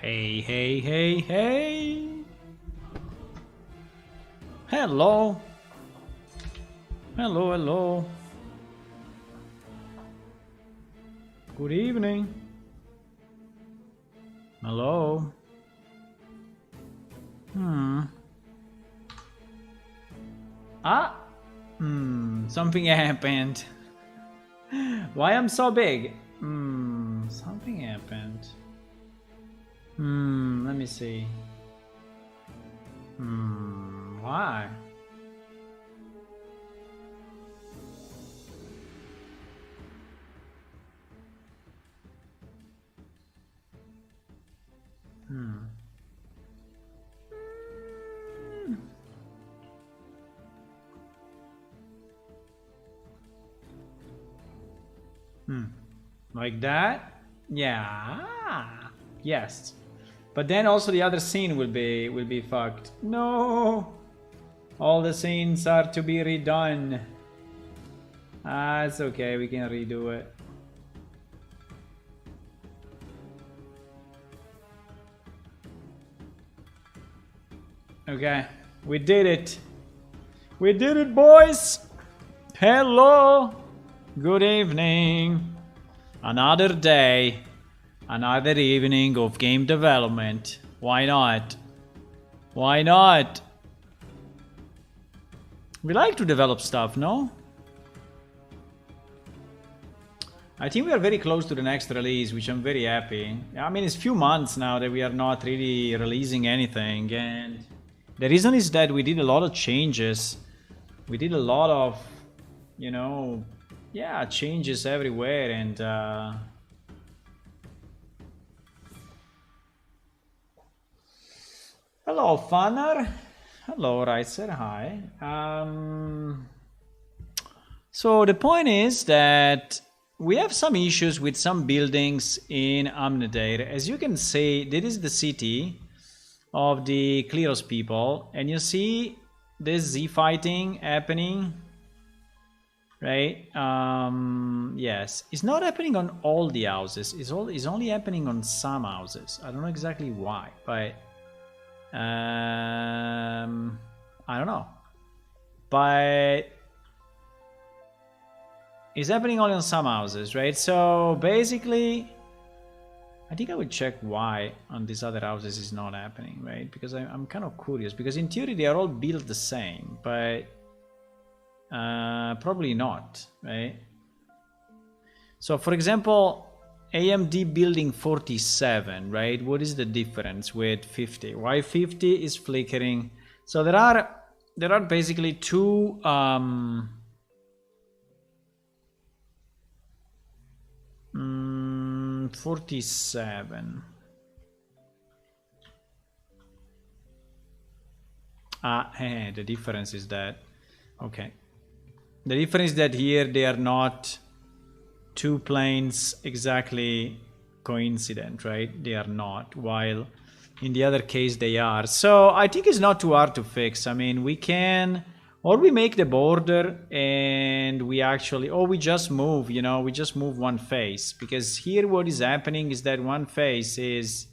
Hey, hey, hey, hey. Hello. Hello, hello. Good evening. Hello. Ah. Something happened. Why I'm so big? Something happened. Let me see. Why? Like that? Yeah. Yes. But then also the other scene will be fucked. No. All the scenes are to be redone. It's okay, we can redo it. Okay, we did it. We did it, boys. Hello. Good evening. Another day. Another evening of game development. Why not? Why not? We like to develop stuff, no? I think we are very close to the next release, which I'm very happy. I mean, it's few months now that we are not really releasing anything, and the reason is that we did a lot of changes. We did a lot of, you know, yeah, changes everywhere, and hello, Fanner. Hello, Reiser. Hi. So the point is that we have some issues with some buildings in Amdeneir. As you can see, this is the city of the Kleros people, and you see this Z fighting happening, right? Yes, it's not happening on all the houses. It's only happening on some houses. I don't know exactly why, but I don't know. But it's happening only on some houses, right? So basically, I think I would check why on these other houses is not happening, right? Because I'm kind of curious, because in theory they are all built the same, but probably not, right? So for example, AMD building 47, right? What is the difference with 50? Why 50 is flickering? So there are basically two 47. The difference is that, okay. The difference is that here they are not two planes exactly coincident, right? They are not, while in the other case they are. So I think it's not too hard to fix. I mean, we can, or we make the border and we actually, or we just move, you know, we just move one face, because here what is happening is that one face is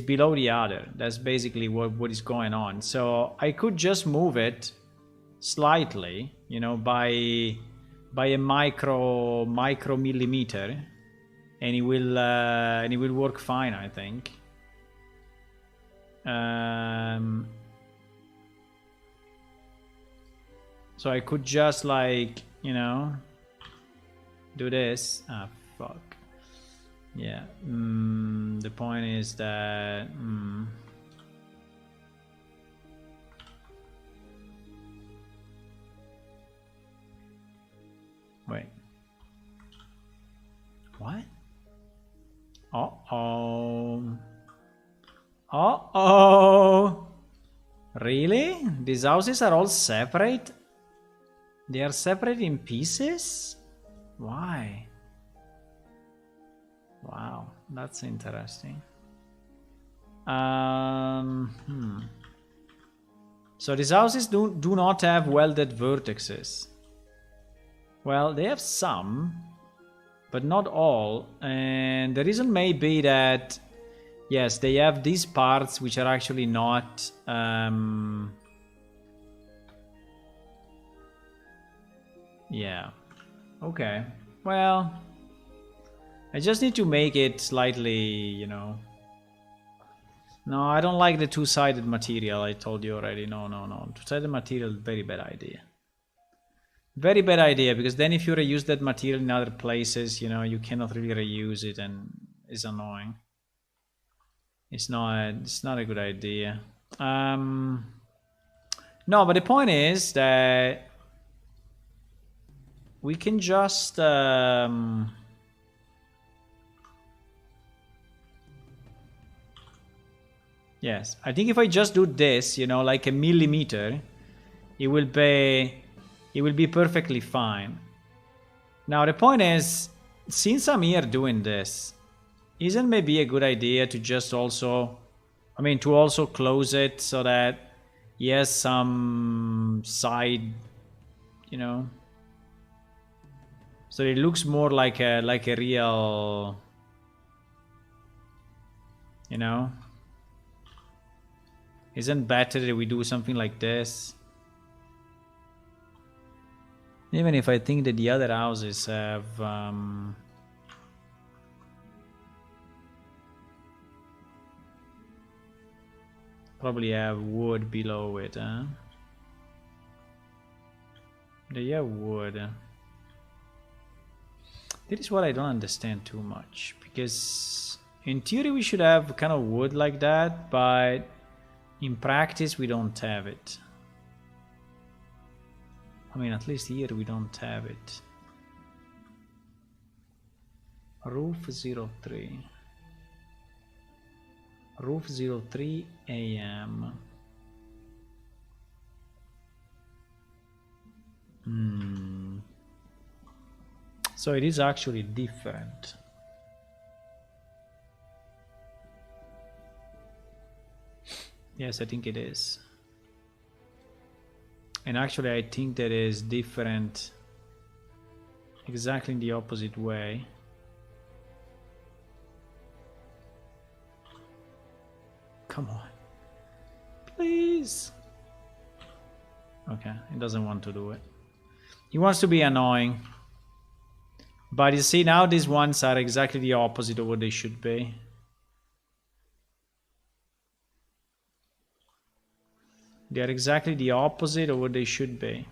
below the other. That's basically what is going on. So I could just move it slightly, you know, by a micro millimeter, and it will work fine, I think. So I could just, like, you know, do this. Fuck. Yeah. The point is that wait. What? Uh-oh. Uh-oh. Really? These houses are all separate? They are separate in pieces? Why? Wow, that's interesting. So these houses do not have welded vertices. Well, they have some, but not all. And the reason may be that Yes, they have these parts which are actually not yeah. Okay. Well, I just need to make it slightly, you know. No, I don't like the two-sided material. I told you already. No, no, no. Two-sided material, very bad idea. Very bad idea, because then if you reuse that material in other places, you know, you cannot really reuse it, and it's annoying. It's not a good idea. No, but the point is that we can just yes, I think if I just do this, you know, like a millimeter, it will be perfectly fine. Now the point is, since I'm here doing this, isn't maybe a good idea to just also, I mean, to also close it so that he has some side, you know, so it looks more like a real, you know. Isn't better that we do something like this? Even if I think that the other houses have probably have wood below it, huh? They have wood. That is what I don't understand too much, because in theory we should have kind of wood like that, but in practice we don't have it. I mean, at least here we don't have it. Roof 03. Roof 03 AM. So it is actually different. Yes, I think it is. And actually I think that is different exactly in the opposite way. Come on. Please. Okay, he doesn't want to do it. He wants to be annoying. But you see, now these ones are exactly the opposite of what they should be. They are exactly the opposite of what they should be.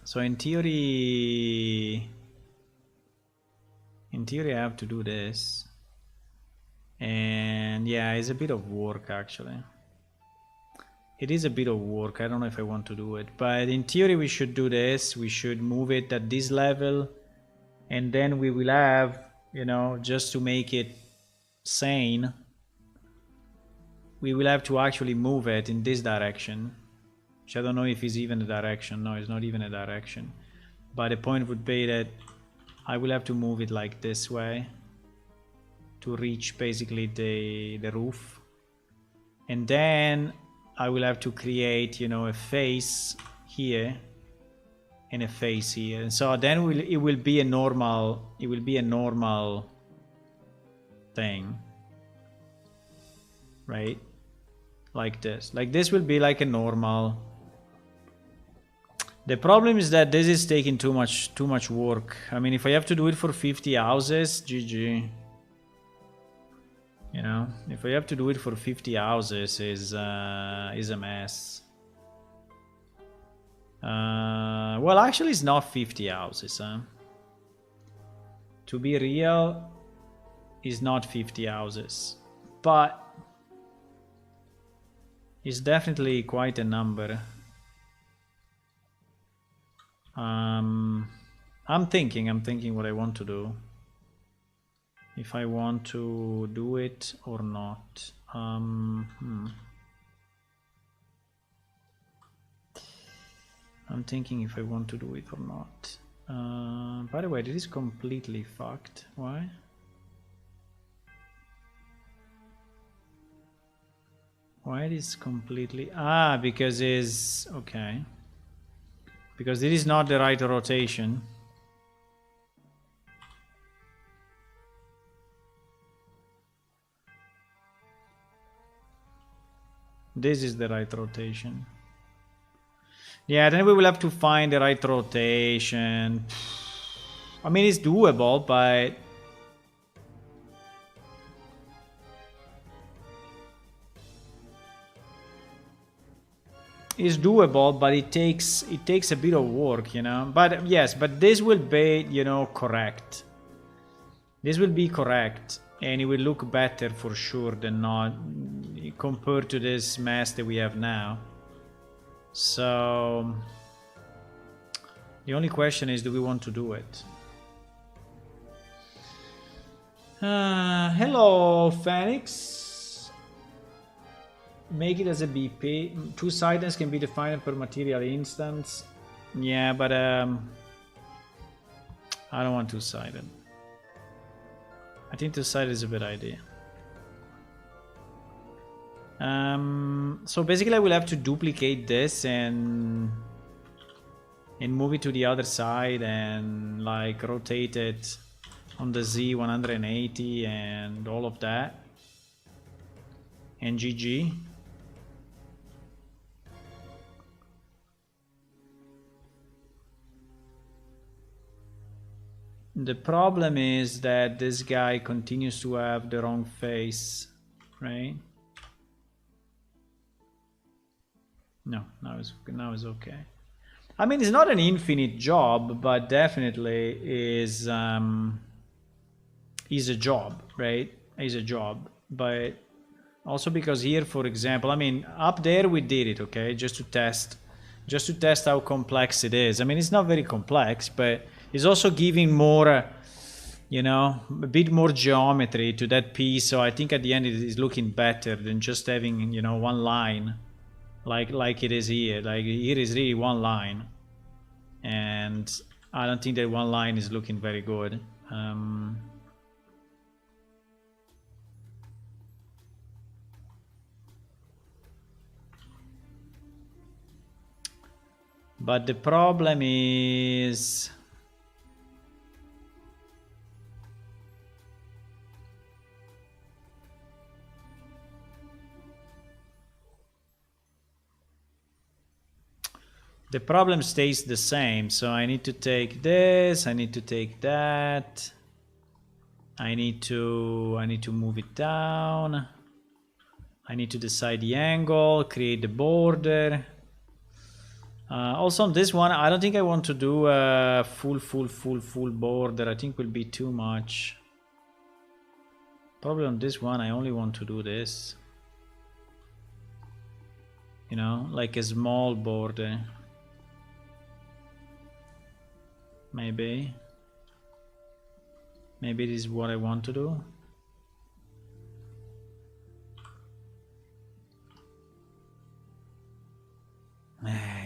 So in theory I have to do this. And yeah, it's a bit of work actually. It is a bit of work. I don't know if I want to do it, but in theory we should do this. We should move it at this level, and then we will have, you know, just to make it sane, we will have to actually move it in this direction, which I don't know if it's even a direction. No, it's not even a direction. But the point would be that I will have to move it like this way to reach basically the roof, and then I will have to create, you know, a face here and a face here. And so then it will be a normal thing, right? Like this. Like this will be like a normal. The problem is that this is taking too much work. I mean, if I have to do it for 50 houses, GG. You know, if I have to do it for 50 houses, is a mess. Well, actually, it's not 50 houses. Huh? To be real, it's not 50 houses, but it's definitely quite a number. I'm thinking what I want to do. If I want to do it or not. I'm thinking if I want to do it or not. By the way, this is completely fucked. Why? Why it is completely... Ah, because it's... Okay. Because this is not the right rotation. This is the right rotation. Yeah, then we will have to find the right rotation. I mean, it's doable, but it's doable, but it takes a bit of work, you know. But yes, but this will be, you know, correct. This will be correct, and it will look better for sure than not compared to this mess that we have now. So the only question is, do we want to do it? Hello, Phoenix. Make it as a BP. 2 sidings can be defined per material instance. Yeah, but I don't want 2-sided. I think 2-sided is a good idea. So basically I will have to duplicate this and move it to the other side and like rotate it on the Z 180 and all of that. And GG. The problem is that this guy continues to have the wrong face, right? No, now it's okay. I mean, it's not an infinite job, but definitely is a job, right? Is a job, but also because here, for example, I mean, up there we did it, okay, just to test how complex it is. I mean, it's not very complex, but it's also giving more, you know, a bit more geometry to that piece. So I think at the end it is looking better than just having, you know, one line. Like it is here. Like here is really one line, and I don't think that one line is looking very good. But the problem is the problem stays the same. So I need to take this, I need to take that, I need to move it down, I need to decide the angle, create the border. Also on this one, I don't think I want to do a full border. I think will be too much. Probably on this one I only want to do this, you know, like a small border. Maybe this is what I want to do.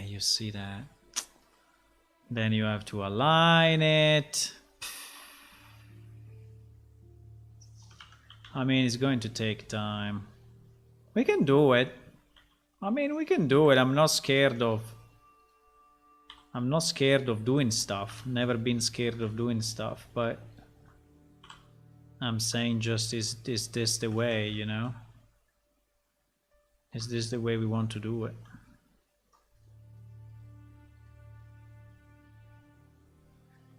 You see that? Then you have to align it. I mean, it's going to take time. We can do it. I mean, we can do it. I'm not scared of doing stuff. Never been scared of doing stuff, but I'm saying just is this the way, you know? Is this the way we want to do it?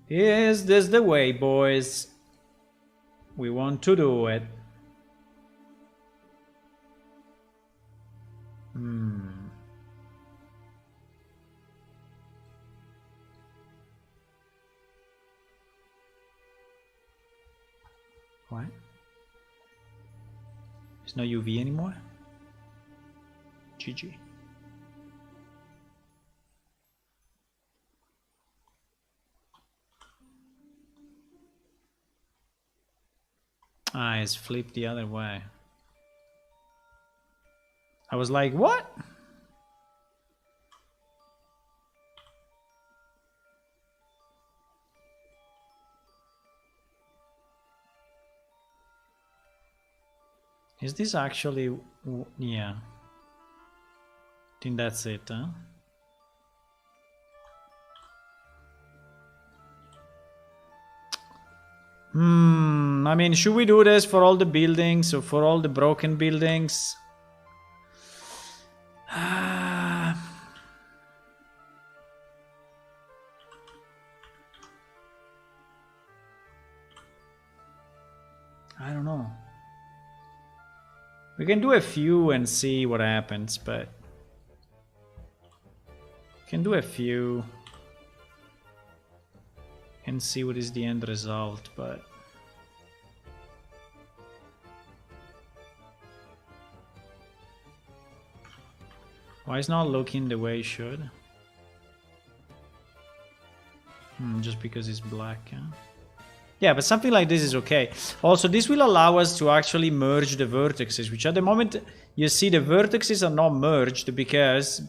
Is this the way, boys? We want to do it. What? There's no UV anymore? GG. Ah, it's flipped the other way. I was like, what? Is this actually... yeah. I think that's it, huh? I mean, should we do this for all the buildings or for all the broken buildings? I don't know. We can do a few and see what happens, but we can do a few and see what is the end result, but why is not looking the way it should? Just because it's black, huh? Yeah, but something like this is okay. Also, this will allow us to actually merge the vertices, which at the moment, you see the vertices are not merged because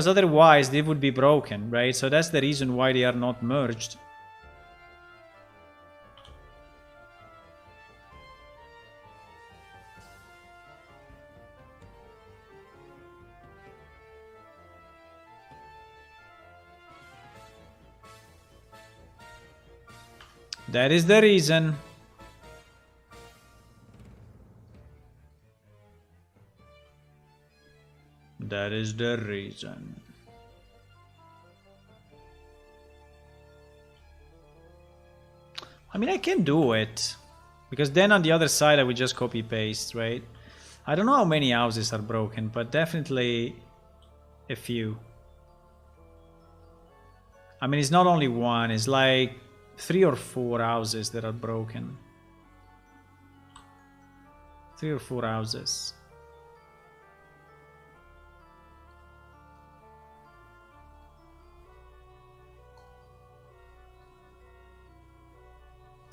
otherwise they would be broken, right? So that's the reason why they are not merged. That is the reason. That is the reason. I mean, I can do it. Because then on the other side, I would just copy paste, right? I don't know how many houses are broken, but definitely a few. I mean, it's not only one, it's like 3 or 4 houses that are broken. 3 or 4 houses.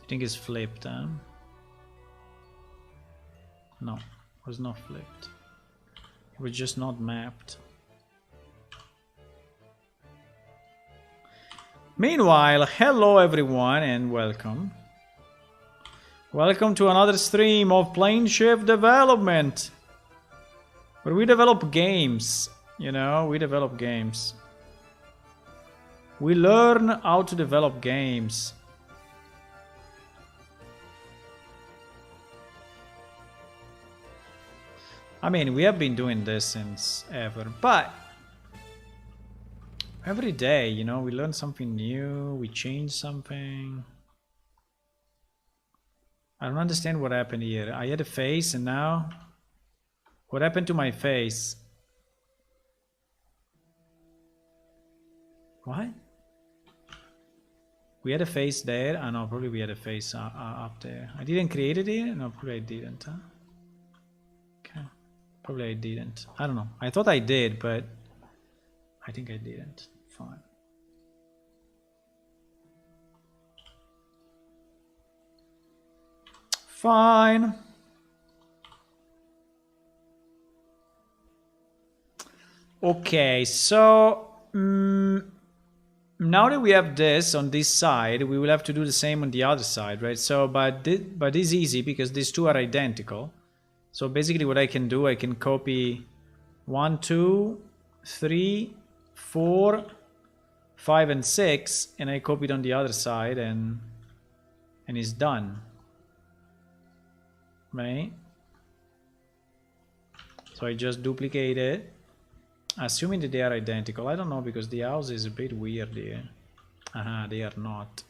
I think it's flipped, huh? No, it was not flipped. It was just not mapped. Meanwhile, hello everyone and welcome. Welcome to another stream of Plane Shift Development, where we develop games, you know, we develop games. We learn how to develop games. I mean, we have been doing this since ever, but every day, you know, we learn something new, we change something. I don't understand what happened here. I had a face and now... What happened to my face? What? We had a face there? Oh no, probably we had a face up there. I didn't create it here? No, probably I didn't, huh? Okay. Probably I didn't. I don't know. I thought I did, but I think I didn't. Fine. Fine. Okay, so now that we have this on this side, we will have to do the same on the other side, right? So, but it's easy because these two are identical. So basically what I can do, I can copy 1, 2, 3, 4, 5, and 6, and I copy it on the other side, and it's done. Right? So I just duplicate it, assuming that they are identical. I don't know, because the house is a bit weird here. They are not.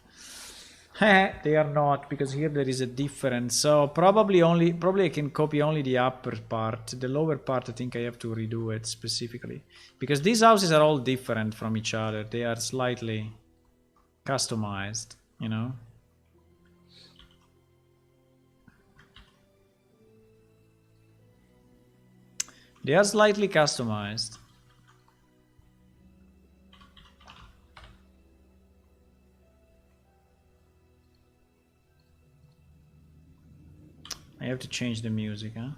They are not, because here there is a difference. So probably I can copy only the upper part. The lower part, I think I have to redo it specifically, because these houses are all different from each other. They are slightly customized, you know. They are slightly customized. I have to change the music, huh?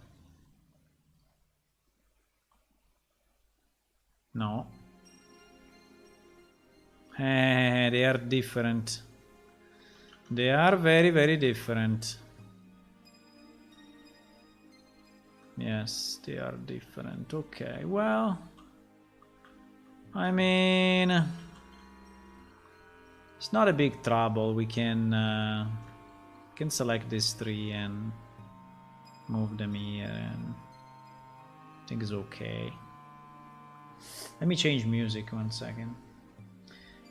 No. They are different. They are very, very different. Yes, they are different. Okay, well, I mean, it's not a big trouble. We can select these 3 and move them here, and I think it's okay. Let me change music 1 second.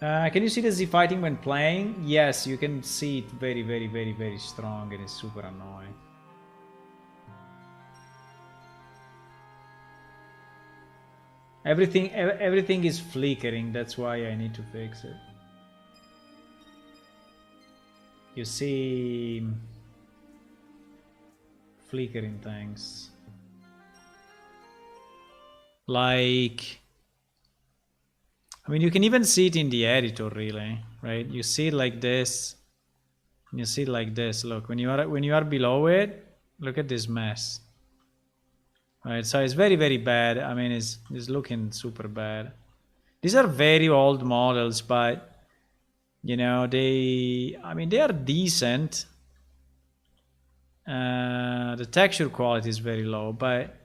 Can you see the Z fighting when playing? Yes, you can see it very, very, very, very strong, and it's super annoying. Everything is flickering. That's why I need to fix it. You see flickering things. Like, I mean, you can even see it in the editor, really, right? You see it like this, and you see it like this. Look, when you are below it, look at this mess. Right, so it's very, very bad. I mean, it's looking super bad. These are very old models, but you know, they are decent. The texture quality is very low, but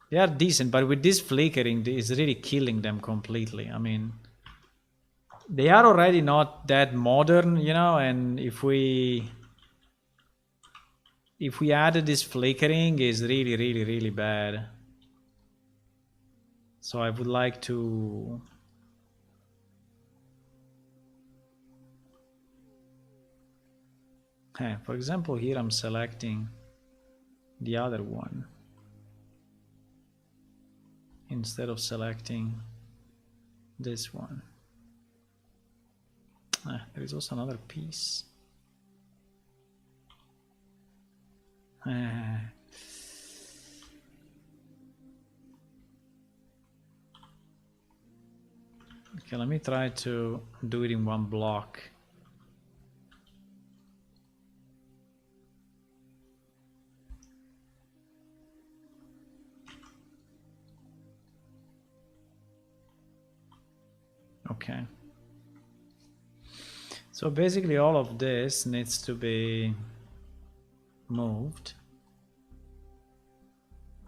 they are decent. But with this flickering, it's really killing them completely. I mean, they are already not that modern, you know, and if we added this flickering, is really, really, really bad. So I would like to for example, here I'm selecting the other one instead of selecting this one. There is also another piece. Okay, let me try to do it in one block. Okay. So basically all of this needs to be moved,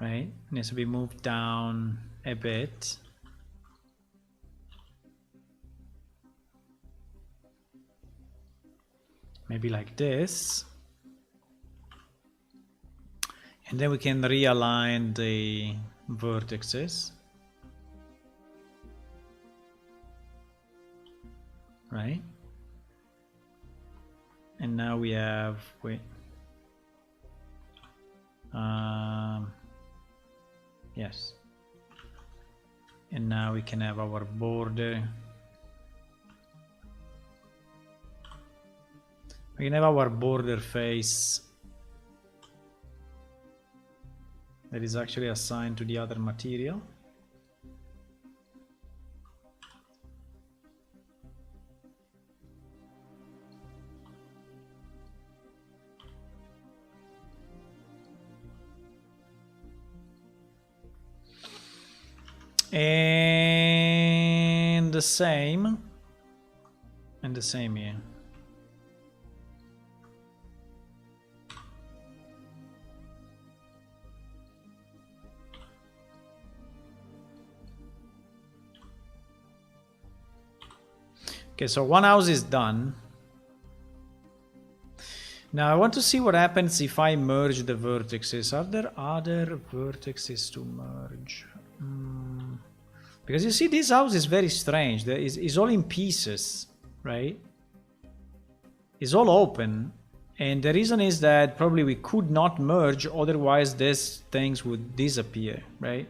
right? It needs to be moved down a bit. Maybe like this. And then we can realign the vertices. Right? And now we have, wait. Yes. And now we can have our border. We can have our border face that is actually assigned to the other material. And the same here. Okay, so one house is done. Now I want to see what happens if I merge the vertices. Are there other vertices to merge? Because you see, this house is very strange. It's all in pieces, right? It's all open. And the reason is that probably we could not merge, otherwise these things would disappear, right?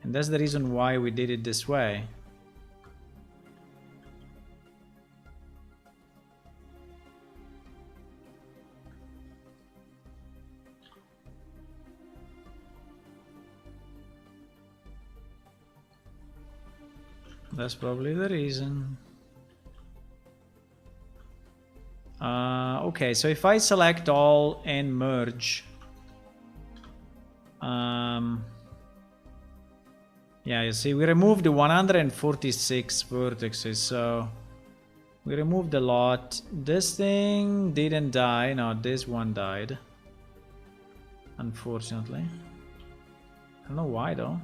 And that's the reason why we did it this way. That's probably the reason. Okay, so if I select all and merge, yeah, you see, we removed the 146 vertices, so we removed a lot. This thing didn't die. No, this one died, unfortunately. I don't know why though.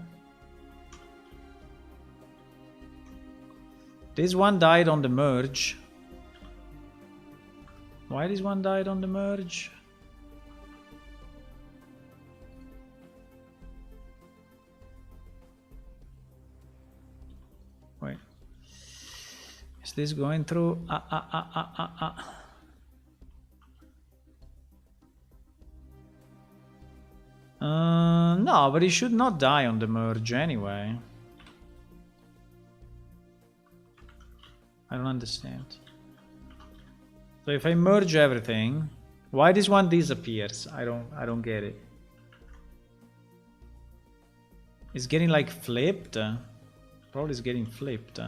This one died on the merge. Why this one died on the merge? Wait. Is this going through? No, but he should not die on the merge anyway. I don't understand. So if I merge everything, why this one disappears? I don't get it. It's getting like flipped. Probably it's getting flipped.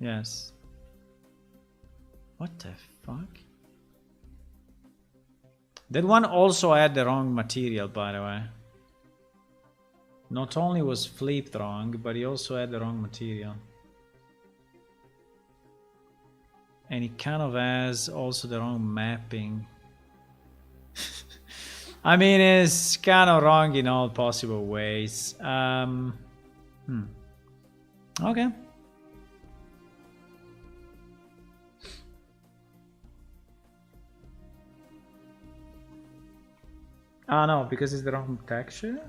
Yes. What the fuck? That one also had the wrong material, by the way. Not only was flipped wrong, but he also had the wrong material. And he kind of has also the wrong mapping. I mean, it's kind of wrong in all possible ways. Okay. Ah, no, because it's the wrong texture?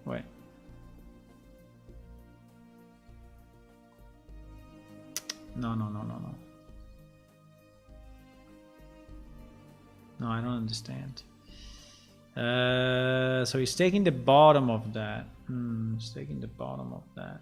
Wait. No. No, I don't understand. So he's taking the bottom of that. He's taking the bottom of that.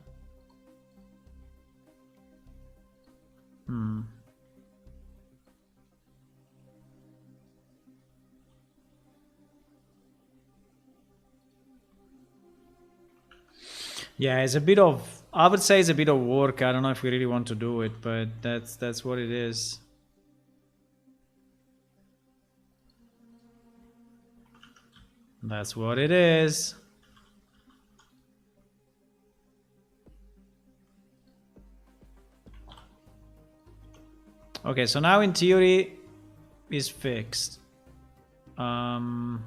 Yeah, it's a bit of, I would say it's a bit of work. I don't know if we really want to do it, but that's what it is. That's what it is. Okay, so now in theory is fixed. And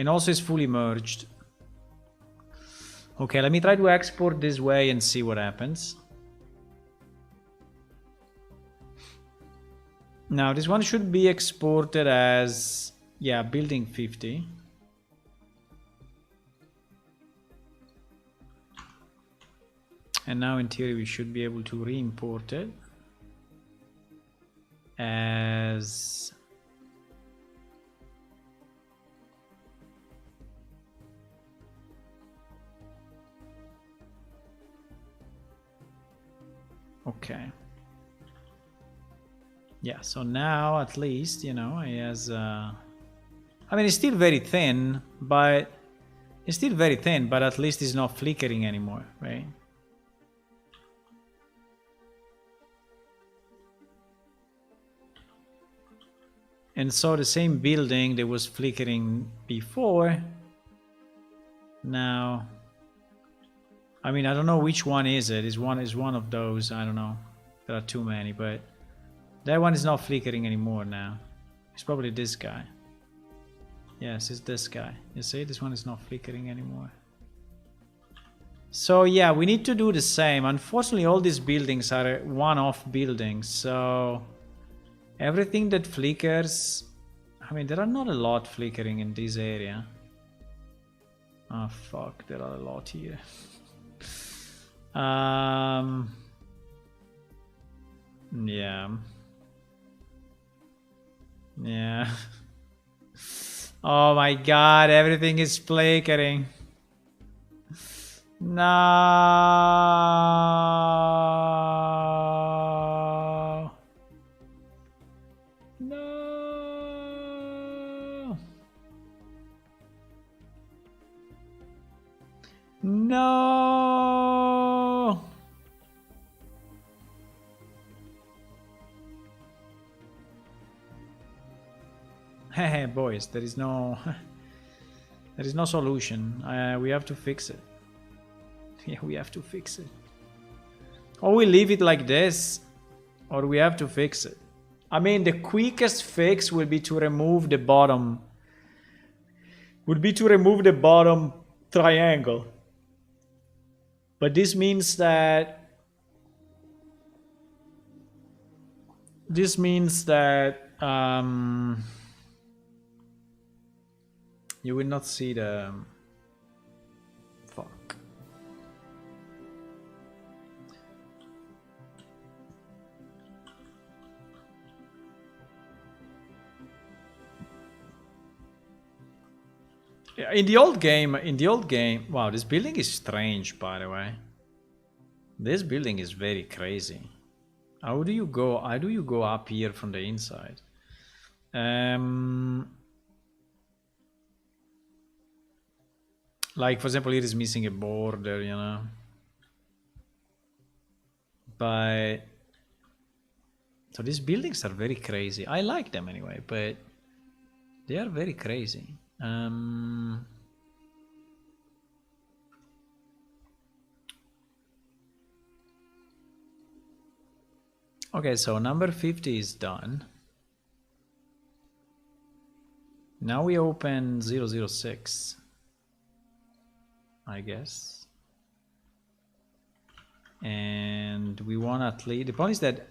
also is fully merged. Okay, let me try to export this way and see what happens. Now this one should be exported as, yeah, building 50. And now in theory we should be able to re-import it as okay. Yeah, so now at least, you know, he has I mean, it's still very thin, but at least it's not flickering anymore, right? And so the same building that was flickering before, now, I mean, I don't know which one is it. Is one of those, I don't know. There are too many, but that one is not flickering anymore now. It's probably this guy. Yes, it's this guy. You see, this one is not flickering anymore. So yeah, we need to do the same. Unfortunately, all these buildings are one-off buildings, so everything that flickers, I mean, there are not a lot flickering in this area. Oh fuck, there are a lot here. Yeah. Oh my god, everything is flickering. No. No. No. Hey, boys, there is no solution. We have to fix it. Yeah, we have to fix it. Or we leave it like this, or we have to fix it. I mean, the quickest fix will be to remove the bottom. Triangle. But this means that You will not see the... Fuck. Yeah, in the old game, wow, this building is strange, by the way. This building is very crazy. How do you go up here from the inside? Like, for example, here is missing a border, you know. But so these buildings are very crazy. I like them anyway, but they are very crazy. Okay, so number 50 is done. Now we open 006, I guess. And we want at least... The point is that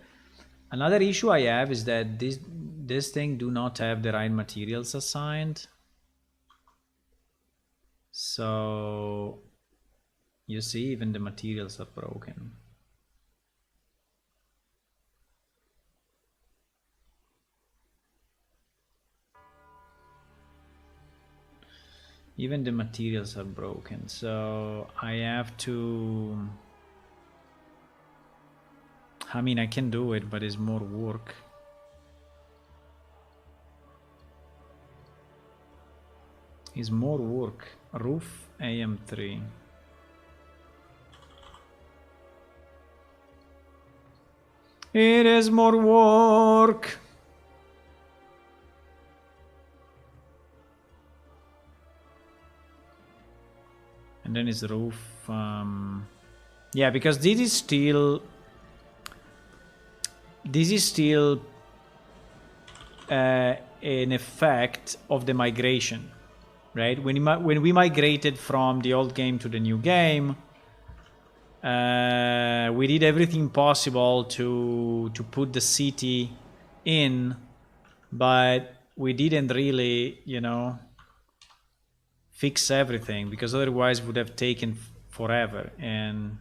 another issue I have is that this thing do not have the right materials assigned. So you see, even the materials are broken. Even the materials are broken, so I have to... I mean, I can do it, but it's more work. It's more work. Roof AM3. It is more work. And then it's roof. Yeah, because this is still an effect of the migration, right? When we migrated from the old game to the new game, we did everything possible to put the city in, but we didn't really, you know, fix everything, because otherwise it would have taken forever. And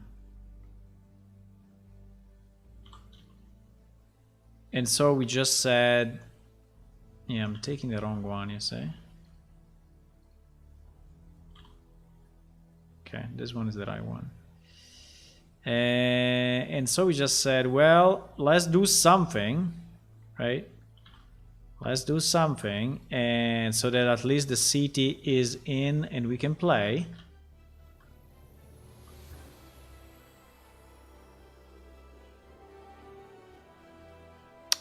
so we just said, yeah, I'm taking the wrong one, you say? Okay, this one is the right one. And so we just said, well, let's do something, right? Let's do something, and so that at least the city is in and we can play.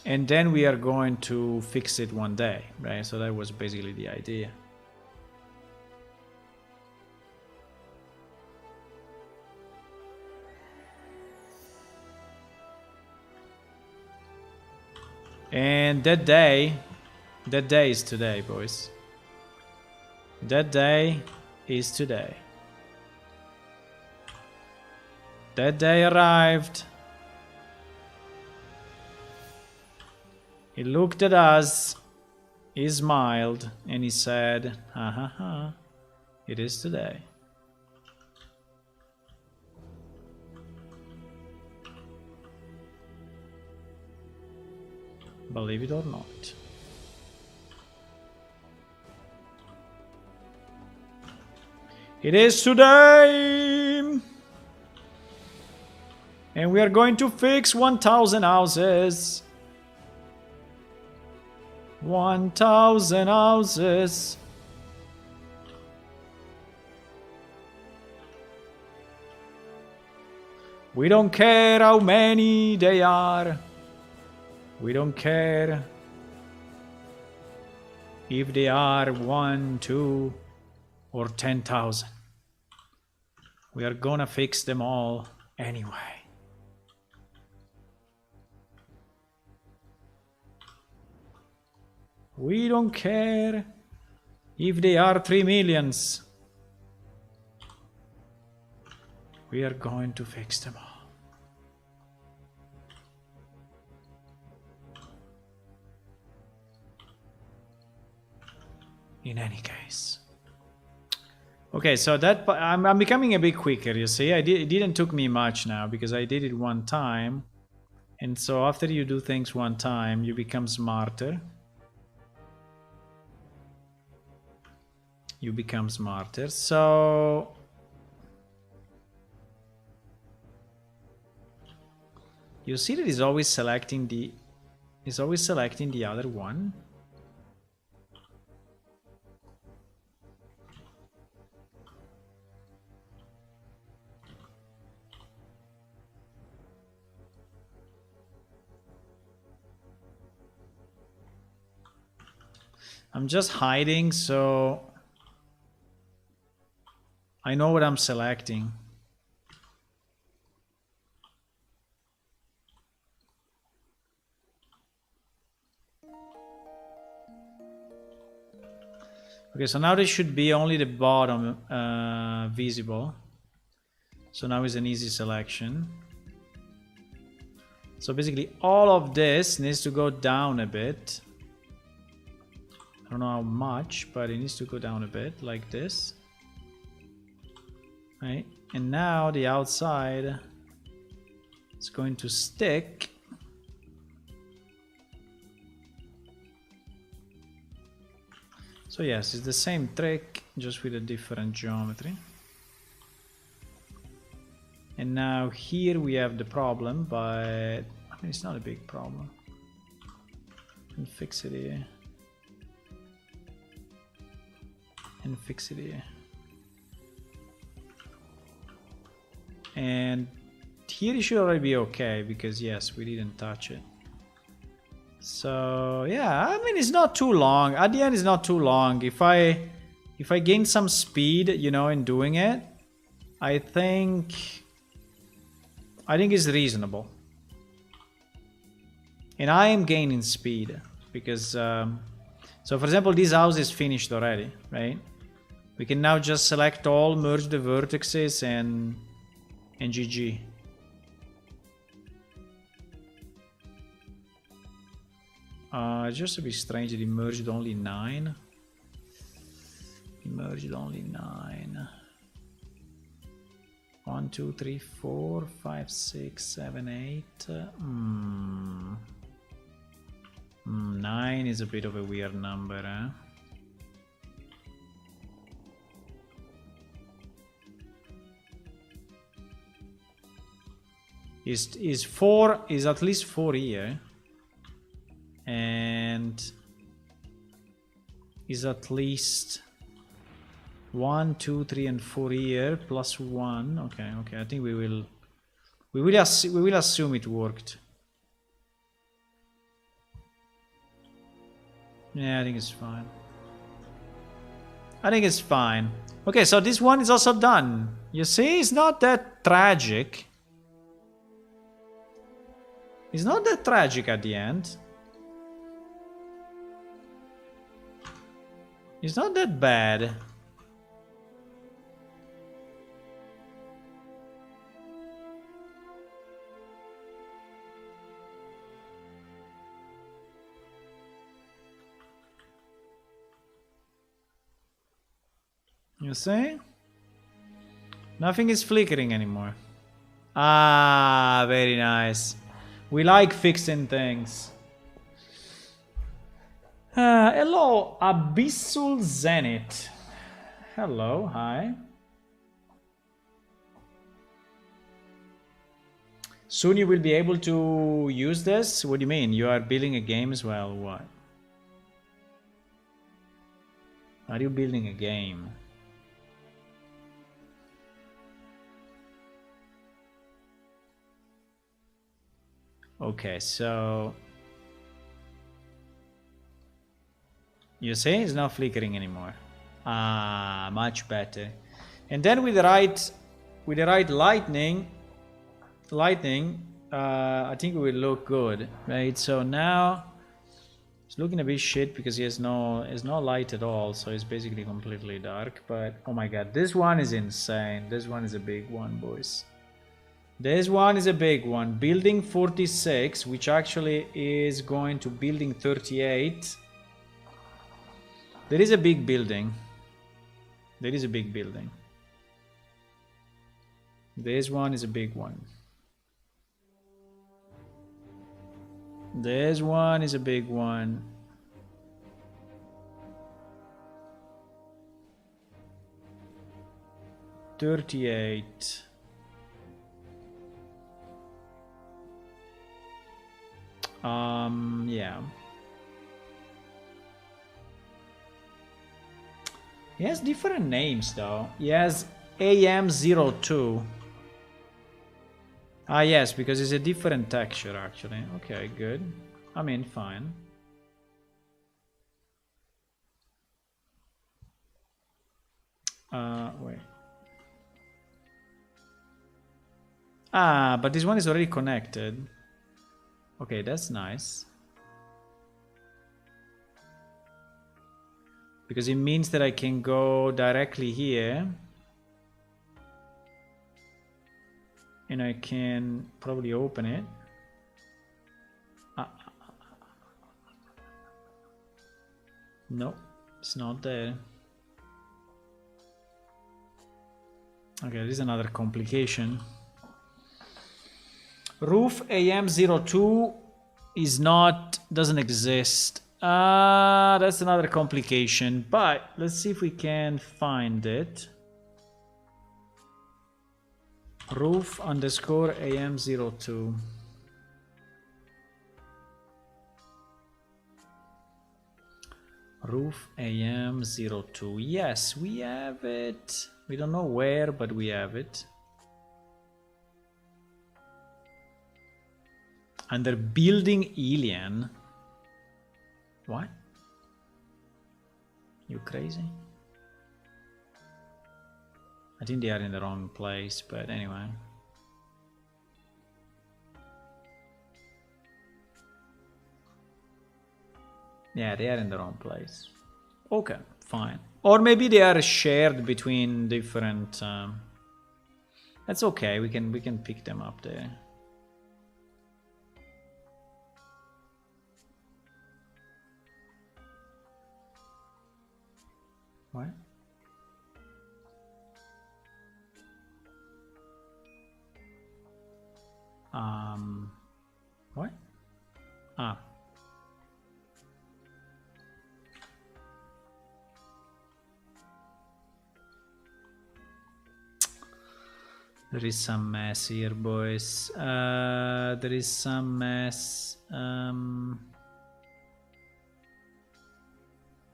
And then we are going to fix it one day, right? So that was basically the idea. And that day is today, boys. That day is today. That day arrived. He looked at us, he smiled, and he said, ha ha ha, it is today. Believe it or not. It is today! And we are going to fix 1,000 houses. 1,000 houses. We don't care how many they are. We don't care if they are 1, 2, or 10,000. We are gonna fix them all anyway. We don't care if they are 3 millions. We are going to fix them all. In any case. Okay, so that I'm becoming a bit quicker, you see. It didn't took me much now because I did it one time. And so after you do things one time, you become smarter. You become smarter. So you see that it's always selecting the other one. I'm just hiding, so I know what I'm selecting. Okay, so now there should be only the bottom visible. So now is an easy selection. So basically all of this needs to go down a bit. I don't know how much, but it needs to go down a bit like this. Right? And now the outside is going to stick. So yes, it's the same trick, just with a different geometry. And now here we have the problem, but I mean, it's not a big problem. And fix it here. And fix it here. And here it should already be okay, because yes, we didn't touch it. So yeah, I mean, it's not too long. At the end, it's not too long. If I gain some speed, you know, in doing it, I think it's reasonable. And I am gaining speed because so for example, this house is finished already, right? We can now just select all, merge the vertices, and GG. Just a bit strange that it merged only 9. It merged only 9. 1, 2, 3, 4, 5, 6, 7, 8. 9 is a bit of a weird number, eh? Is 4 is at least 4 here, and is at least 1, 2, 3, and 4 here plus 1. Okay, okay. I think we will assume it worked. Yeah, I think it's fine. I think it's fine. Okay, so this one is also done. You see, it's not that tragic. It's not that tragic at the end. It's not that bad. You see? Nothing is flickering anymore. Ah, very nice. We like fixing things. Hello, Abyssal Zenith. Hello, hi. Soon you will be able to use this? What do you mean? You are building a game as well? What? Are you building a game? Okay, so you see, it's not flickering anymore. Ah, much better. And then with the right lightning, I think it will look good, right? So now it's looking a bit shit because there's no light at all, so it's basically completely dark. But oh my god, this one is insane. This one is a big one, boys. This one is a big one. Building 46, which actually is going to building 38. There is a big building. There is a big building. This one is a big one. This one is a big one. $38. Yeah. He has different names though. He has AM02. Ah, yes, because it's a different texture actually. Okay, good. I mean, fine. Wait. Ah, but this one is already connected. Okay, that's nice. Because it means that I can go directly here. And I can probably open it. No, it's not there. Okay, this is another complication. Roof AM02 is not, doesn't exist. That's another complication, but let's see if we can find it. Roof underscore AM02. Roof AM02. Yes, we have it. We don't know where, but we have it. Under building alien. What? You crazy? I think they are in the wrong place, but anyway. Yeah, they are in the wrong place. Okay, fine. Or maybe they are shared between different. That's okay. We can pick them up there. What? What? Ah. There is some mess here, boys. There is some mess.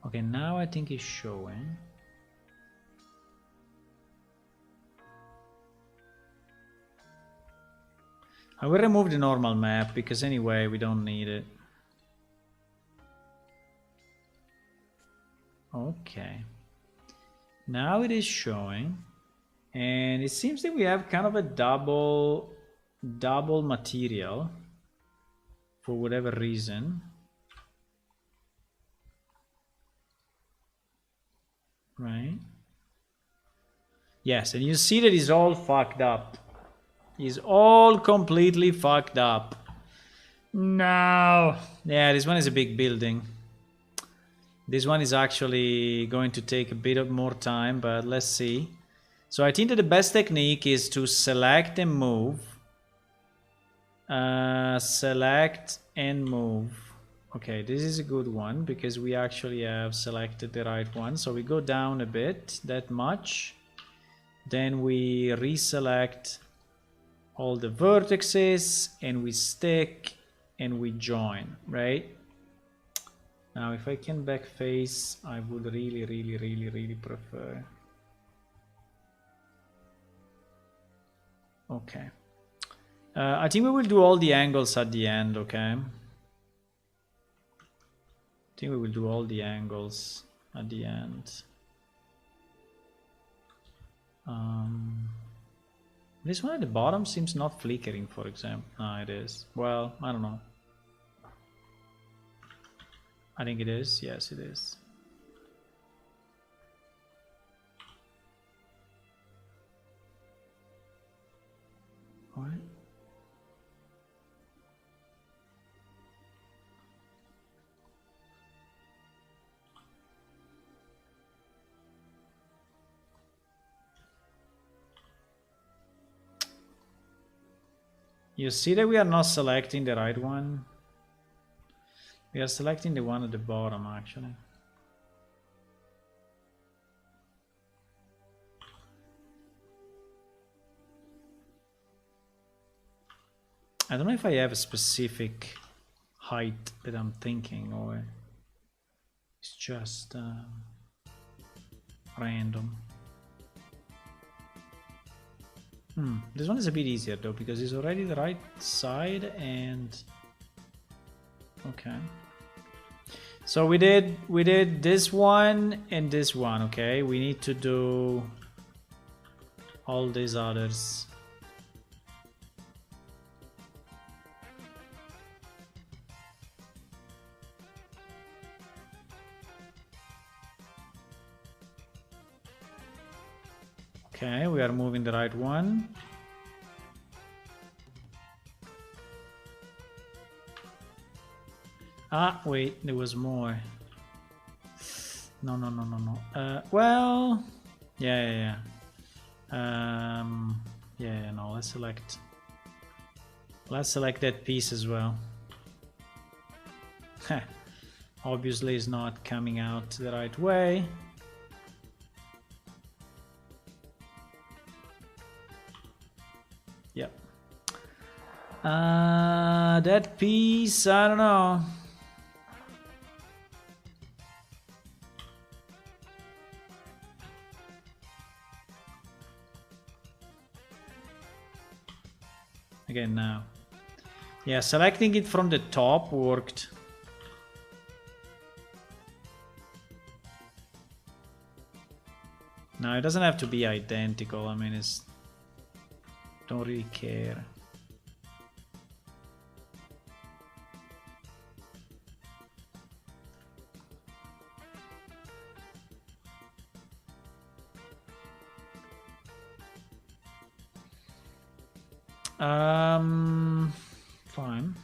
Okay, now I think it's showing. I will remove the normal map because anyway we don't need it. Okay. Now it is showing. And it seems that we have kind of a double material for whatever reason. Right? Yes, and you see that it's all fucked up. It's all completely fucked up. No. Yeah, this one is a big building. This one is actually going to take a bit of more time, but let's see. So I think that the best technique is to select and move. Select and move. Okay, this is a good one because we actually have selected the right one. So we go down a bit, that much. Then we reselect all the vertices and we stick and we join, right? Now if I can backface, I would really prefer. Okay. I think we will do all the angles at the end, okay? I think we will do all the angles at the end. This one at the bottom seems not flickering, for example. No, it is. Well, I don't know. I think it is. Yes, it is. What? You see that we are not selecting the right one? We are selecting the one at the bottom, actually. I don't know if I have a specific height that I'm thinking, or it's just random. This one is a bit easier though, because it's already the right side and okay. So we did this one and this one, okay? We need to do all these others. Okay, we are moving the right one. Ah, wait, there was more. No. Well, yeah. No, let's select that piece as well. Obviously it's not coming out the right way. Yep. That piece, I don't know. Again now. Yeah, selecting it from the top worked. Now it doesn't have to be identical, I mean it's... Don't really care. Fine.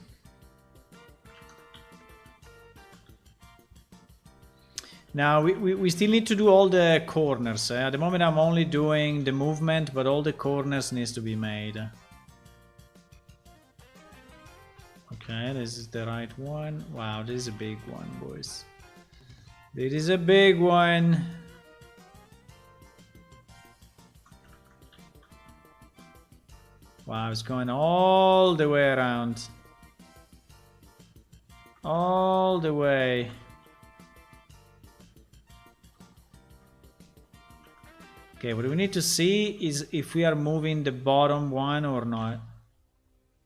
Now we still need to do all the corners. At the moment I'm only doing the movement, but all the corners needs to be made. Okay, this is the right one. Wow, this is a big one, boys. This is a big one. Wow, it's going all the way around. All the way. Okay, what we need to see is if we are moving the bottom one or not.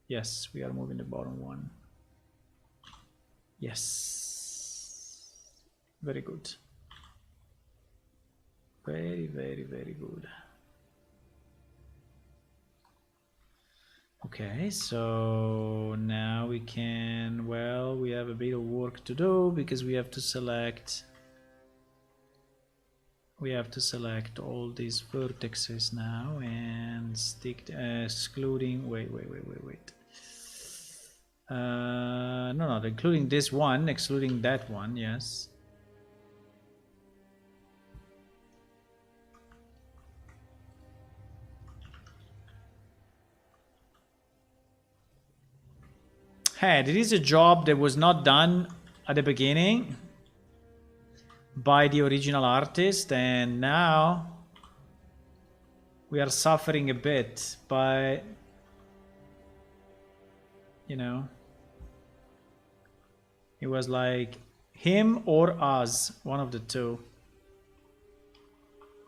Yes, we are moving the bottom one. Yes. Very good. Very good. Okay, so now we can, well, we have a bit of work to do because we have to select all these vertices now and stick excluding wait. No, including this one, excluding that one, yes. Hey, this is a job that was not done at the beginning by the original artist, and now we are suffering a bit by, you know, it was like him or us, one of the two.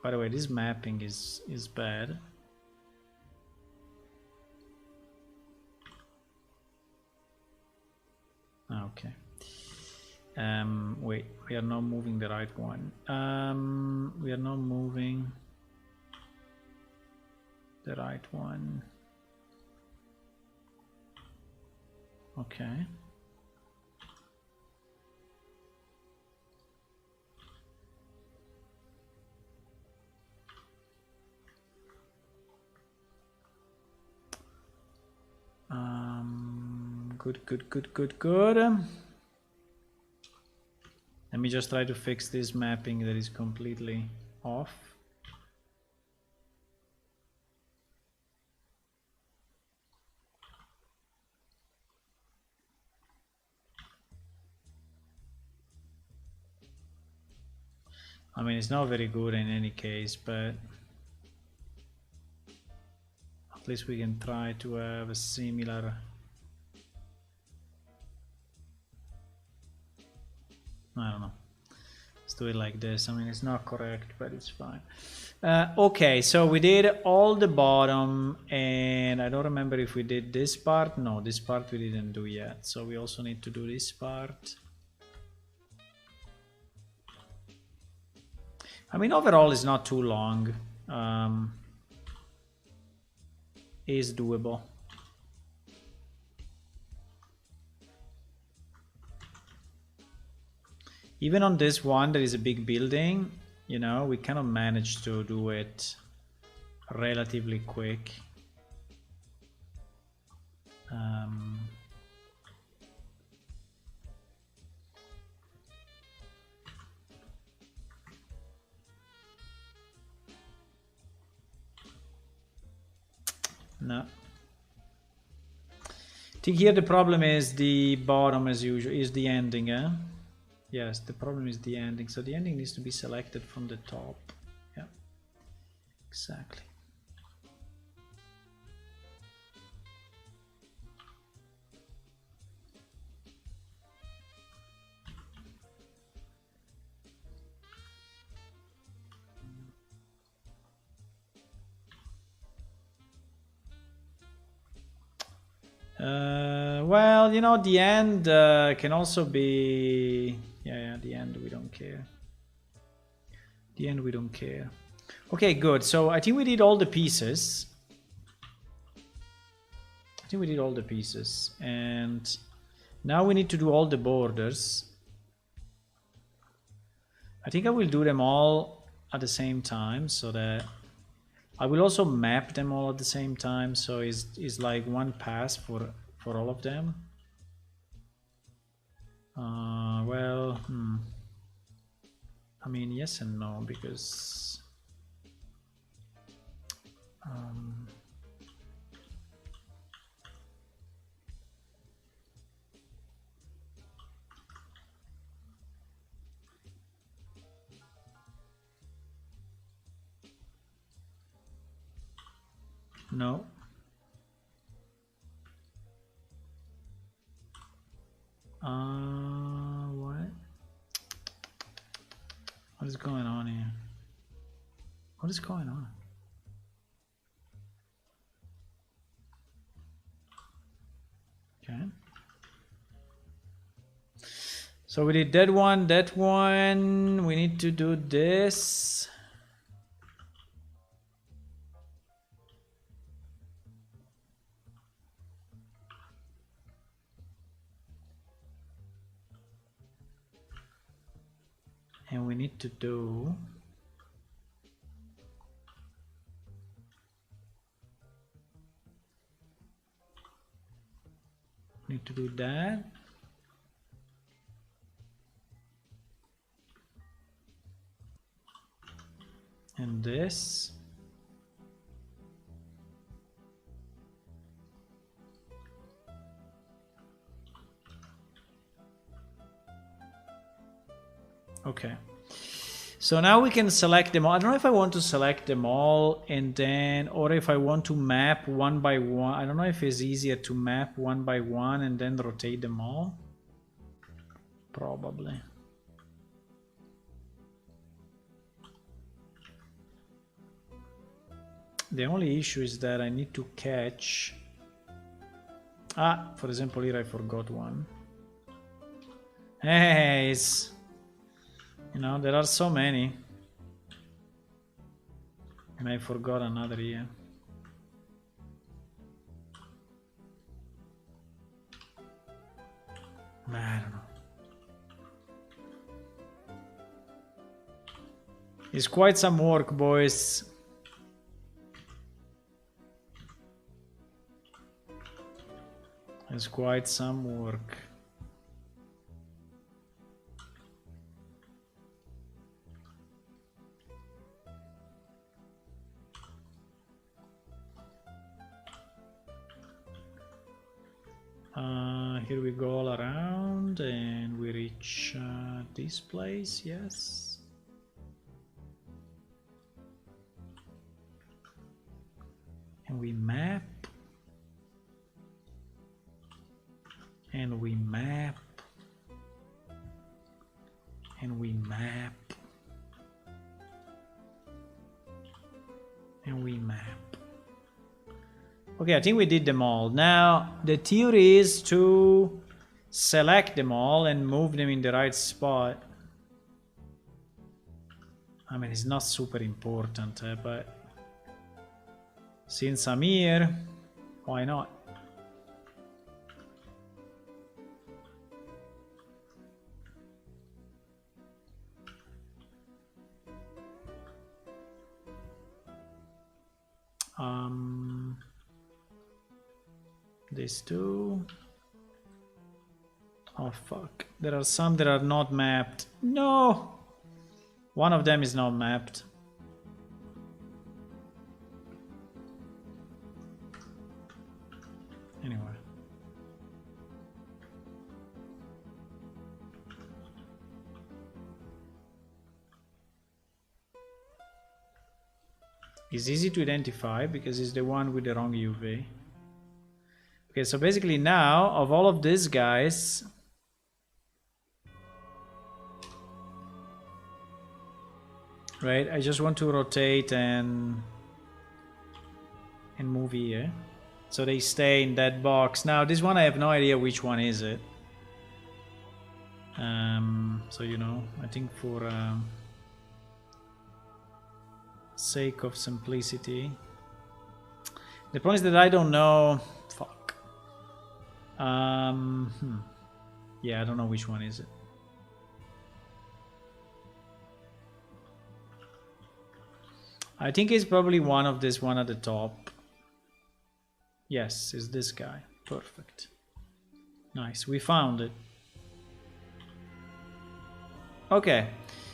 By the way, this mapping is bad. Okay. Wait, we are not moving the right one. We are not moving the right one. Okay. Good. Let me just try to fix this mapping that is completely off. I mean, it's not very good in any case, but at least we can try to have a similar. I don't know. Let's do it like this. I mean, it's not correct, but it's fine. Okay, so we did all the bottom, and I don't remember if we did this part. No, this part we didn't do yet. So we also need to do this part. I mean, overall, it's not too long. Is doable. Even on this one, there is a big building. You know, we kind of managed to do it relatively quick. No. I think here the problem is the bottom, as usual, is the ending, eh? Yes, the problem is the ending. So the ending needs to be selected from the top. Yeah, exactly. Well, you know, the end can also be... Yeah, the end, we don't care. The end, we don't care. Okay, good. So I think we did all the pieces. And now we need to do all the borders. I think I will do them all at the same time, so that I will also map them all at the same time, so it's like one pass for all of them. Well, I mean, yes and no, because no. What? What is going on here? What is going on? Okay. So we did that one, that one. We need to do this. And we need to do... Need to do that. And this. Okay. So now we can select them all. I don't know if I want to select them all and then, or if I want to map one by one. I don't know if it's easier to map one by one and then rotate them all. Probably. The only issue is that I need to catch... for example, here I forgot one. Hey, you know, there are so many. And I forgot another here. I don't know. It's quite some work, boys. It's quite some work. Here we go all around and we reach this place, yes. And we map. And we map. And we map. And we map. Okay, I think we did them all. Now, the theory is to select them all and move them in the right spot. I mean, it's not super important, but since I'm here, why not? These two. Oh fuck. There are some that are not mapped. No! One of them is not mapped. Anyway. It's easy to identify because it's the one with the wrong UV. Okay, so basically now, of all of these guys, right, I just want to rotate and move here. So they stay in that box. Now, this one I have no idea which one is it. So, you know, I think for sake of simplicity. The point is that I don't know. Fuck. Yeah, I don't know which one is it. I think it's probably one of this one at the top. Yes, it's this guy. Perfect. Nice, we found it. Okay,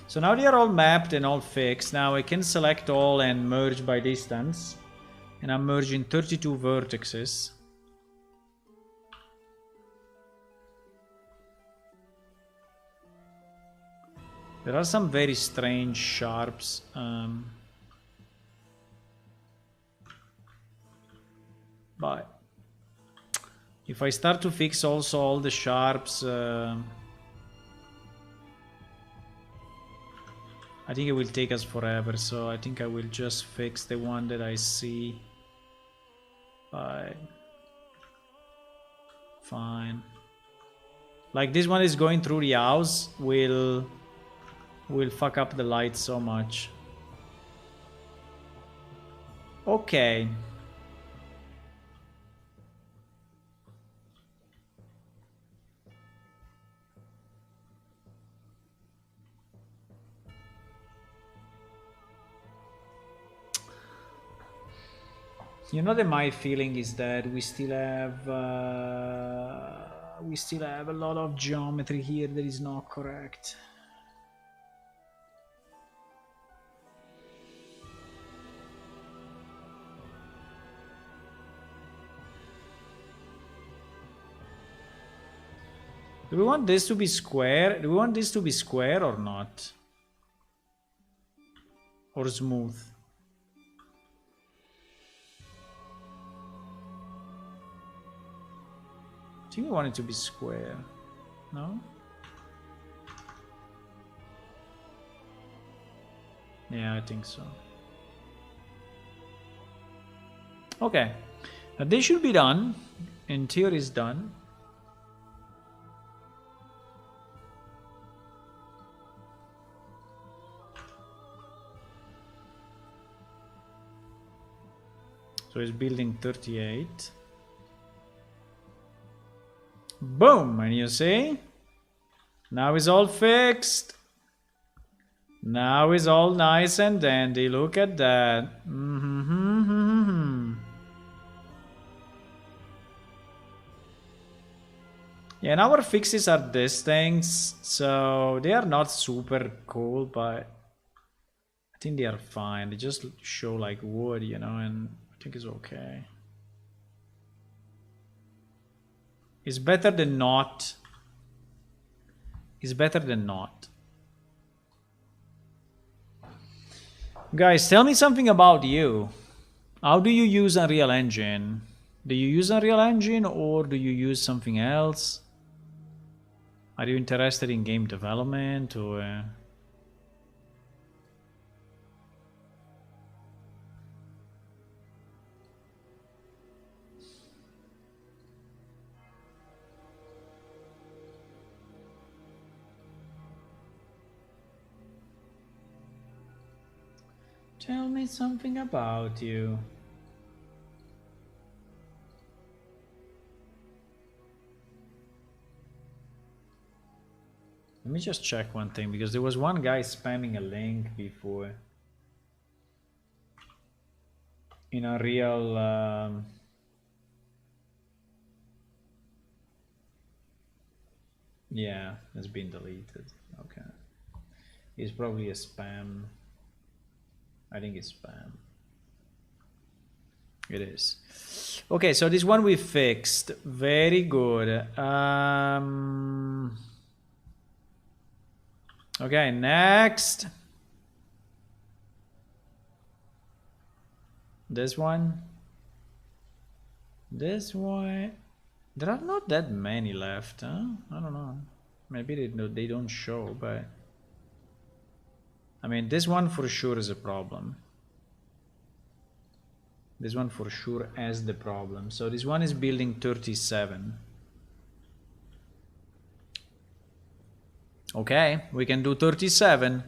so now they are all mapped and all fixed. Now I can select all and merge by distance. And I'm merging 32 vertices. There are some very strange sharps. But if I start to fix also all the sharps, I think it will take us forever. So I think I will just fix the one that I see. Fine. Like this one is going through the house will fuck up the light so much. Okay. You know that my feeling is that we still have a lot of geometry here that is not correct. Do we want this to be square? Do we want this to be square or not? Or smooth? I think we want it to be square. No? Yeah, I think so. Okay. Now this should be done. Interior is done. So it's building 38. Boom! And you see? Now it's all fixed. Now it's all nice and dandy. Look at that. Yeah, and our fixes are these things. So they are not super cool, but I think they are fine. They just show like wood, you know, and I think it's okay. It's better than not. It's better than not. Guys, tell me something about you. How do you use Unreal Engine? Do you use Unreal Engine or do you use something else? Are you interested in game development or... Tell me something about you. Let me just check one thing, because there was one guy spamming a link before. In a real... yeah, it's been deleted. Okay. It's probably a spam. I think it's spam. It is. Okay, so this one we fixed. Very good. Okay, next. This one. This one. There are not that many left, huh? I don't know. Maybe they don't show, but... I mean, this one for sure is a problem. This one for sure has the problem. So this one is building 37. Okay, we can do 37.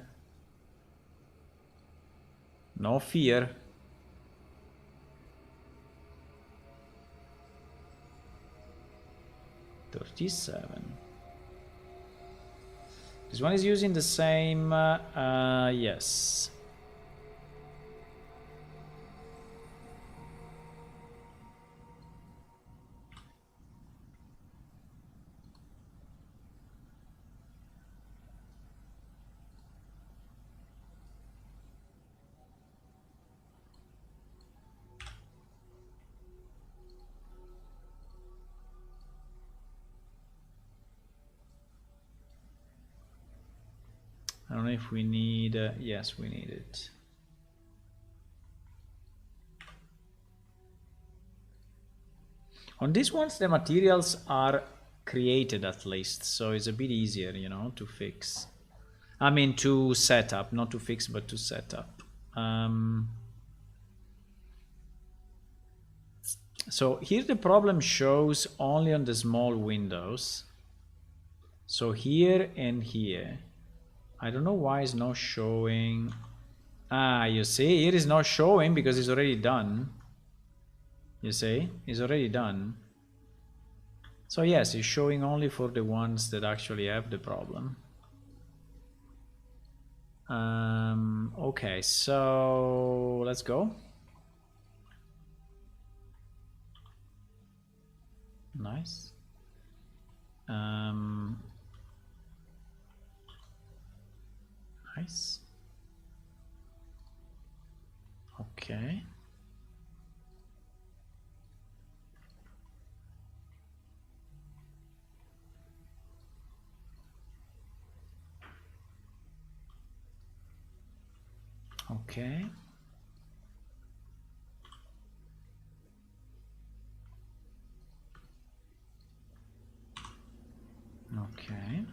No fear. This one is using the same, yes. I don't know if we need, yes, we need it. On these ones, the materials are created at least, so it's a bit easier, you know, to fix. I mean, to set up, not to fix, but to set up. So here the problem shows only on the small windows. So here and here. I don't know why it's not showing. Ah, you see, it is not showing because it's already done. You see, it's already done. So yes, it's showing only for the ones that actually have the problem. Okay, so let's go. Nice. Nice. Okay. Okay. Okay.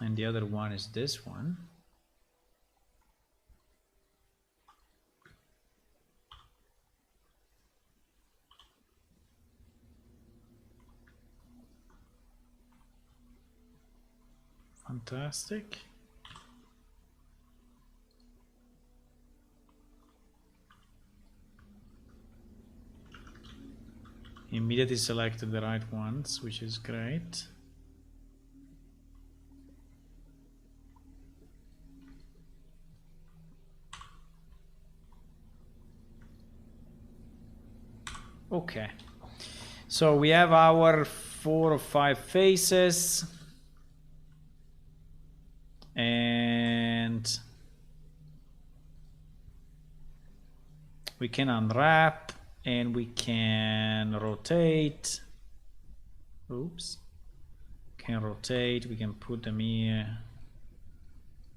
And the other one is this one. Fantastic. Immediately selected the right ones, which is great. Okay, so we have our 4 or 5 faces, and we can unwrap and we can rotate. Oops. Can rotate, we can put them here.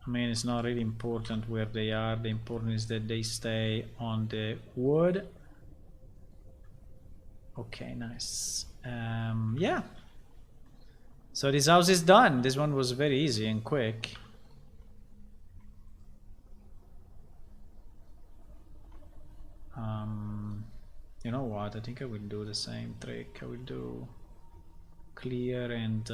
I mean, it's not really important where they are. The important is that they stay on the wood. Okay, nice. Yeah. So this house is done. This one was very easy and quick. You know what? I think I will do the same trick. I will do clear and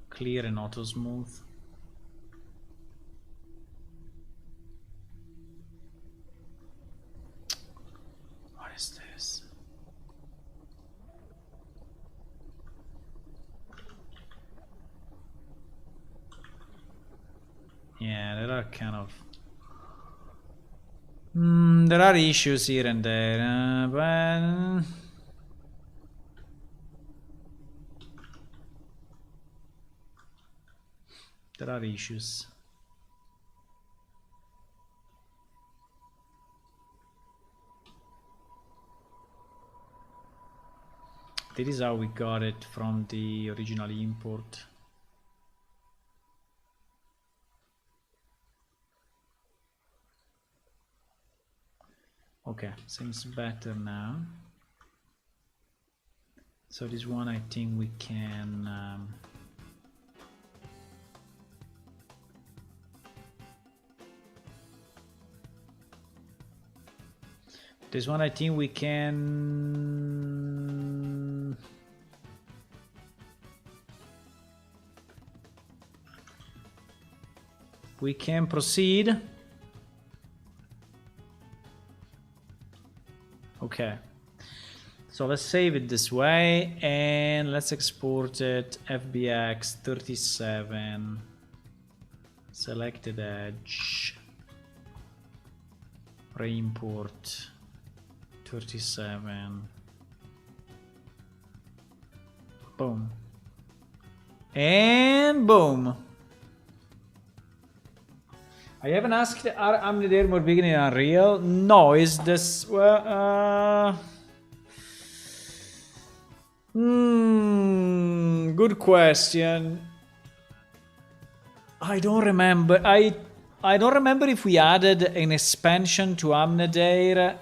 clear and auto smooth. What is this? Yeah, there are kind of there are issues here and there, but there are issues. This is how we got it from the original import. Okay, seems better now. So this one I think we can this one I think we can proceed. Okay, so let's save it this way and let's export it FBX 37 selected edge, re-import 37, boom, and boom. I haven't asked, are Amdeneir more big in Unreal? No, is this... Well, good question. I don't remember. I don't remember if we added an expansion to Amdeneir.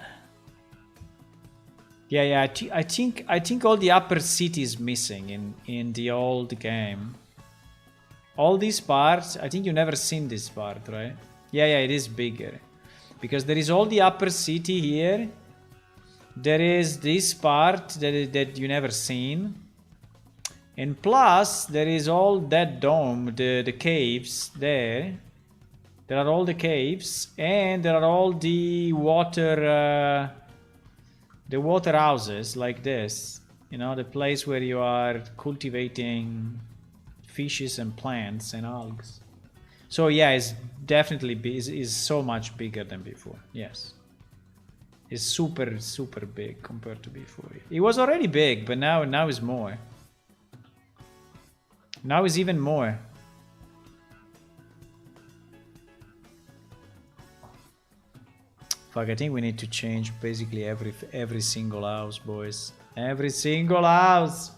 Yeah, I think all the upper city is missing in the old game. All these parts, I think you never seen this part, right? Yeah, it is bigger. Because there is all the upper city here. There is this part that you never seen. And plus, there is all that dome, the caves there. There are all the caves. And there are all the water houses like this. You know, the place where you are cultivating fishes and plants and algae. So yeah, it's definitely is so much bigger than before. Yes, it's super big compared to before. It was already big, but now is more. Now is even more. Fuck, I think we need to change basically every single house, boys. Every single house.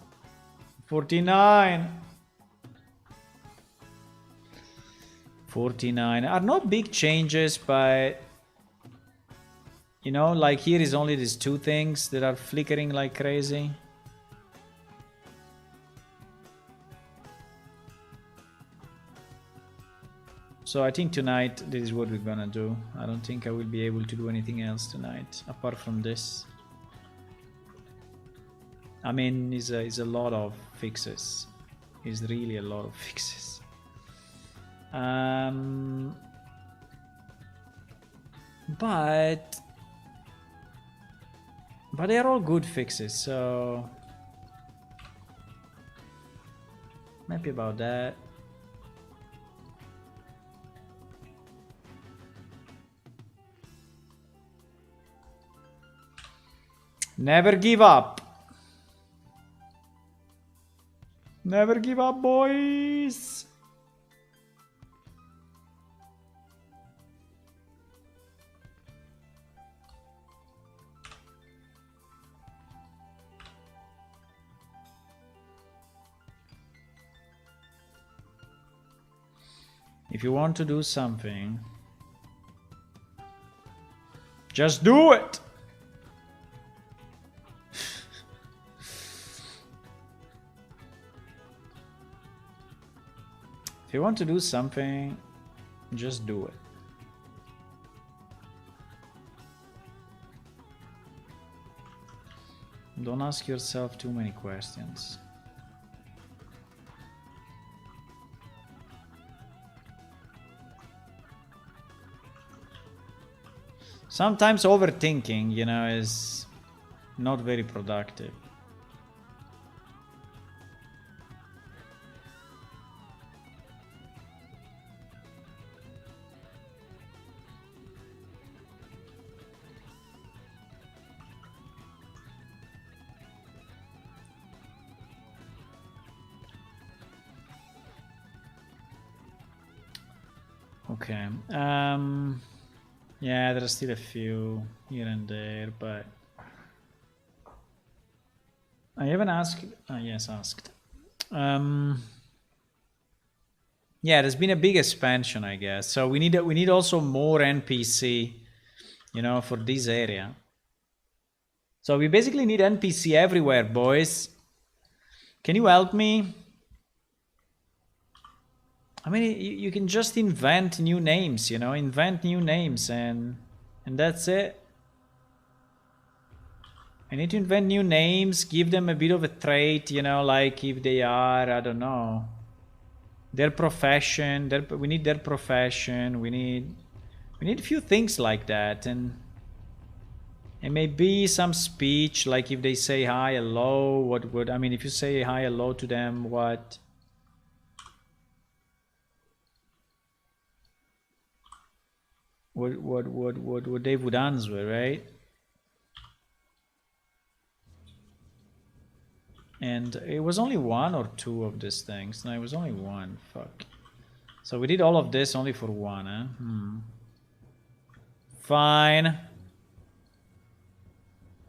49. 49 are not big changes, but you know, like here is only these two things that are flickering like crazy. So I think tonight this is what we're gonna do. I don't think I will be able to do anything else tonight apart from this. I mean, it's a lot of fixes. It's really a lot of fixes. But they're all good fixes, so I'm happy about that. Never give up. Never give up, boys. If you want to do something, just do it. If you want to do something, just do it. Don't ask yourself too many questions. Sometimes overthinking, you know, is not very productive. Okay. Yeah, there are still a few here and there, but I haven't asked. Yes, asked. Yeah, there's been a big expansion, I guess. So we need also more NPC, you know, for this area. So we basically need NPC everywhere, boys. Can you help me? I mean, you can just invent new names, you know, invent new names and that's it. I need to invent new names, give them a bit of a trait, you know, like if they are, I don't know, their profession, we need their profession, we need a few things like that, and maybe some speech, like if they say hi, hello, what would, I mean, if you say hi, hello to them, what they would answer, right? And it was only one or two of these things. No, it was only one. Fuck. So we did all of this only for one, huh? Fine.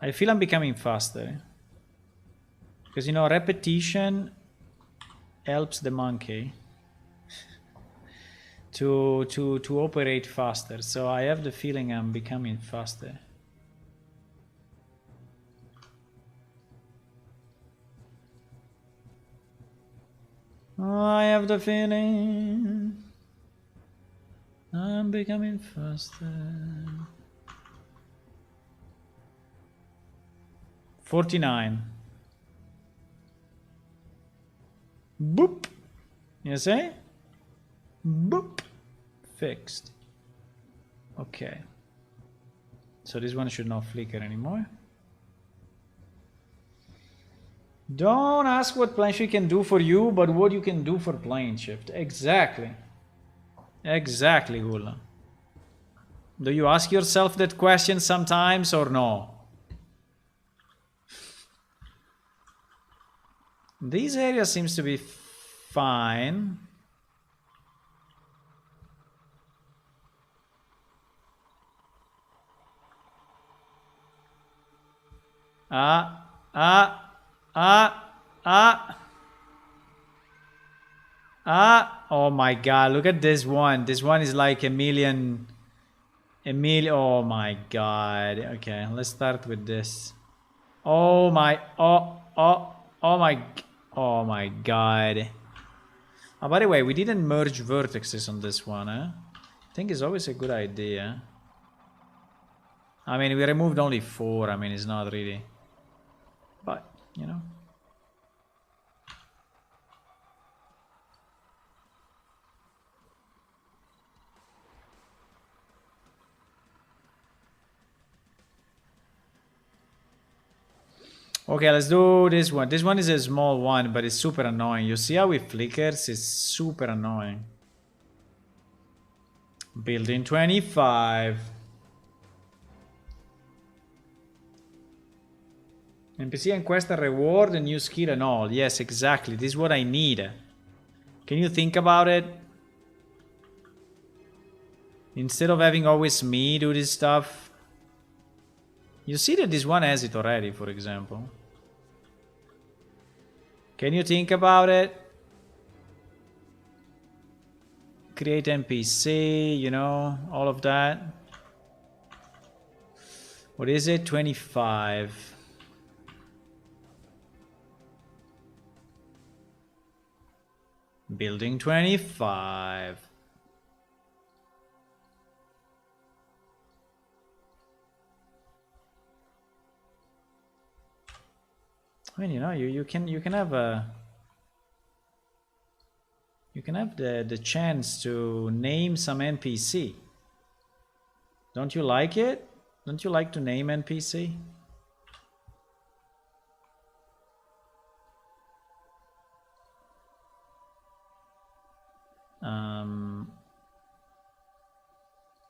I feel I'm becoming faster. Because, you know, repetition helps the monkey to operate faster. So I have the feeling I'm becoming faster. I have the feeling I'm becoming faster. 49. Boop. You say? Boop. Fixed. Okay. So this one should not flicker anymore. Don't ask what PlaneShift can do for you, but what you can do for PlaneShift. Exactly. Exactly, Hula. Do you ask yourself that question sometimes or no? This area seems to be fine. Oh my god, look at this one. This one is like a million. Oh my god. Okay, let's start with this. Oh my. Oh my god. Oh, by the way, we didn't merge vertexes on this one, eh? I think it's always a good idea. I mean, we removed only 4. I mean, it's not really. But, you know. Okay, let's do this one. This one is a small one, but it's super annoying. You see how it flickers? It's super annoying. Building 25. NPC and quest a reward, a new skill and all. Yes, exactly. This is what I need. Can you think about it? Instead of having always me do this stuff. You see that this one has it already, for example. Can you think about it? create NPC, you know, all of that. What is it? 25. Building 25. I mean, you know, you can have a the chance to name some NPC. Don't you like it? Don't you like to name NPC?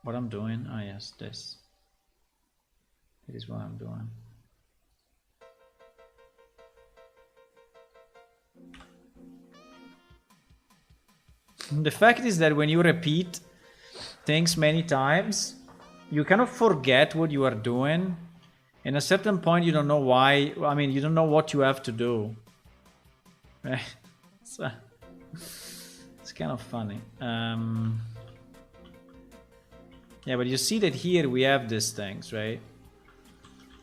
What I'm doing? Oh yes, this. It is what I'm doing. The fact is that when you repeat things many times, you kind of forget what you are doing. And at a certain point, you don't know why. I mean, you don't know what you have to do. Right? So, it's kind of funny. Yeah, but you see that here we have these things, right?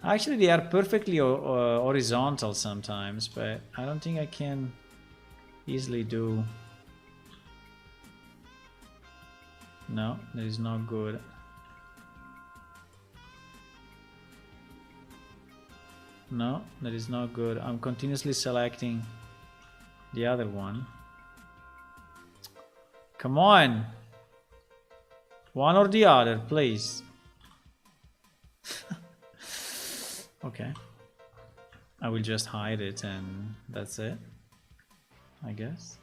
Actually, they are perfectly horizontal sometimes, but I don't think I can easily do. No, that is not good. No, that is not good. I'm continuously selecting the other one. Come on! One or the other, please. Okay. I will just hide it and that's it, I guess.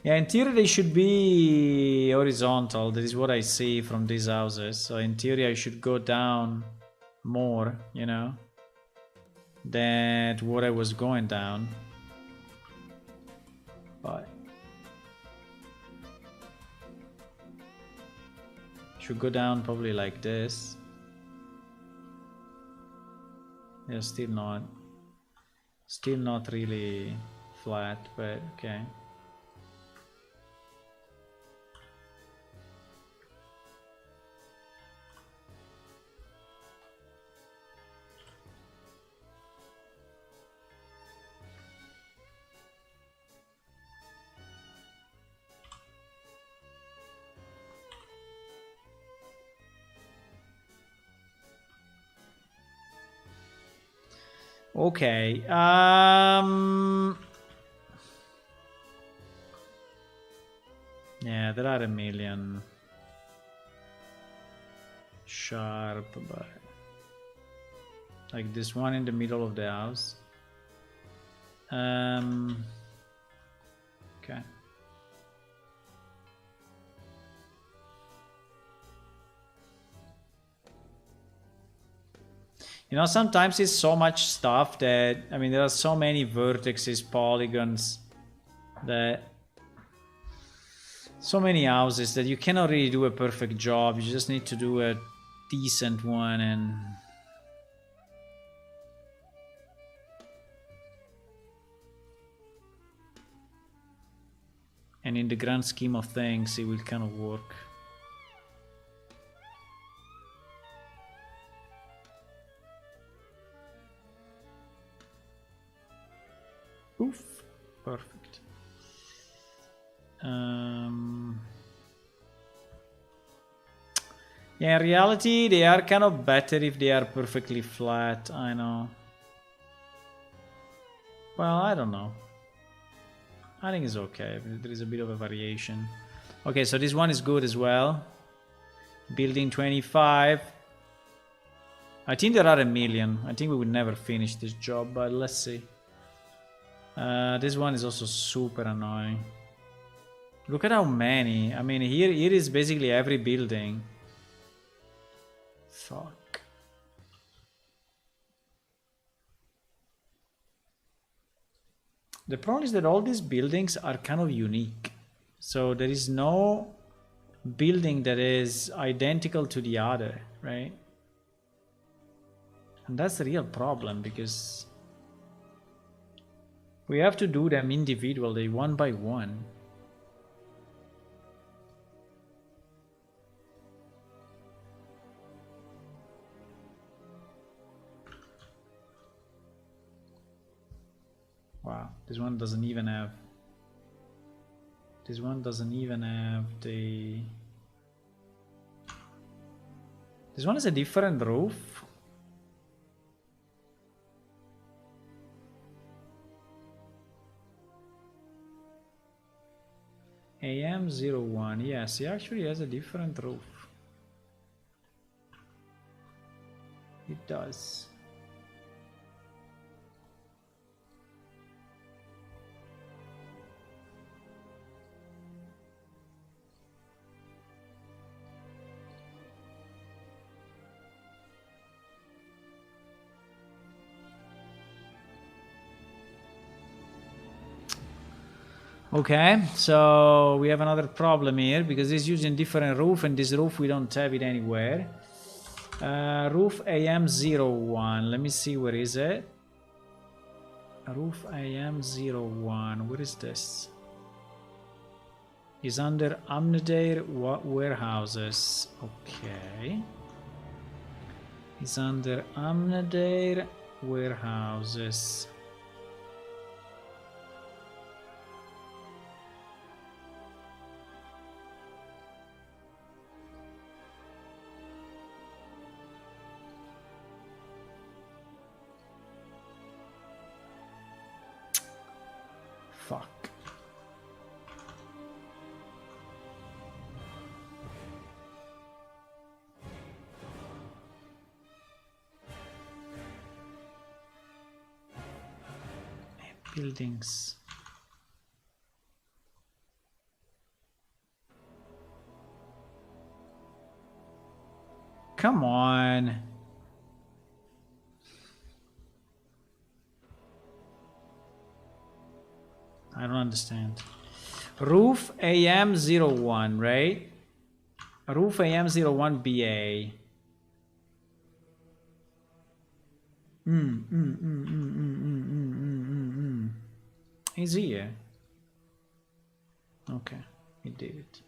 Yeah, in theory they should be horizontal. That is what I see from these houses. So in theory I should go down more, you know, than what I was going down. But should go down probably like this. Yeah, still not really flat, but okay. Okay, yeah, there are a million sharp, but like this one in the middle of the house. Okay. You know, sometimes it's so much stuff that, I mean, there are so many vertices, polygons, that so many houses that you cannot really do a perfect job. You just need to do a decent one, and in the grand scheme of things, it will kind of work. Oof, perfect. Yeah, in reality, they are kind of better if they are perfectly flat, I know. Well, I don't know. I think it's okay, there is a bit of a variation. Okay, so this one is good as well. Building 25. I think there are a million. I think we would never finish this job, but let's see. This one is also super annoying. Look at how many. I mean, here is basically every building. Fuck. The problem is that all these buildings are kind of unique. So there is no building that is identical to the other, right? And that's the real problem, because we have to do them individually, one by one. Wow, this one doesn't even have... This one doesn't even have the... This one is a different roof. AM01, yes, he actually has a different roof. It does. Okay, so we have another problem here, because it's using different roof, and this roof we don't have it anywhere. Roof AM01, let me see, where is it? Roof AM01, where is this? Is under Amdeneir warehouses. Okay. Is under Amdeneir warehouses. Fuck. Buildings. Come on. I don't understand. Roof AM01, right? Roof AM01BA. He's here. Okay, he did it.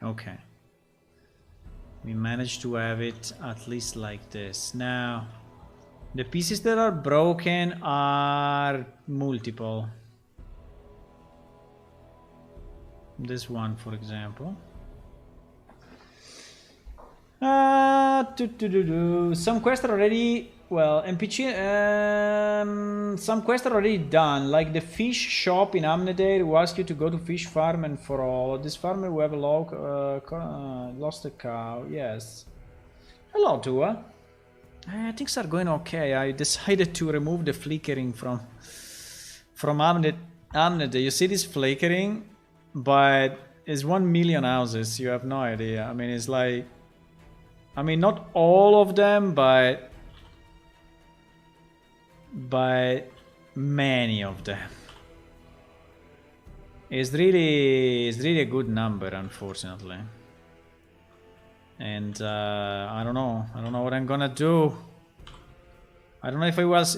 Okay. We managed to have it at least like this. Now, the pieces that are broken are multiple. This one, for example. Some quests are already... Well, NPC... some quests are already done, like the fish shop in Amdeneir, who asks you to go to fish farm and for all. This farmer will have a log, lost a cow. Yes. Hello, Tua. Things are going okay. I decided to remove the flickering from Amdeneir. You see this flickering? But it's 1 million houses. You have no idea. I mean, it's like... I mean, not all of them, but many of them. It's really a good number, unfortunately. And I don't know what I'm gonna do. I don't know if I was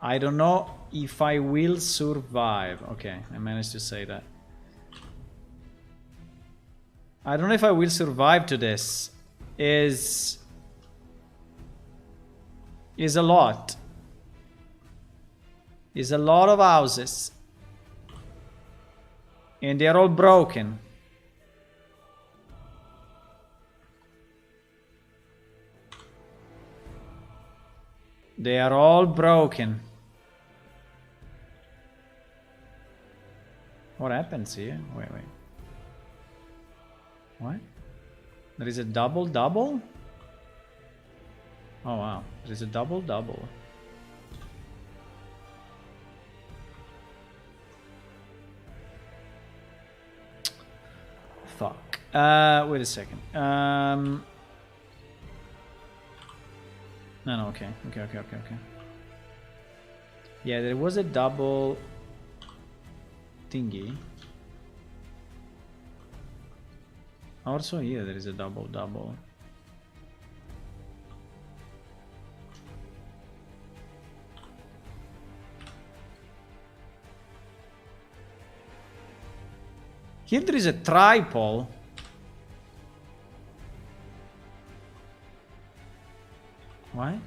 I don't know if I will survive. Okay, I managed to say that. I don't know if I will survive to this. Is a lot. Is a lot of houses. And they are all broken. They are all broken. What happens here? Wait. What? There is a double? Oh wow, there is a double. Wait a second. No, okay. Okay. Yeah, there was a double thingy. Also here there is a double. Here there is a triple. Why?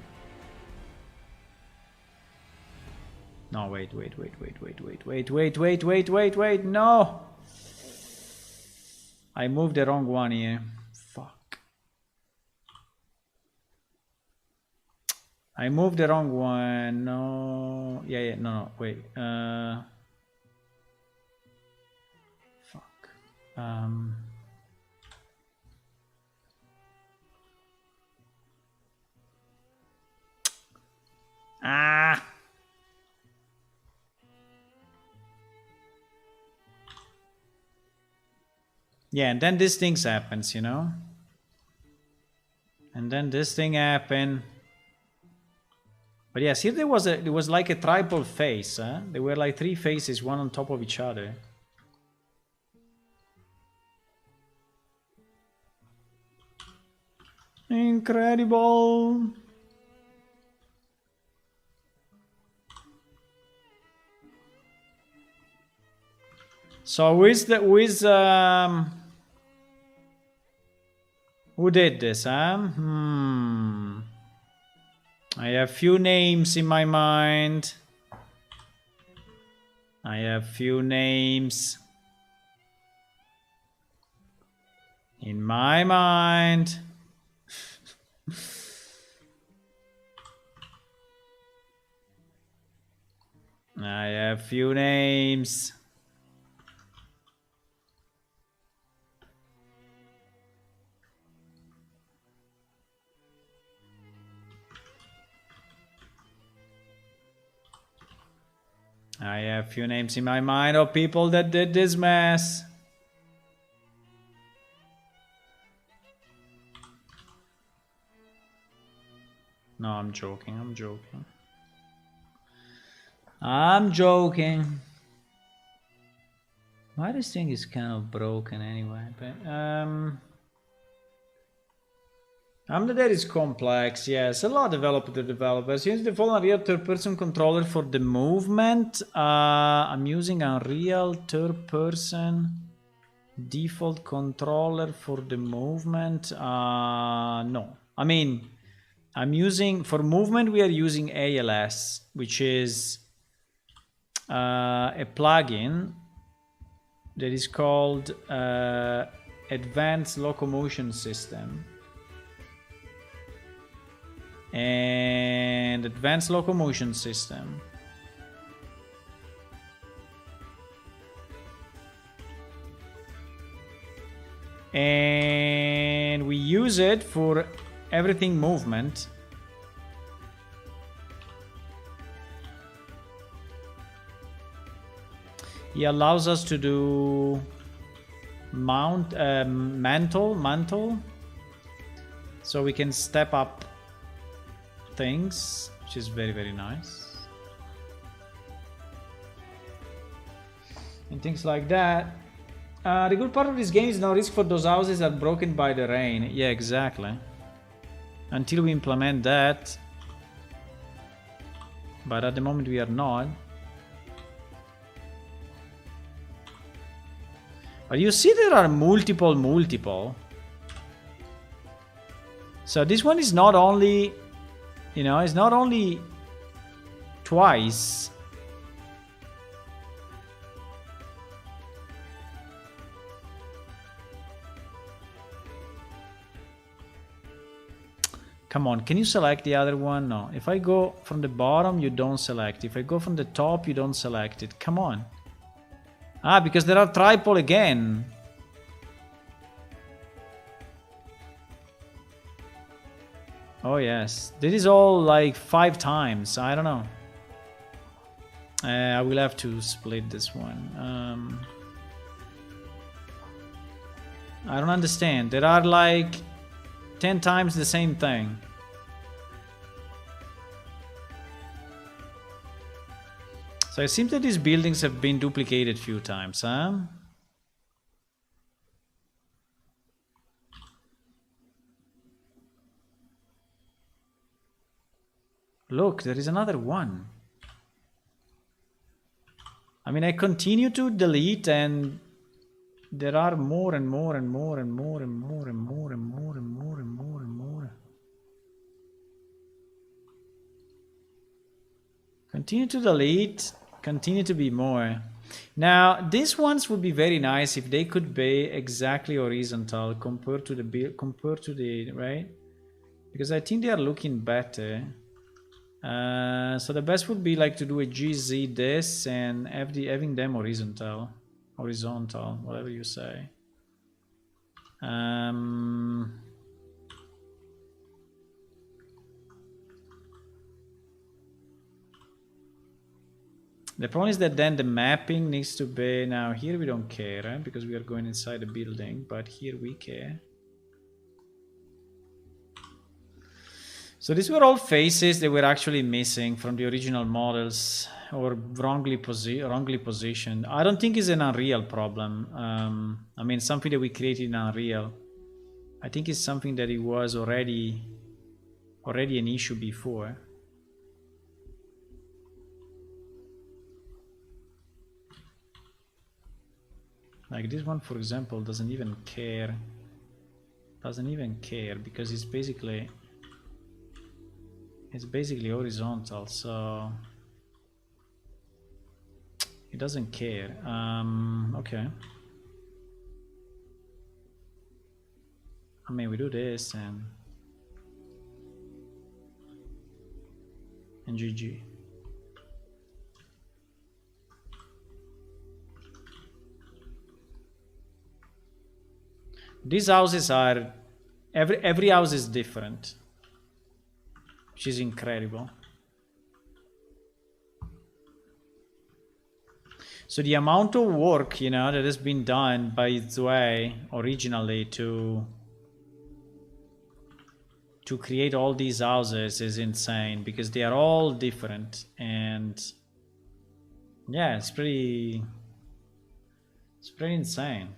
No, wait, no! I moved the wrong one here. Fuck. I moved the wrong one. No. Yeah, no, wait. Fuck. Yeah, and then this thing happens, you know? And then this thing happened. But yes, here there was like a triple face, huh? There were like 3 faces, one on top of each other. Incredible. So who did this, huh? I have few names in my mind. I have few names in my mind. I have few names. I have few names in my mind of people that did this mess. No, I'm joking. Why this thing is kind of broken anyway, but Amdeneir is complex, yes. A lot developed to developers. Use the following Unreal third-person controller for the movement. I'm using Unreal third-person default controller for the movement. No. I mean, I'm using, for movement, we are using ALS, which is a plugin that is called Advanced Locomotion System. And Advanced Locomotion System and we use it for everything movement. He allows us to do mantle, so we can step up things, which is very, very nice. And things like that. The good part of this game is no risk for those houses that are broken by the rain. Yeah, exactly. Until we implement that. But at the moment we are not. But you see there are multiple. So this one is not only, you know, it's not only twice. Come on, can you select the other one? No. If I go from the bottom, you don't select. If I go from the top, you don't select it. Come on. Ah, because there are triple again. Oh yes, this is all like 5 times. I don't know. I will have to split this one. I don't understand. There are like 10 times the same thing. So it seems that these buildings have been duplicated a few times, huh? Look, there is another one. I mean, I continue to delete and there are more and more and more and more and more and more and more and more and more and more. Continue to delete, continue to be more. Now, these ones would be very nice if they could be exactly horizontal compared to the right? Because I think they are looking better. So the best would be like to do a GZ this and having them horizontal, whatever you say. The problem is that then the mapping needs to be, now here we don't care because we are going inside the building, but here we care. So these were all faces that were actually missing from the original models or wrongly positioned. I don't think it's an Unreal problem. I mean, something that we created in Unreal. I think it's something that it was already an issue before. Like this one, for example, doesn't even care. Doesn't even care because it's basically horizontal, so it doesn't care. Okay. I mean, we do this and GG. These houses are every house is different, which is incredible. So the amount of work, you know, that has been done by Zwei originally to create all these houses is insane because they are all different, and yeah, it's pretty insane.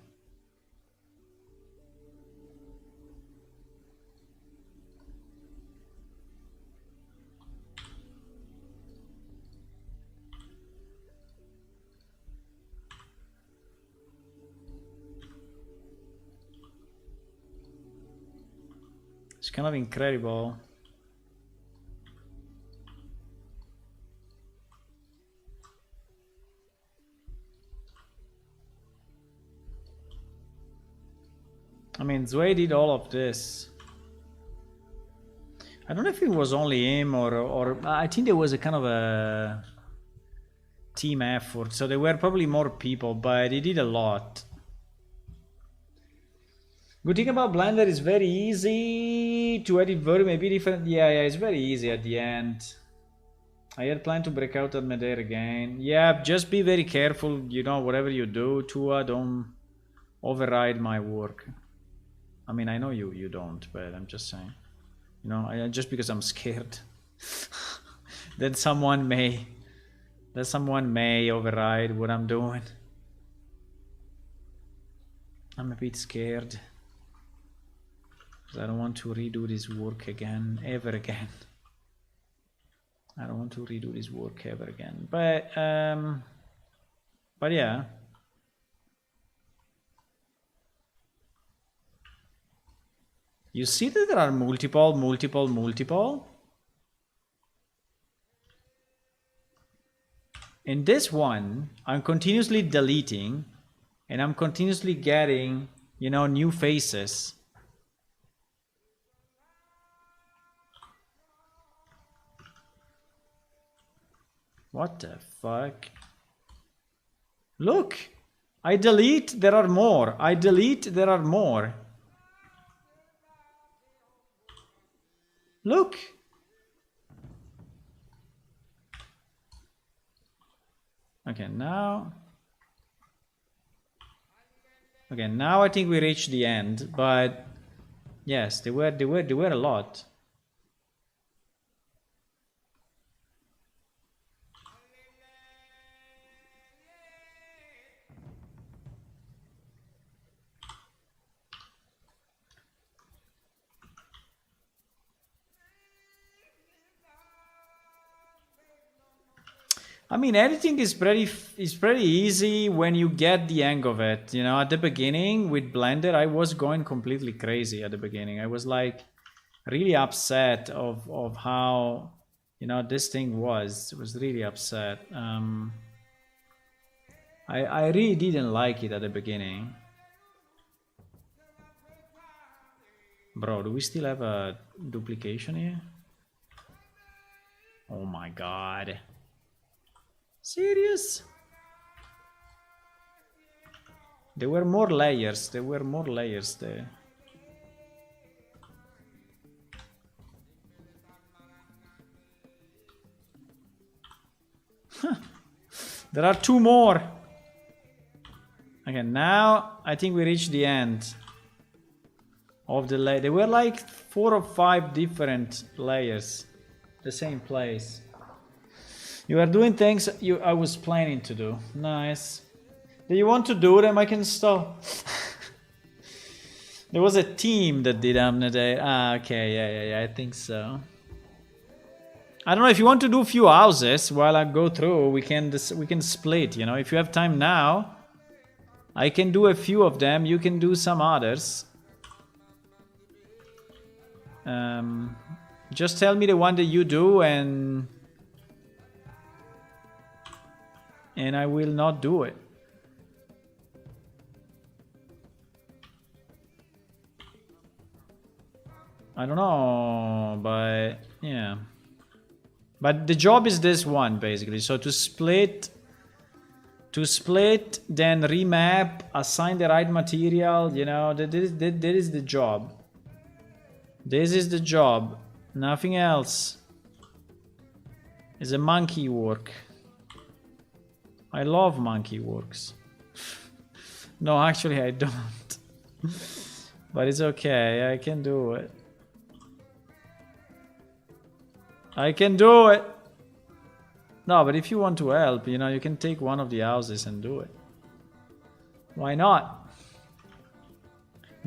It's kind of incredible. I mean, Zwei did all of this. I don't know if it was only him or I think there was a kind of a team effort. So there were probably more people, but he did a lot. Good thing about Blender is very easy to edit very maybe different. Yeah, it's very easy at the end. I had planned to break out Amdeneir again. Yeah, just be very careful, you know, whatever you do, Tua, don't override my work. I mean, I know you don't, but I'm just saying. You know, just because I'm scared that someone may override what I'm doing. I'm a bit scared. I don't want to redo this work again, ever again. I don't want to redo this work ever again. But yeah. You see that there are multiple. In this one, I'm continuously deleting and I'm continuously getting, you know, new faces. What the fuck? Look, I delete, there are more. I delete, there are more. Look. Okay, now. Okay, now I think we reached the end, but yes, there were a lot. I mean, editing is pretty easy when you get the hang of it. You know, at the beginning with Blender, I was going completely crazy at the beginning. I was like really upset of how, you know, this thing was. It was really upset. I really didn't like it at the beginning. Bro, do we still have a duplication here? Oh my god. Serious? There were more layers. There were more layers there. There are 2 more. Okay, now I think we reached the end of the layer. There were like 4 or 5 different layers. The same place. You are doing things I was planning to do. Nice. Do you want to do them? I can stop. There was a team that did Amdeneir. Ah, okay, yeah, I think so. I don't know if you want to do a few houses while I go through. We can split. You know, if you have time now, I can do a few of them. You can do some others. Just tell me the one that you do, and I will not do it. I don't know, but yeah. But the job is this one basically. So to split, then remap, assign the right material. You know, that is the job. This is the job. Nothing else. It's a monkey work. I love monkey works. No, actually I don't. But it's okay, I can do it. I can do it. No, but if you want to help, you know, you can take one of the houses and do it. Why not?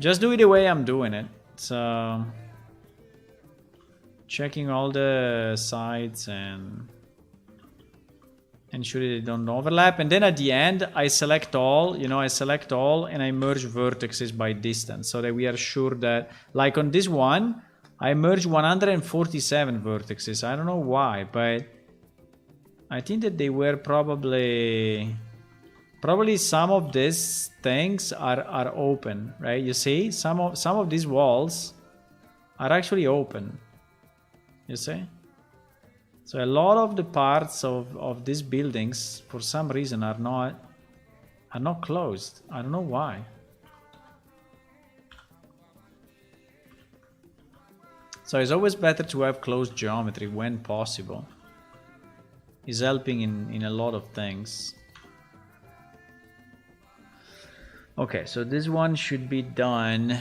Just do it the way I'm doing it. So, checking all the sides and ensure they don't overlap. And then at the end, I select all, you know, and I merge vertices by distance so that we are sure that, like on this one, I merged 147 vertices. I don't know why, but I think that they were probably some of these things are open, right? You see, some of these walls are actually open. You see? So a lot of the parts of these buildings, for some reason, are not closed. I don't know why. So it's always better to have closed geometry when possible. It's helping in a lot of things. Okay, so this one should be done.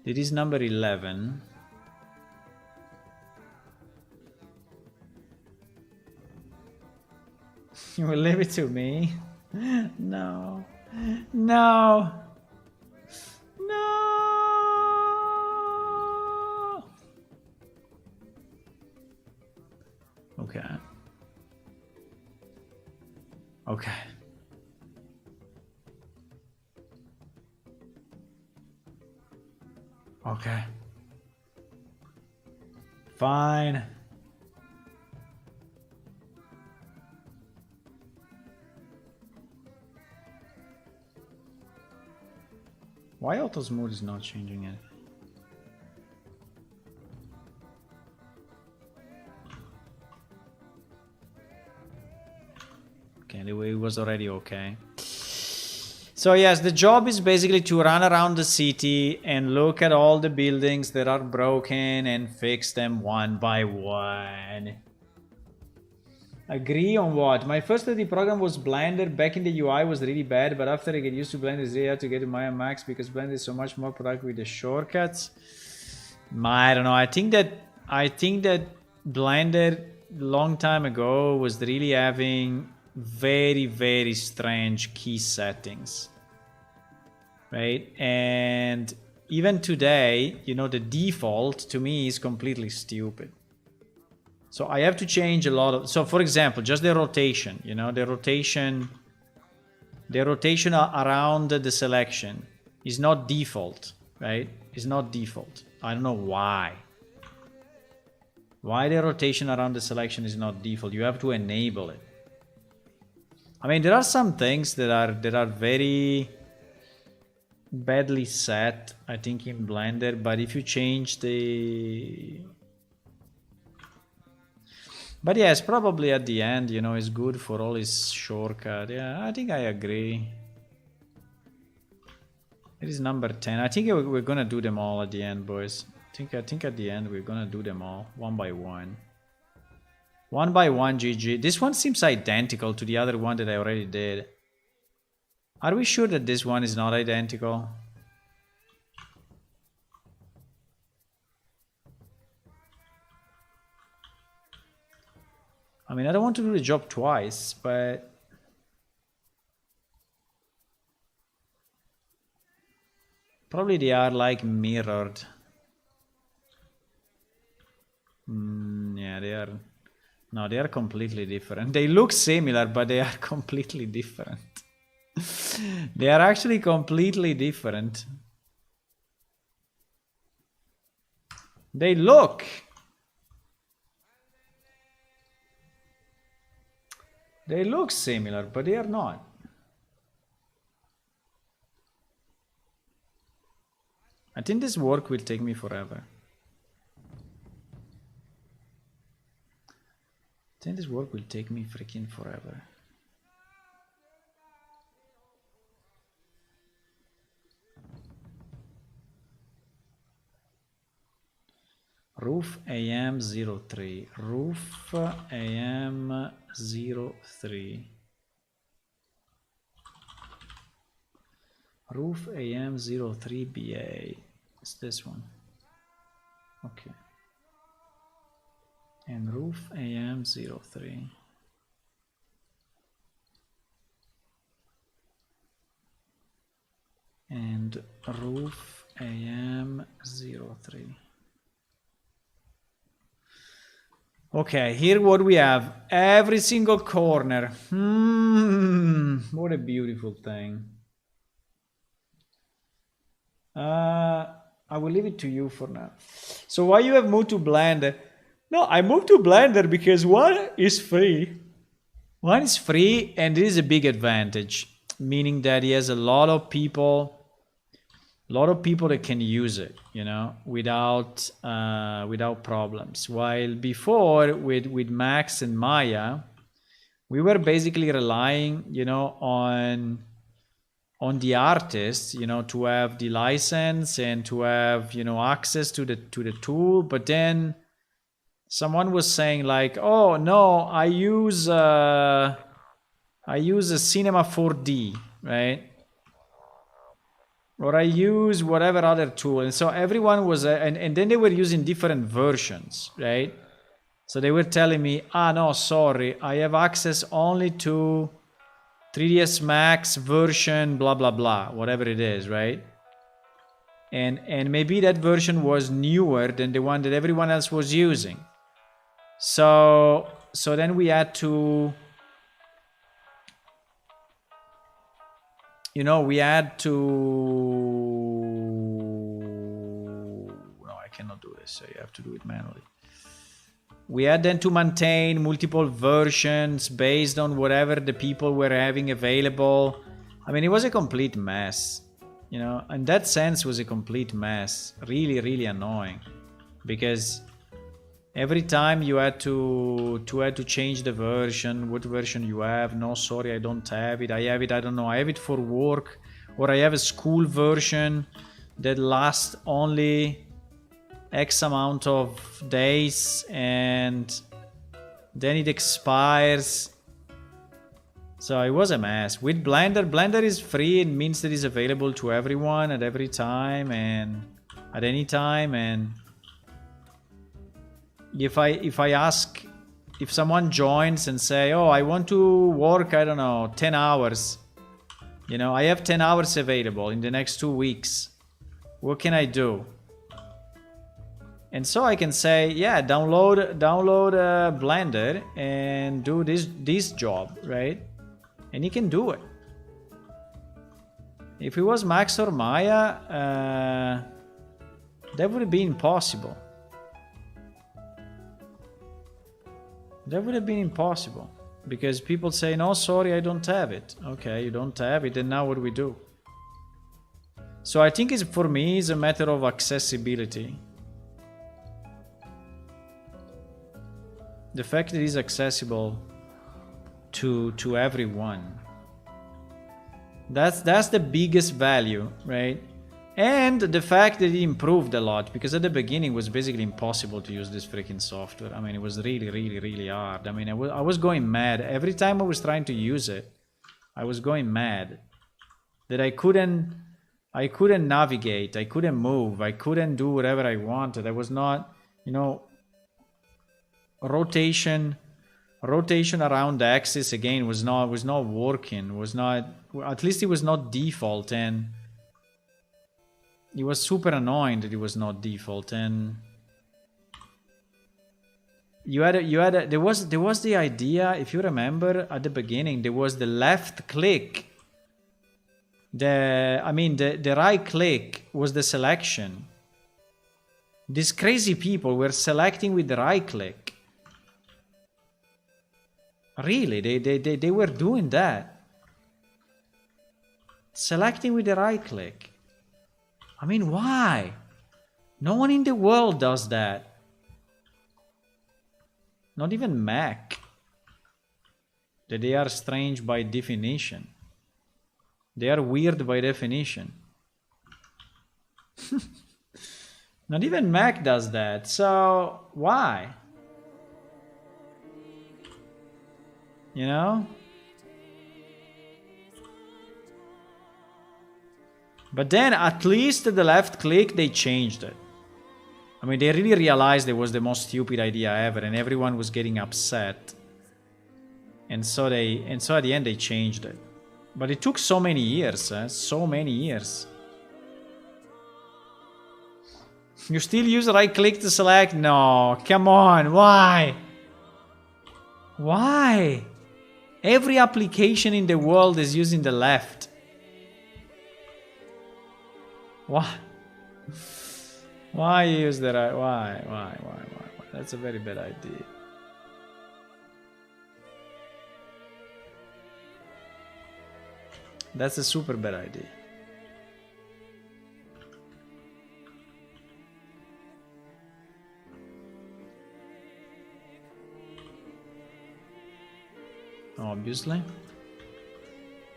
It is number 11. You will leave it to me? No. No. No. Okay. Okay. Okay. Fine. Why auto smooth is not changing it? Okay, anyway, it was already okay. So yes, the job is basically to run around the city and look at all the buildings that are broken and fix them one by one. Agree on what? My first 3D program was Blender. Back in the UI was really bad, but after I get used to Blender, it's really hard to get to Maya Max because Blender is so much more productive with the shortcuts. I don't know. I think that Blender long time ago was really having very, very strange key settings, right? And even today, you know, the default to me is completely stupid. So I have to change a lot of, so for example, just the rotation, you know, the rotation around the selection is not default, right? It's not default. I don't know why. Why the rotation around the selection is not default? You have to enable it. I mean, there are some things that are very badly set, I think, in Blender, but if you change the... But yes, probably at the end, you know, it's good for all his shortcut. Yeah, I think I agree. It is number 10. I think we're gonna do them all at the end, boys. I think at the end we're gonna do them all, one by one. One by one, GG. This one seems identical to the other one that I already did. Are we sure that this one is not identical? I mean, I don't want to do the job twice, but... Probably they are like mirrored. Yeah, they are... No, they are completely different. They look similar, but they are completely different. They are actually completely different. They look similar, but they are not. I think this work will take me forever. I think this work will take me freaking forever. Roof AM03. Roof AM03. Roof AM03BA. It's this one. Okay. And roof AM03. And roof AM03. Okay, here what we have. Every single corner. What a beautiful thing. I will leave it to you for now. So why you have moved to Blender? No, I moved to Blender because one is free. One is free and it is a big advantage. Meaning that he has a lot of people that can use it, you know, without problems. While before with Max and Maya, we were basically relying, you know, on the artists, you know, to have the license and to have, you know, access to the tool. But then someone was saying like, oh no, I use a Cinema 4D, right? Or I use whatever other tool. And so everyone was, and then they were using different versions, right? So they were telling me, no, sorry, I have access only to 3ds Max version, blah, blah, blah, whatever it is, right? And maybe that version was newer than the one that everyone else was using. So then we had to, you know, we had to, no, I cannot do this, so you have to do it manually. We had then to maintain multiple versions based on whatever the people were having available. I mean, it was a complete mess, you know, in that sense it was a complete mess. Really, really annoying, because every time you had to change the version, what version you have. No, sorry, I don't have it. I have it, I don't know, I have it for work, or I have a school version that lasts only X amount of days, and Then it expires. So it was a mess. With Blender, Blender is free. It means that it's available to everyone at every time and at any time. And if I ask, if someone joins and say, oh, I want to work, I don't know, 10 hours. You know, I have 10 hours available in the next 2 weeks. What can I do? And so I can say, yeah, download Blender and do this job, right? And he can do it. If it was Max or Maya, that would have been impossible. That would have been impossible. Because people say, no, sorry, I don't have it. Okay, you don't have it, and now what do we do? So I think for me, it's a matter of accessibility. The fact that it's accessible to everyone. That's the biggest value, right? And the fact that it improved a lot, because at the beginning it was basically impossible to use this freaking software. I mean, it was really, really, really hard. I mean, I was going mad. Every time I was trying to use it, I was going mad. That I couldn't navigate, I couldn't move, I couldn't do whatever I wanted. I was not, you know, rotation around the axis again was not working, was not, at least it was not default, and it was super annoying that it was not default. And there was the idea, if you remember at the beginning, there was the left click, the right click was the selection. These crazy people were selecting with the right click. Really, they were doing that. Selecting with the right click. I mean, why? No one in the world does that. Not even Mac. That they are strange by definition. They are weird by definition. Not even Mac does that. So, why? You know? But then, at least the left click, they changed it. I mean, they really realized it was the most stupid idea ever, and everyone was getting upset. And so at the end, they changed it. But it took so many years, so many years. You still use right click to select? No, come on, why? Why? Every application in the world is using the left. Why? Why use the right? Why? That's a very bad idea. That's a super bad idea.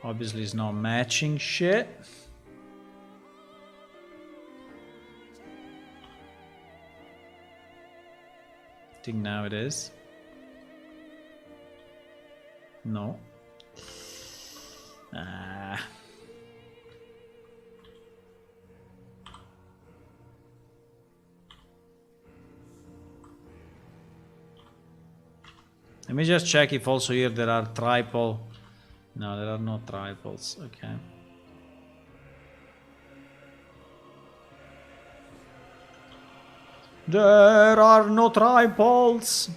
Obviously it's not matching shit. I think now it is. No. Let me just check if also here there are triple. No, there are no triples. Okay. There are no triples.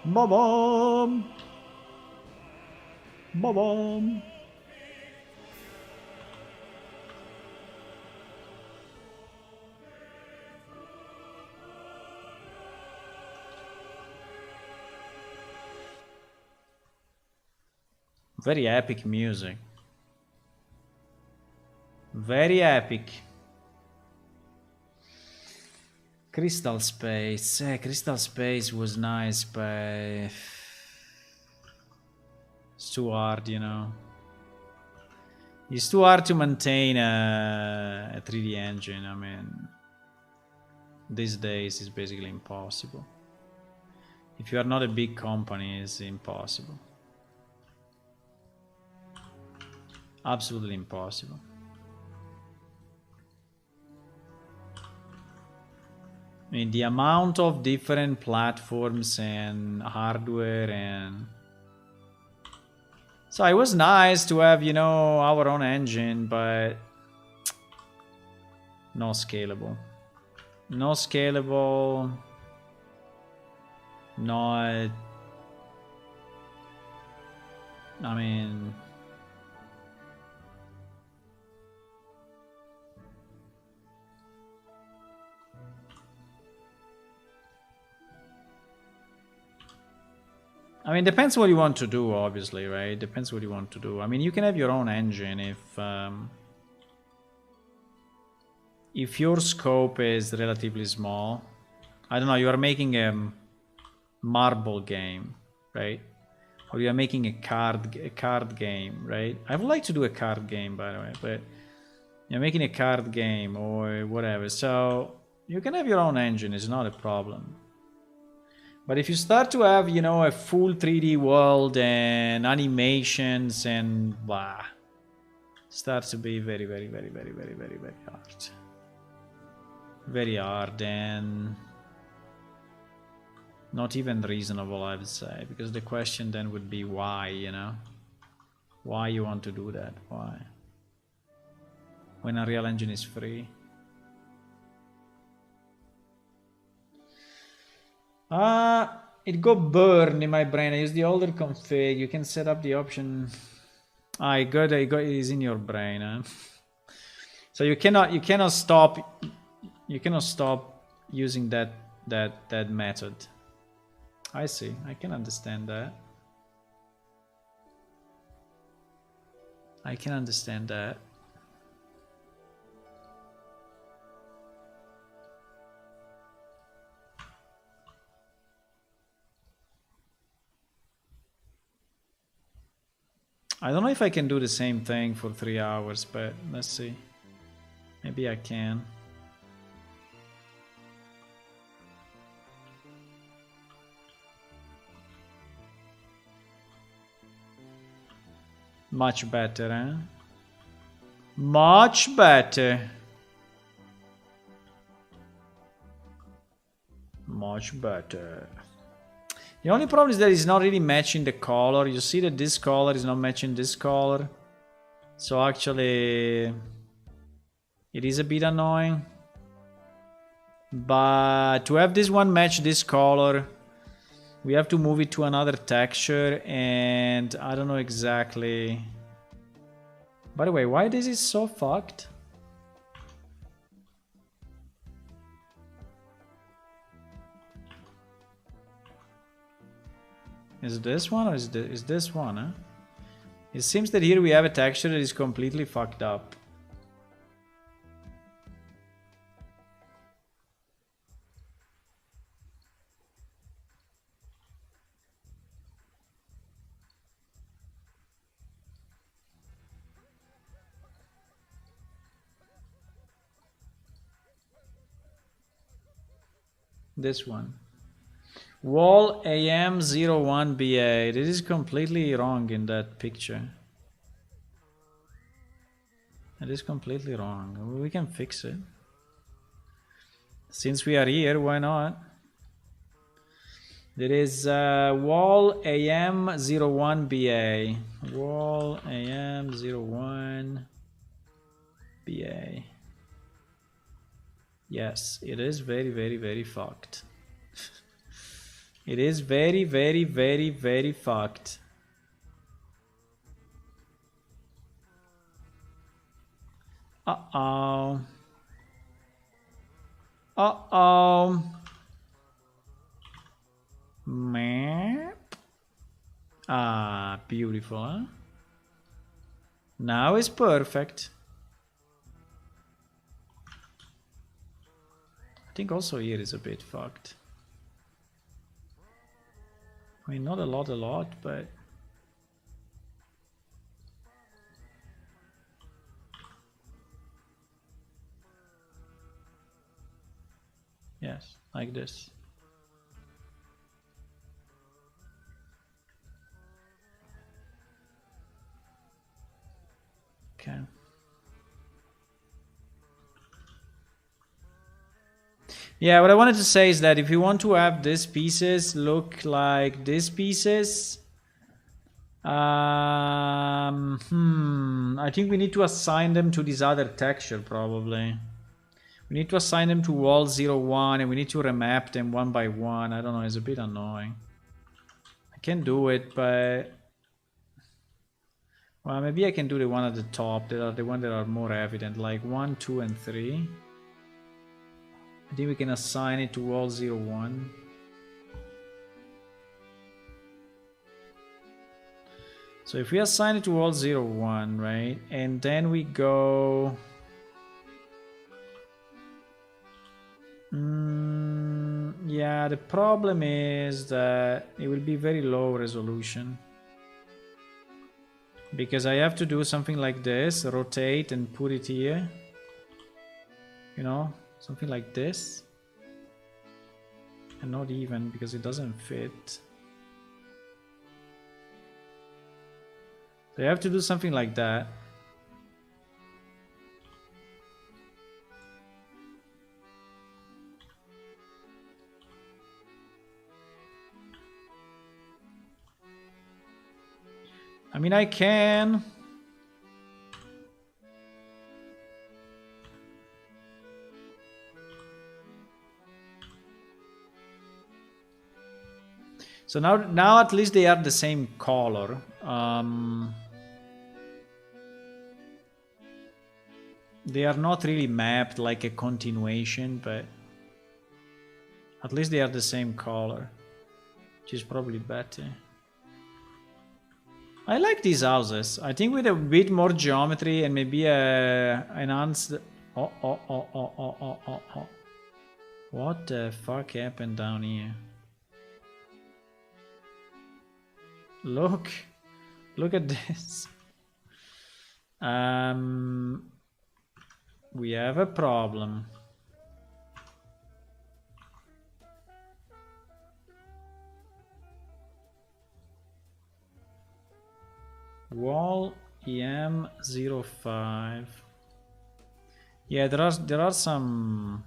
Ba-bum. Ba-bum. Very epic music. Very epic. Crystal Space. Crystal Space was nice, but it's too hard, you know. It's too hard to maintain a 3D engine. I mean, these days is basically impossible. If you are not a big company, it's impossible. Absolutely impossible. I mean, the amount of different platforms and hardware and... So it was nice to have, you know, our own engine, but not scalable. Not scalable. Not... I mean... depends what you want to do, obviously, right? Depends what you want to do. I mean, you can have your own engine if your scope is relatively small. I don't know, you are making a marble game, right? Or you are making a card game, right? I would like to do a card game, by the way, but you're making a card game or whatever. So you can have your own engine, it's not a problem. But if you start to have, you know, a full 3D world and animations and blah, starts to be very, very, very, very, very, very, very hard. Very hard and not even reasonable, I would say, because the question then would be why, you know? Why you want to do that? Why? When Unreal Engine is free. It got burned in my brain. I used the older config. You can set up the option. It is in your brain. Huh? So you cannot stop using that method. I see. I can understand that. I can understand that. I don't know if I can do the same thing for 3 hours, but let's see. Maybe I can. Much better, huh? Much better. Much better. The only problem is that it's not really matching the color. You see that this color is not matching this color. So actually, it is a bit annoying. But to have this one match this color, we have to move it to another texture, and I don't know exactly. By the way, why this is so fucked? Is this one or is this one, huh? It seems that here we have a texture that is completely fucked up. This one. Wall AM01BA. This is completely wrong in that picture. It is completely wrong. We can fix it. Since we are here, why not? There is wall AM01BA. Wall AM01BA. Yes, it is very, very, very fucked. It is very, very, very, very fucked. Uh-oh. Uh-oh. Map. Ah, beautiful, huh? Now it's perfect. I think also here is a bit fucked. I mean, not a lot, but... Yes, like this. Okay. Yeah, what I wanted to say is that if you want to have these pieces look like these pieces, I think we need to assign them to this other texture probably. We need to assign them to wall 01 and we need to remap them one by one. I don't know, it's a bit annoying. I can do it, but... Well, maybe I can do the one at the top. That are the ones that are more evident, like 1, 2, and 3. I think we can assign it to wall 01. So if we assign it to wall 01, right? And then we go... yeah, the problem is that it will be very low resolution. Because I have to do something like this, rotate and put it here. You know, something like this. And not even, because it doesn't fit. So you have to do something like that. I mean, I can. So now at least they are the same color. They are not really mapped like a continuation, but at least they are the same color, which is probably better. I like these houses. I think with a bit more geometry and maybe enhanced... Oh. What the fuck happened down here? Look at this. We have a problem. Wall EM05. Yeah, there are some...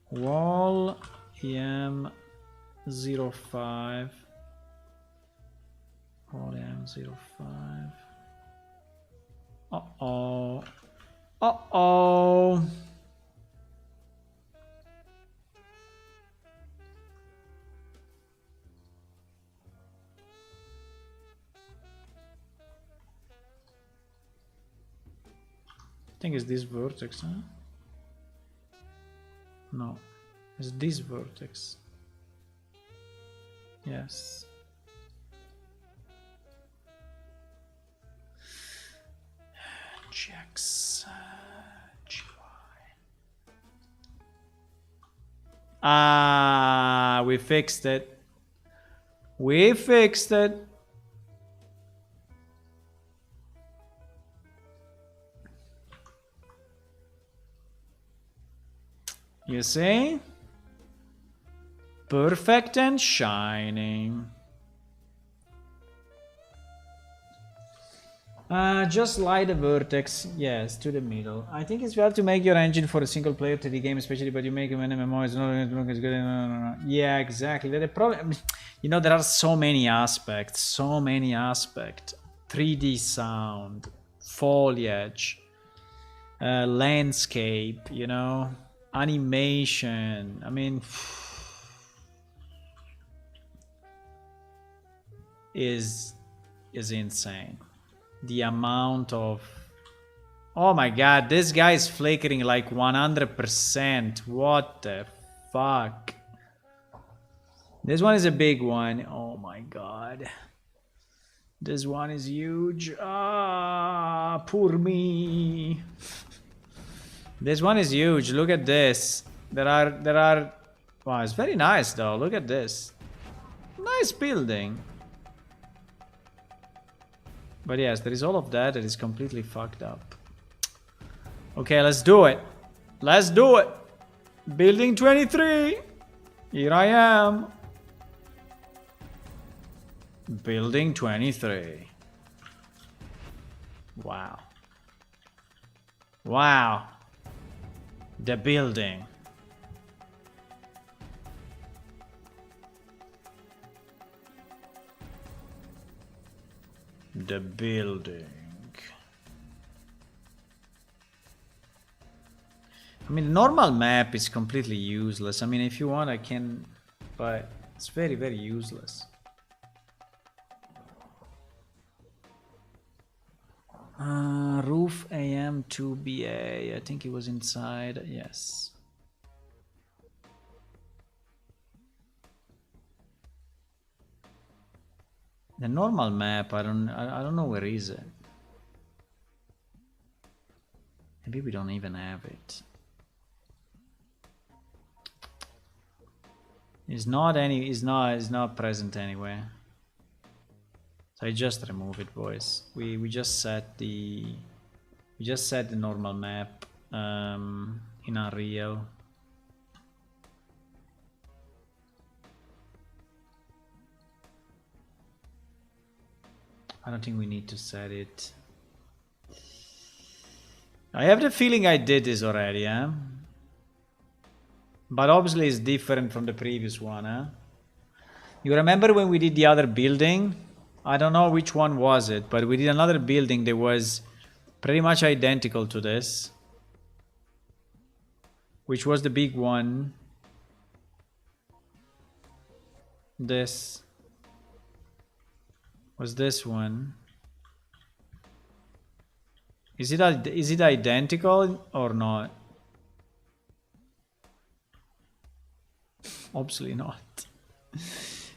Wall EM05. Wall EM05. Uh-oh. Uh-oh. I think it's this vertex, huh? No, it's this vertex. Yes. Checks. Ah, we fixed it. We fixed it. You see? Perfect and shining. Just slide the vertex, yes, to the middle. I think it's you have to make your engine for a single player 3D game, especially but you make an MMO, it's not as good. No. Yeah, exactly. The problem, you know, there are so many aspects. 3D sound, foliage, landscape, you know, animation. I mean, is insane. The amount of... Oh my god, this guy is flickering like 100%. What the fuck? This one is a big one. Oh my god. This one is huge. Ah, poor me. This one is huge. Look at this. There are... Wow, it's very nice though. Look at this. Nice building. But yes, there is all of that is completely fucked up. Okay, let's do it. Let's do it. Building 23. Here I am. Building 23. Wow. Wow. The building. The building. I mean, normal map is completely useless. I mean, if you want, I can, but it's very, very useless. Roof AM 2BA. I think it was inside. Yes. The normal map. I don't know where is it. Maybe we don't even have it. It's not present anywhere. So I just remove it, boys. We just set the normal map in Unreal. I don't think we need to set it. I have the feeling I did this already, huh? But obviously it's different from the previous one, huh? You remember when we did the other building? I don't know which one was it, but we did another building that was pretty much identical to this. Which was the big one. This was this one. Is it identical or not? Obviously not.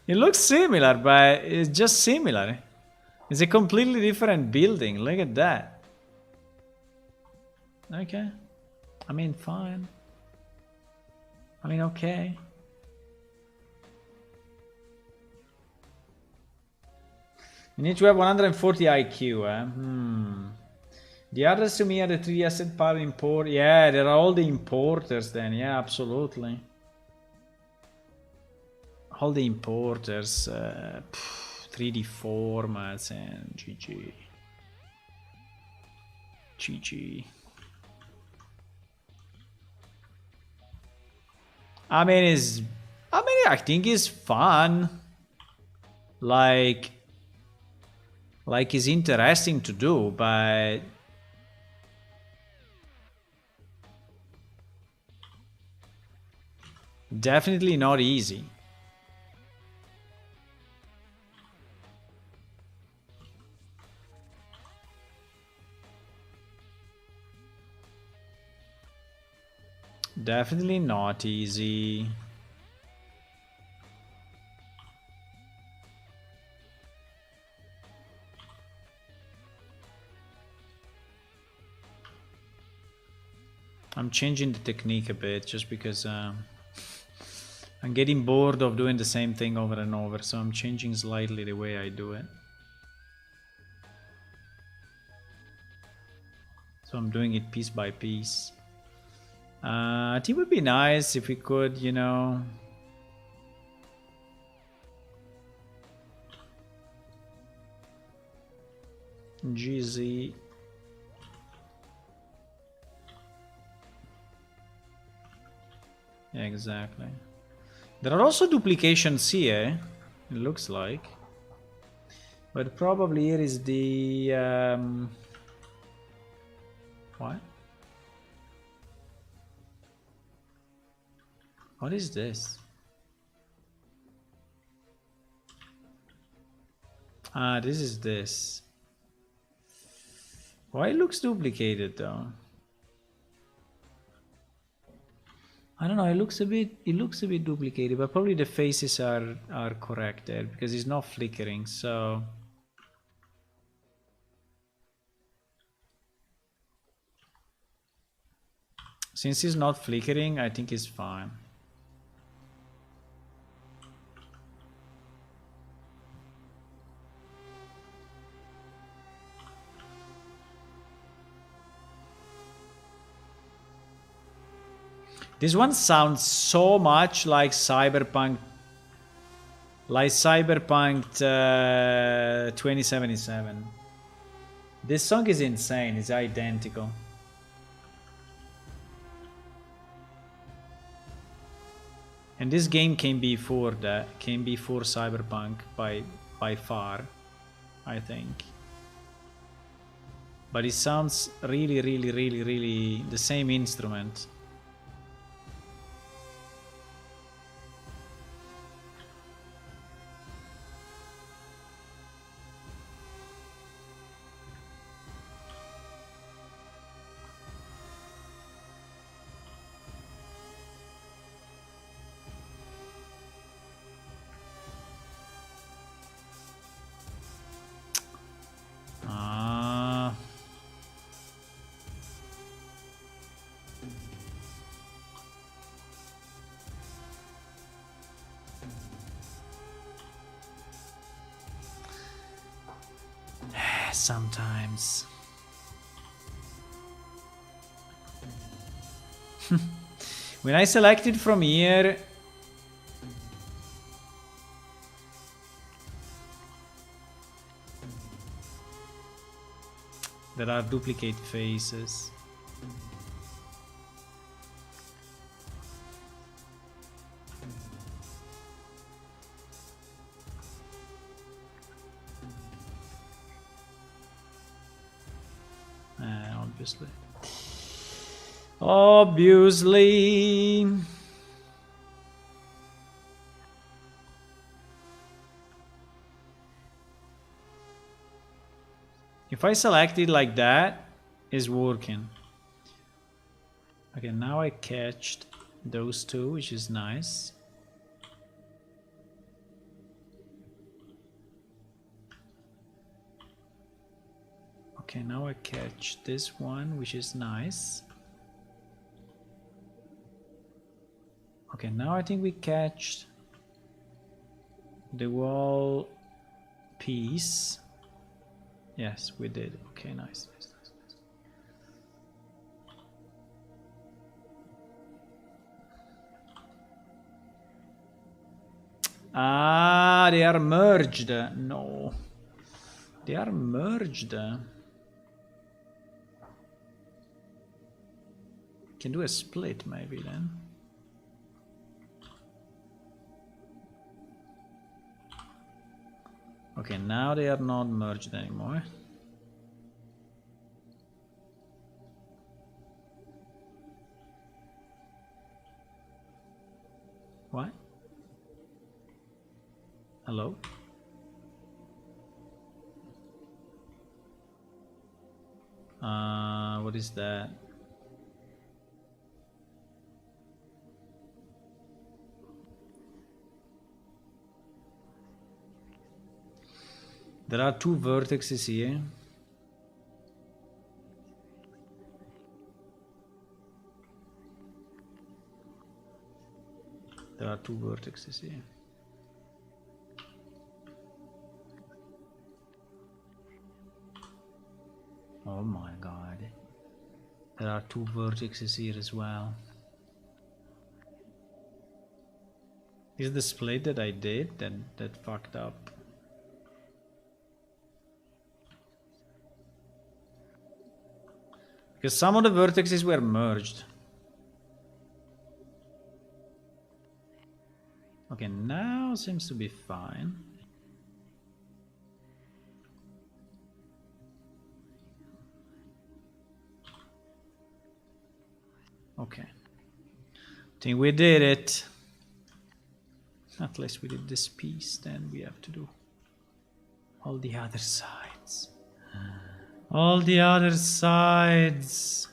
It looks similar, but it's just similar. It's a completely different building. Look at that. Okay. I mean, fine. I mean, okay. You need to have 140 IQ, eh? The others to me are the 3 asset power import. Yeah, there are all the importers then. Yeah, absolutely. All the importers. 3D formats and GG. GG. I mean, I think it's fun. Like it's interesting to do, but definitely not easy. Definitely not easy. I'm changing the technique a bit just because I'm getting bored of doing the same thing over and over, so I'm changing slightly the way I do it. So I'm doing it piece by piece. I think it would be nice if we could, you know, GZ. Yeah, exactly. There are also duplications here, it looks like. But probably here is the... what? What is this? Ah, this is this. Why it looks duplicated though? I don't know, it looks a bit duplicated, but probably the faces are correct there because it's not flickering, so since it's not flickering, I think it's fine. This one sounds so much like Cyberpunk. Like Cyberpunk 2077. This song is insane. It's identical. And this game came before that. Came before Cyberpunk by far, I think. But it sounds really, really, really, really the same instrument. Sometimes. When I selected from here, there are duplicate faces. Obviously. If I select it like that, it's working. Okay, now I catched those two, which is nice. Okay, now I catch this one, which is nice. Okay, now I think we catched the wall piece. Yes, we did. Okay, nice, nice, nice, nice. Ah, they are merged. No. They are merged. Can do a split maybe then. Okay, now they are not merged anymore. What? Hello? What is that? There are two vertices here. There are two vertices here. Oh my god. There are two vertices here as well. Is the split that I did that fucked up? Because some of the vertices were merged. Okay, now seems to be fine. Okay. Think we did it. At least we did this piece, then we have to do all the other sides. All the other sides.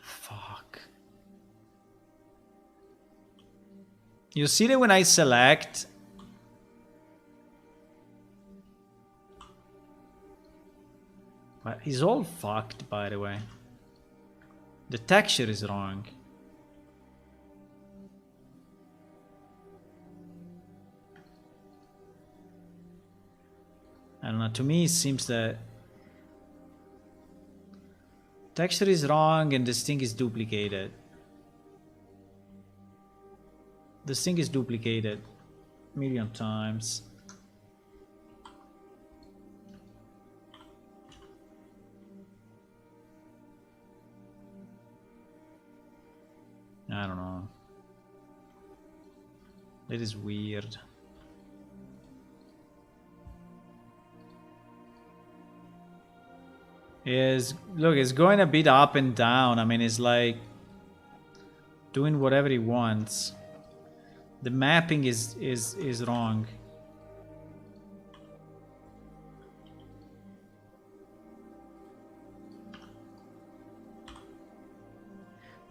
Fuck. You see that when I select, but it's all fucked, by the way. The texture is wrong. don't know, to me it seems that texture is wrong and this thing is duplicated. This thing is duplicated a million times. I don't know. It is weird. Look, it's going a bit up and down. I mean, it's like doing whatever he wants. The mapping is wrong.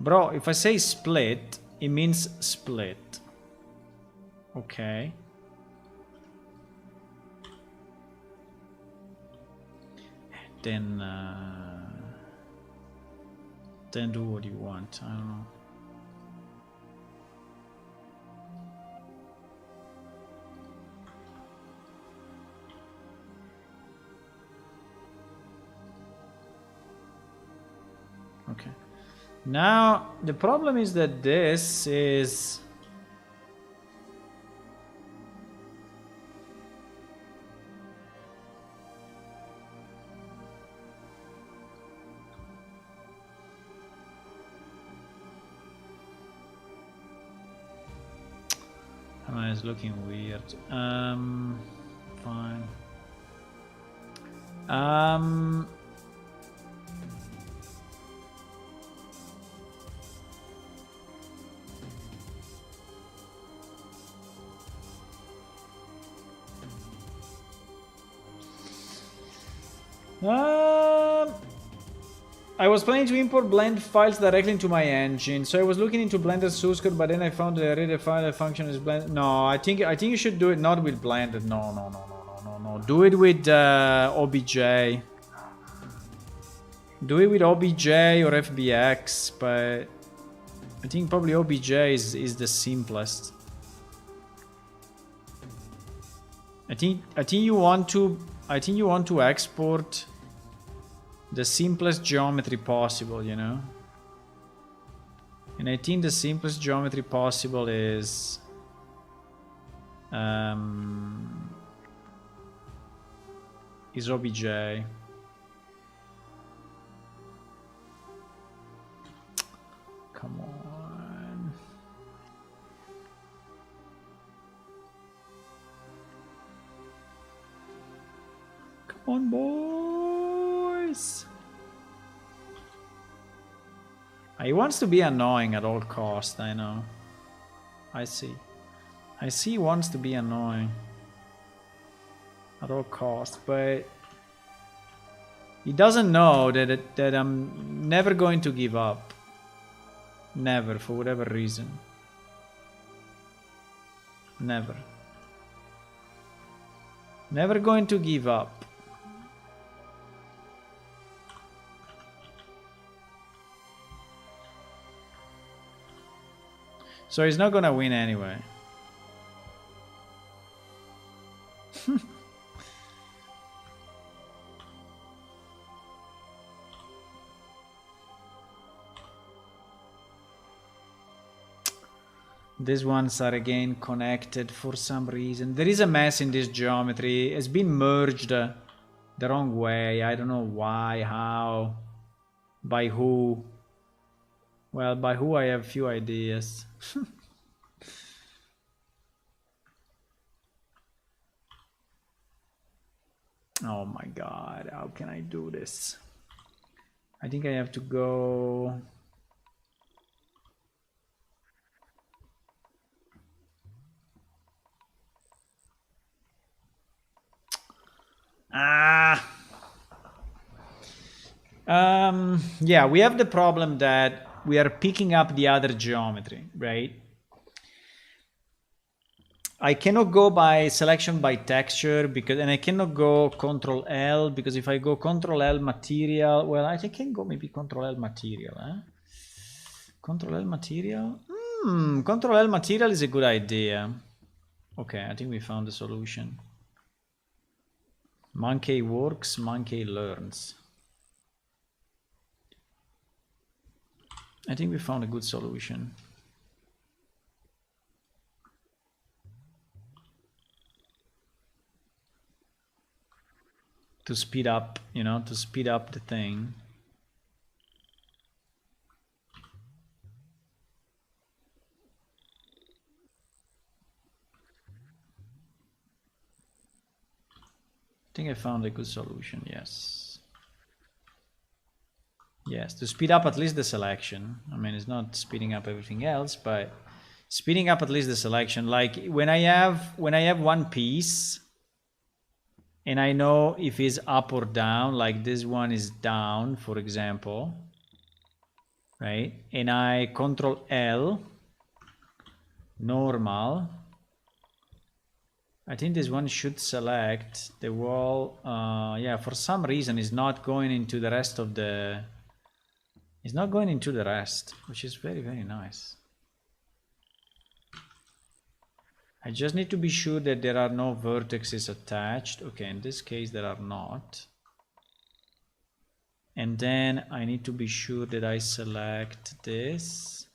Bro, if I say split, it means split. Okay. Then do what you want. I don't know. Okay. Now the problem is that this is it's looking weird. Fine. I was planning to import blend files directly into my engine, so I was looking into Blender source code, but then I found that I read a file that function is blend. No, I think you should do it not with Blender. No. Do it with OBJ. Do it with OBJ or FBX, but I think probably OBJ is the simplest. I think you want to export the simplest geometry possible, you know? And I think the simplest geometry possible is OBJ. Come on. Come on, boys. He wants to be annoying at all costs, I know. I see he wants to be annoying at all costs, but he doesn't know that I'm never going to give up. Never, for whatever reason. Never. Never going to give up. So he's not gonna win anyway. These ones are again connected for some reason. There is a mess in this geometry. It's been merged the wrong way. I don't know why, how, by who. Well, by who I have few ideas. Oh my god, how can I do this? I think I have to go... Yeah, we have the problem that we are picking up the other geometry, right? I cannot go by selection by texture because, and I cannot go Control L because if I go Control L material, well, I can go maybe Control L material, Control L material. Control L material is a good idea. Okay, I think we found the solution. Monkey works, monkey learns. I think we found a good solution. To speed up, you know, to speed up the thing. I think I found a good solution, yes. Yes, to speed up at least the selection. I mean, it's not speeding up everything else, but speeding up at least the selection. Like when I have one piece and I know if it's up or down, like this one is down, for example, right? And I control L, normal. I think this one should select the wall. Yeah, for some reason it's not going into the rest of the, it's not going into the rest, which is very, very nice. I just need to be sure that there are no vertices attached. Okay, in this case there are not. And then I need to be sure that I select this.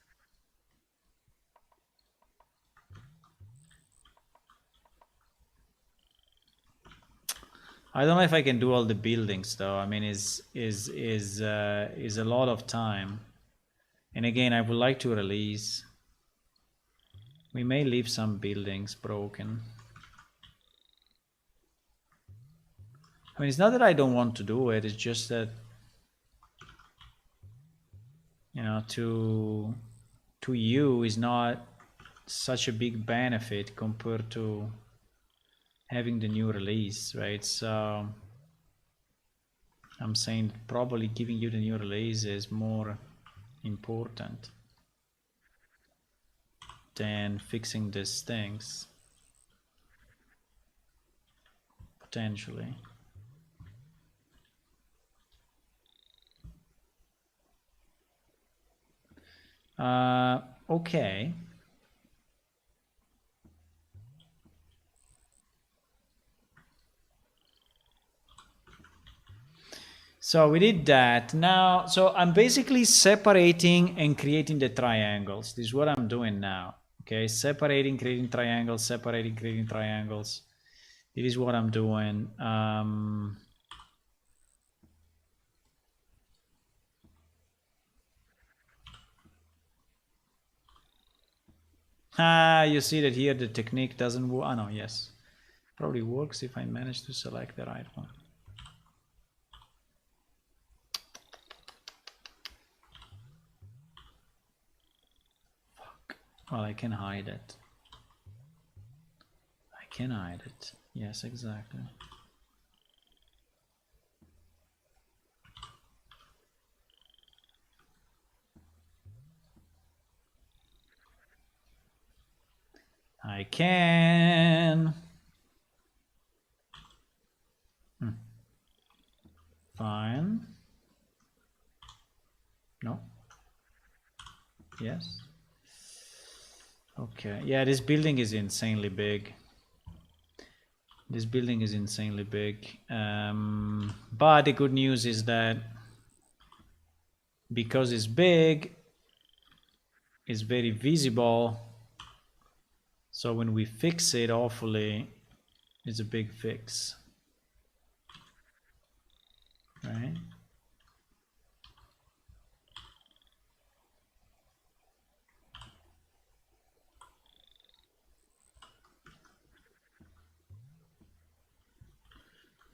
I don't know if I can do all the buildings though. I mean, is a lot of time. And again, I would like to release. We may leave some buildings broken. I mean, it's not that I don't want to do it. It's just that, you know, to you is not such a big benefit compared to having the new release, right? So I'm saying probably giving you the new release is more important than fixing these things, potentially. Okay. So we did that. Now, so I'm basically separating and creating the triangles. This is what I'm doing now. Okay, separating, creating triangles, separating, creating triangles. It is what I'm doing. You see that here the technique doesn't work. Oh no, yes. Probably works if I manage to select the right one. Fuck. Well, I can hide it. I can hide it. Yes, exactly. I can. Fine. No. Yes. Okay. Yeah, this building is insanely big. This building is insanely big. But the good news is that because it's big, it's very visible. So when we fix it, hopefully, it's a big fix. Right?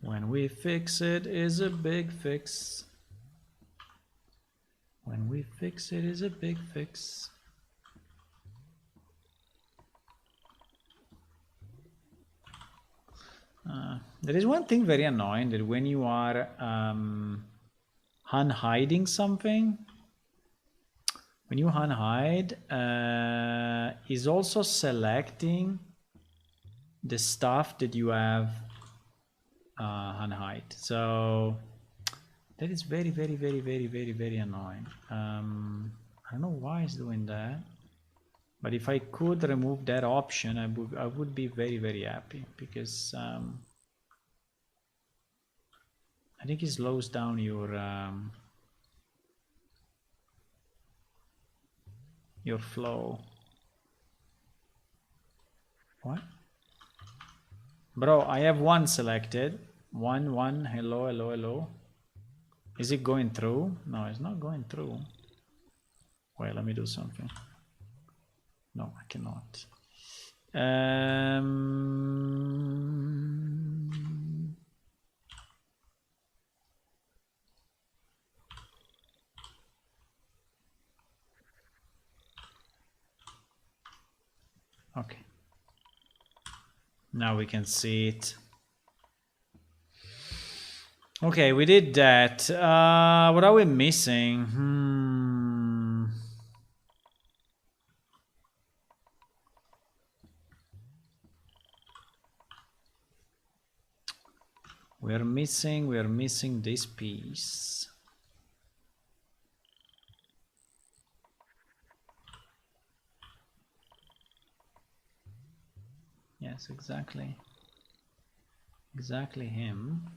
When we fix it, is a big fix. When we fix it, is a big fix. There is one thing very annoying, that when you are unhiding something, when you unhide, is also selecting the stuff that you have unhide. So that is very, very, very, very, very, very annoying. I don't know why it's doing that, but if I could remove that option, I would be very, very happy, because I think it slows down your flow. What? Bro, I have one selected. One. Hello. Is it going through? No, it's not going through. Wait, let me do something. No, I cannot. Okay. Now we can see it. Okay, we did that. What are we missing? We're missing this piece. Yes, exactly. Exactly him.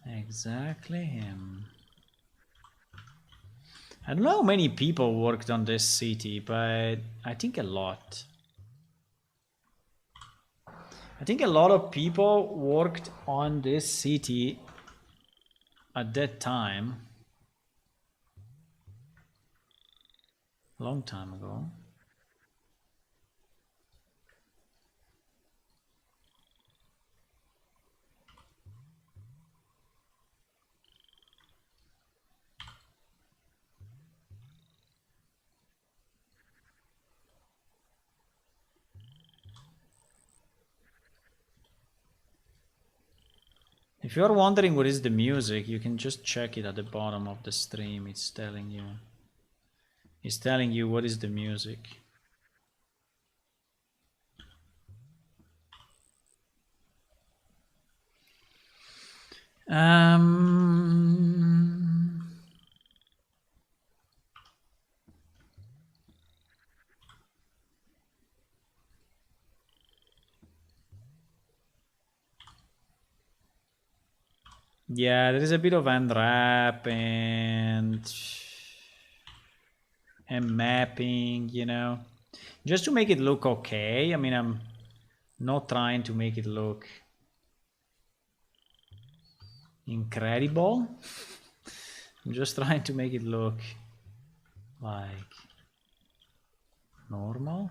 Exactly him. I don't know how many people worked on this city, but I think a lot. I think a lot of people worked on this city at that time. Long time ago. If you're wondering what is the music, you can just check it at the bottom of the stream. It's telling you. It's telling you what is the music. Yeah, there is a bit of unwrap and mapping, you know, just to make it look okay. I mean, I'm not trying to make it look incredible. I'm just trying to make it look like normal.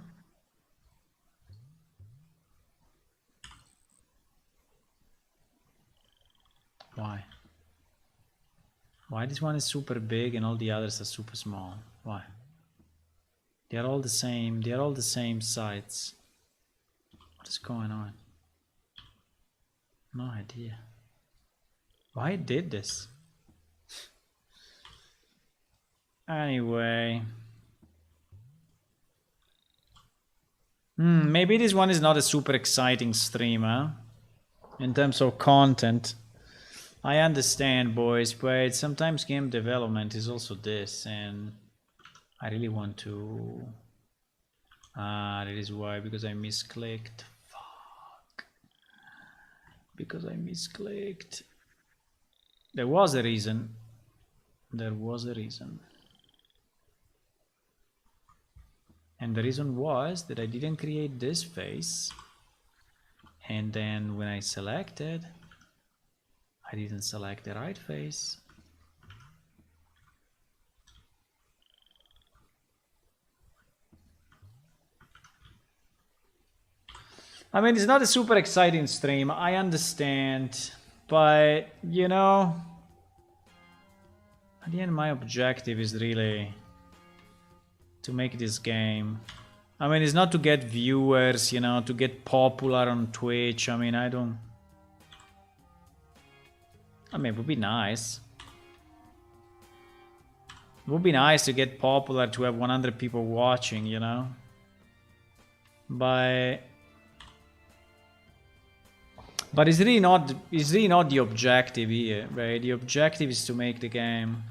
Why? Why this one is super big and all the others are super small? Why? They're all the same. They're all the same size. What is going on? No idea. Why it did this? Anyway. Maybe this one is not a super exciting streamer in terms of content. I understand, boys, but sometimes game development is also this, and I really want to... that is why, because I misclicked. Fuck. Because I misclicked. There was a reason. There was a reason. And the reason was that I didn't create this face. And then when I selected, I didn't select the right face. I mean, it's not a super exciting stream, I understand. But, you know, at the end, my objective is really to make this game. I mean, it's not to get viewers, you know, to get popular on Twitch. I mean, I don't... I mean, it would be nice. It would be nice to get popular, to have 100 people watching, you know? But it's really not the objective here, right? The objective is to make the game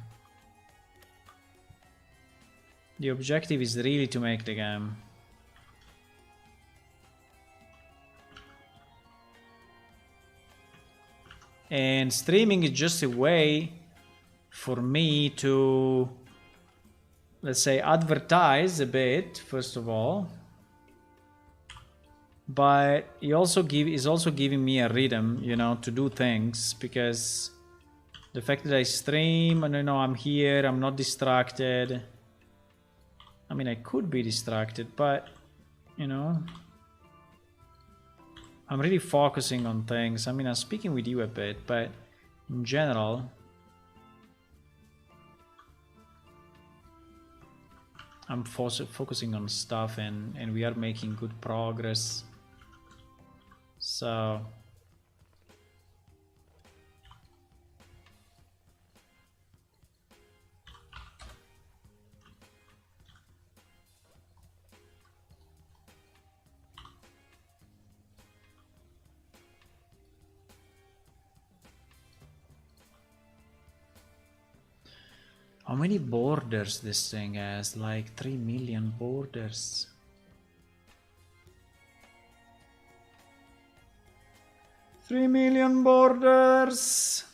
The objective is really to make the game. And streaming is just a way for me to, let's say, advertise a bit, first of all. But it also is also giving me a rhythm, you know, to do things, because the fact that I stream and, you know, I'm here, I'm not distracted. I mean, I could be distracted, but, you know, I'm really focusing on things. I mean, I'm speaking with you a bit, but in general, I'm focusing on stuff, and we are making good progress. So how many borders this thing has? Like 3 million borders. Three million borders.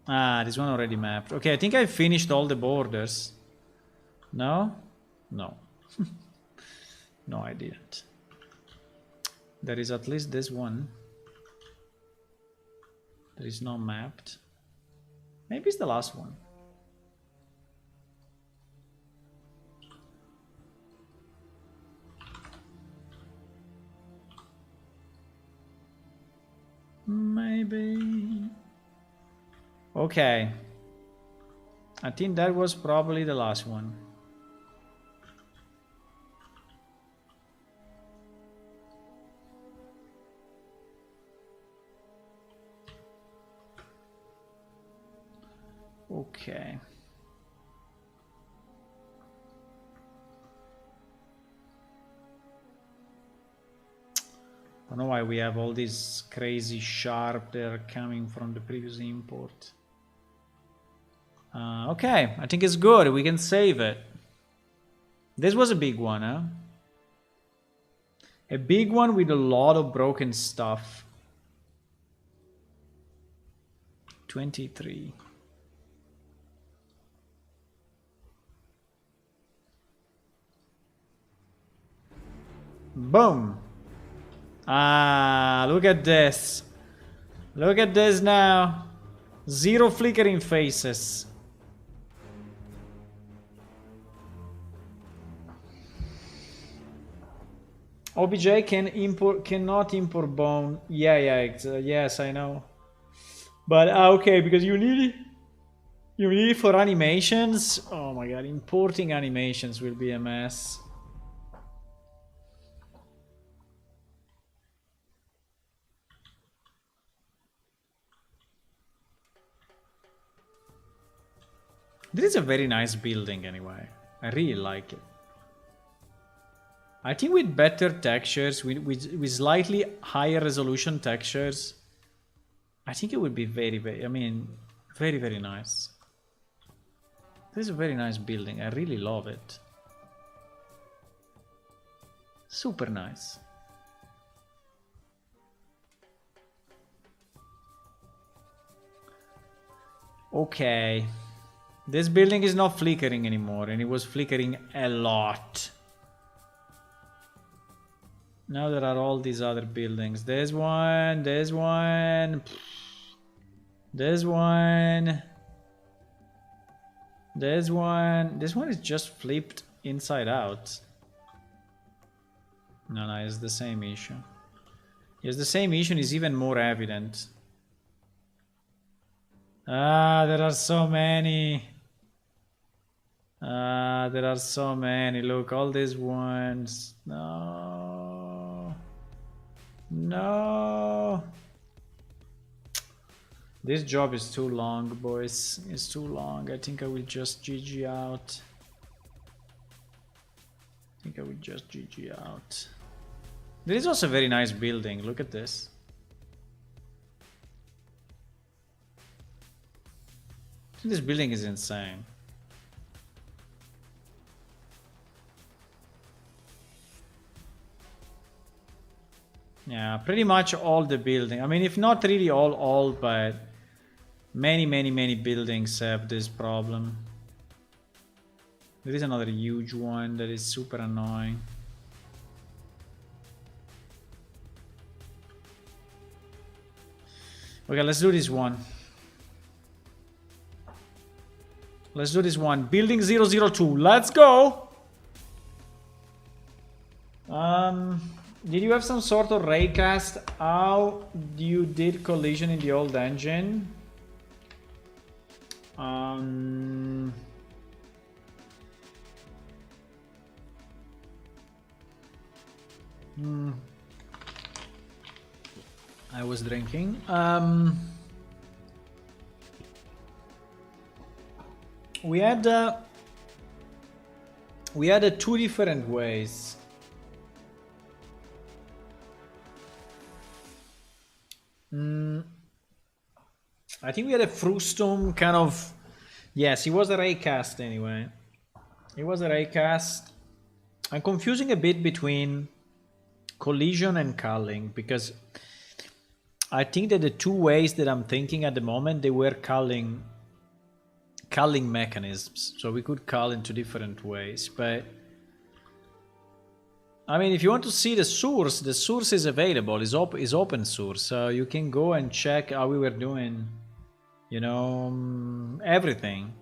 Ah, this one already mapped. Okay, I think I finished all the borders. No? No. No, I didn't. There is at least this one. There is no mapped. Maybe it's the last one. Maybe. Okay. I think that was probably the last one. Okay. I don't know why we have all these crazy sharp that are coming from the previous import. Okay, I think it's good. We can save it. This was a big one, huh? A big one with a lot of broken stuff. 23. Boom. Ah, look at this. Look at this now. 0 flickering faces. OBJ cannot import bone. Yes, I know. But okay, because you need it for animations. Oh my god, importing animations will be a mess. This is a very nice building anyway. I really like it. I think with better textures, with slightly higher resolution textures, I think it would be very, very nice. This is a very nice building. I really love it. Super nice. Okay. This building is not flickering anymore, and it was flickering a lot. Now there are all these other buildings. There's one, there's one, there's one, there's one. This one is just flipped inside out. No, it's the same issue. Yes, the same issue is even more evident. Ah, there are so many. There are so many. Look, all these ones. No. No. This job is too long, boys. It's too long. I think I will just GG out. There is also a very nice building. Look at this. This building is insane. Yeah, pretty much all the building. I mean, if not really all, but many buildings have this problem. There is another huge one that is super annoying. Okay, let's do this one. Let's do this one. Building 002. Let's go! Did you have some sort of raycast? How you did collision in the old engine? I was drinking. We had two different ways. I think we had a Frustum kind of. Yes, it was a raycast anyway. It was a raycast. I'm confusing a bit between collision and culling because I think that the two ways that I'm thinking at the moment, they were culling mechanisms, so we could cull in two different ways. But I mean, if you want to see the source is available, is open source, so you can go and check how we were doing, you know, everything.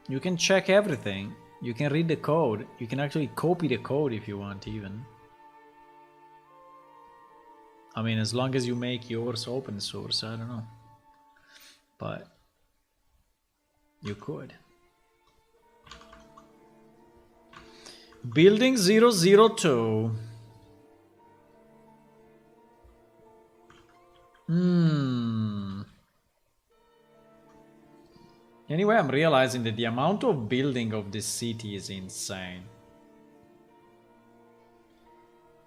You can check everything. You can read the code. You can actually copy the code if you want, even. I mean, as long as you make yours open source, I don't know. But you could. Building 002. Anyway, I'm realizing that the amount of building of this city is insane.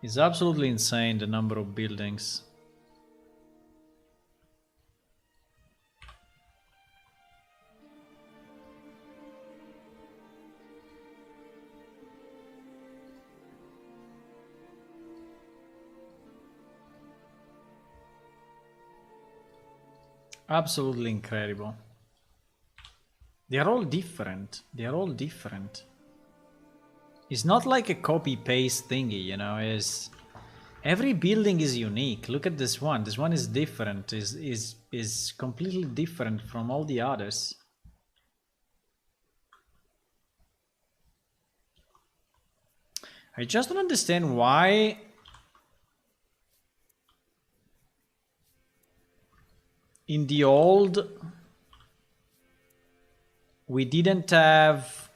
It's absolutely insane, the number of buildings. Absolutely incredible. They are all different. They are all different. It's not like a copy-paste thingy, you know. Is every building is unique. Look at this one. This one is different. Is completely different from all the others. I just don't understand why in the old we didn't have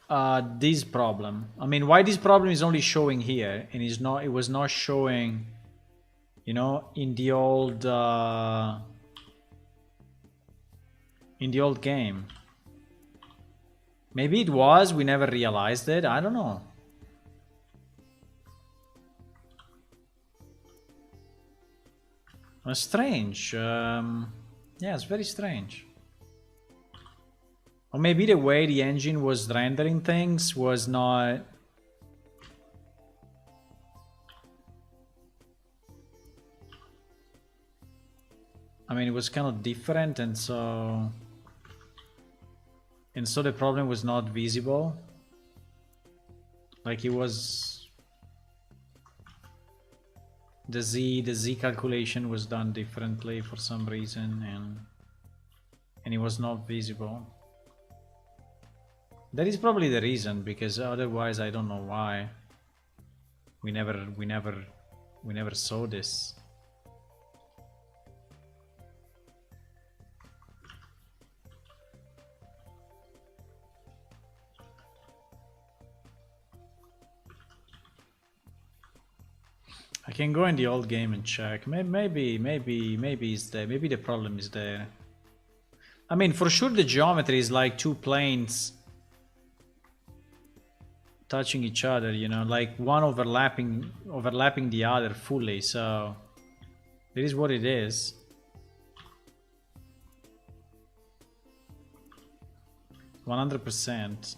this problem. I mean, why this problem is only showing here and is not? It was not showing, you know, in the old game. Maybe it was. We never realized it. I don't know. Strange. Yeah, it's very strange. Or maybe the way the engine was rendering things was not... I mean, it was kind of different, and so the problem was not visible. Like it was... The Z calculation was done differently for some reason, and it was not visible. That is probably the reason, because otherwise I don't know why we never saw this. I can go in the old game and check. Maybe it's there. Maybe the problem is there. I mean, for sure the geometry is like two planes touching each other, you know, like one overlapping the other fully, so It is what it is. %100%.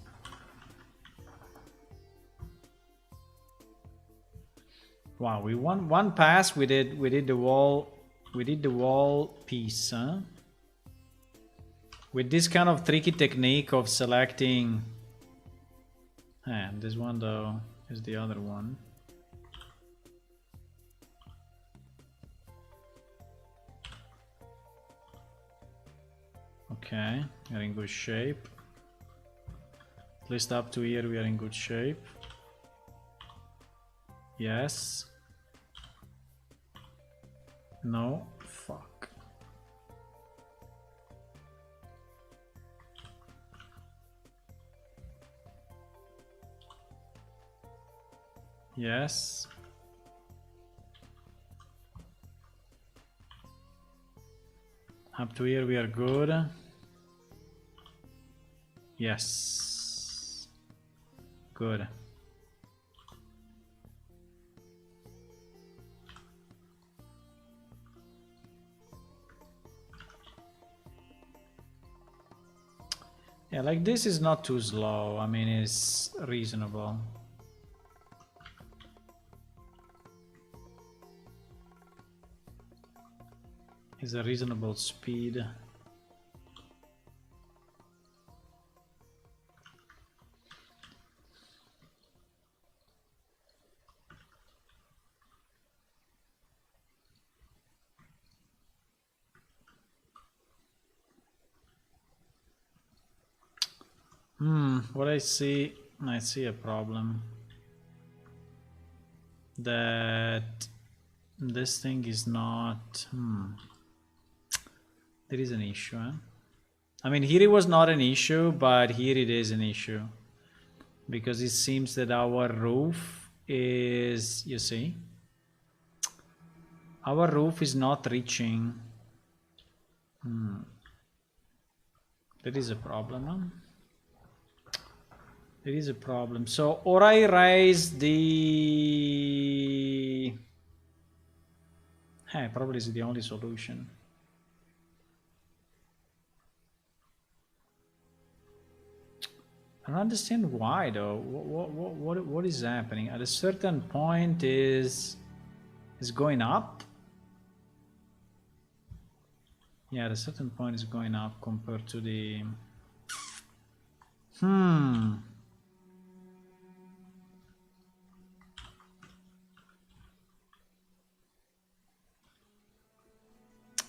Wow, we won one pass. We did the wall. We did the wall piece, huh? With this kind of tricky technique of selecting. This one though is the other one. Okay, we are in good shape. At least up to here we are in good shape. Yes. No. Fuck. Yes. Up to here we are good. Yes. Good. Yeah, like this is not too slow. I mean, it's reasonable. It's a reasonable speed. What I see a problem that this thing is not. There is an issue, huh? I mean, here it was not an issue, but here it is an issue because it seems that our roof is, you see, our roof is not reaching. There is a problem, huh? There is a problem. So, or I raise the... probably is the only solution. I don't understand why though. What is happening? At a certain point is going up? Yeah, at a certain point is going up compared to the...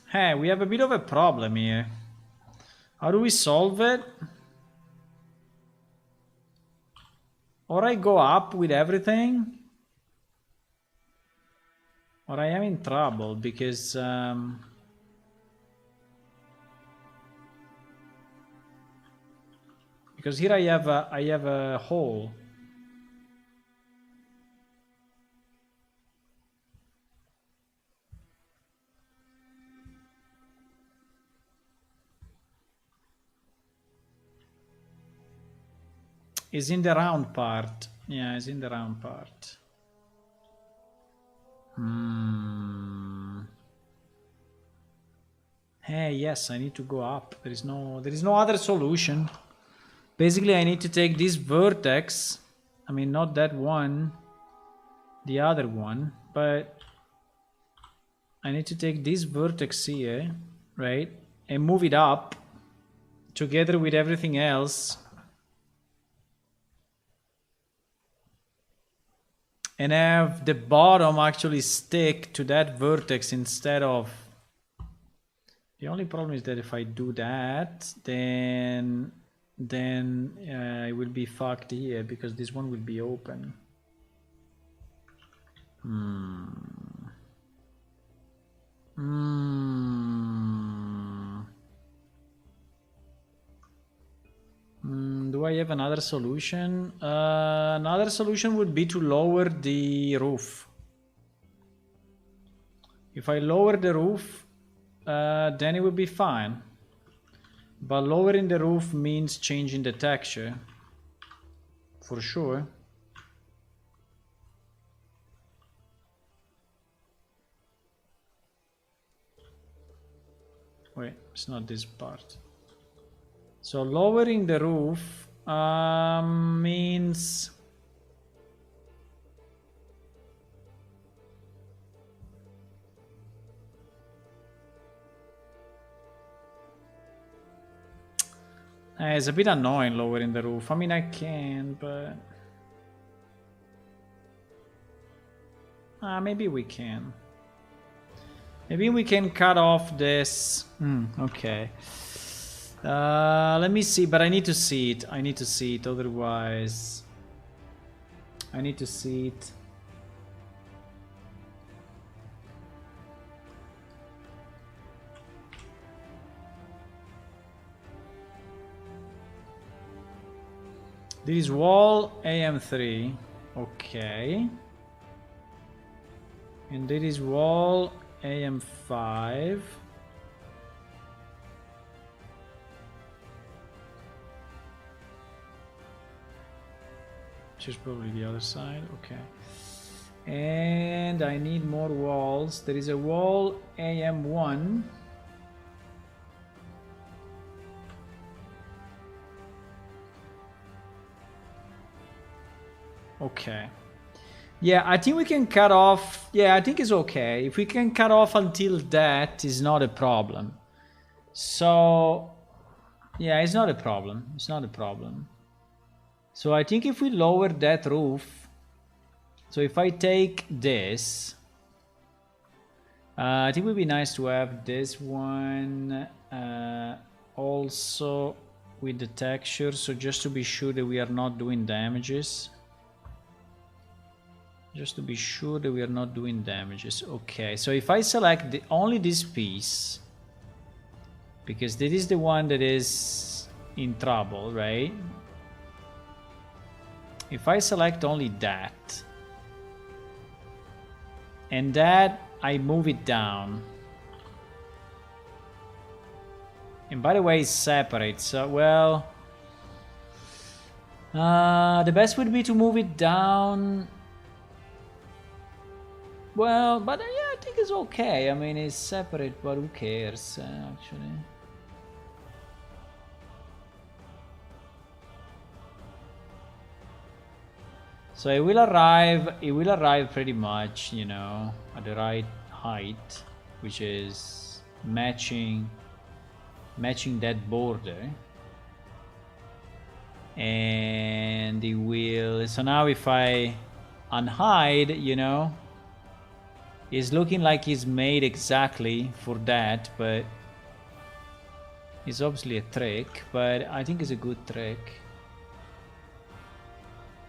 Hey, we have a bit of a problem here. How do we solve it? Or I go up with everything, or I am in trouble because here I have a hole. It's in the round part. Yeah, it's in the round part. Hey, yes, I need to go up. There is no other solution. Basically, I need to take this vertex. I mean, not that one, the other one, but I need to take this vertex here, right? And move it up together with everything else. And have the bottom actually stick to that vertex instead of... The only problem is that if I do that, then it will be fucked here because this one will be open. Do I have another solution? Another solution would be to lower the roof. If I lower the roof, then it will be fine. But lowering the roof means changing the texture. For sure. Wait, it's not this part. So lowering the roof means it's a bit annoying lowering the roof. I mean, I can, but maybe we can. Maybe we can cut off this. Okay. Let me see, but I need to see it. I need to see it, otherwise I need to see it. This is wall AM3. Okay. And this is wall AM5. Which is probably the other side. Okay. And I need more walls. There is a wall AM1. Okay. Yeah, I think we can cut off. Yeah, I think it's okay. If we can cut off until that, is not a problem. So, yeah, it's not a problem. It's not a problem. So I think if we lower that roof, so if I take this, I think it would be nice to have this one also with the texture. So just to be sure that we are not doing damages. Just to be sure that we are not doing damages. Okay, so if I select only this piece, because this is the one that is in trouble, right? If I select only that, and that I move it down, and by the way it's separate, so well, the best would be to move it down. Well, but yeah, I think it's okay. I mean, it's separate, but who cares, actually. So it will arrive pretty much, you know, at the right height, which is matching that border. And it will, so now if I unhide, you know, it's looking like it's made exactly for that, but it's obviously a trick, but I think it's a good trick.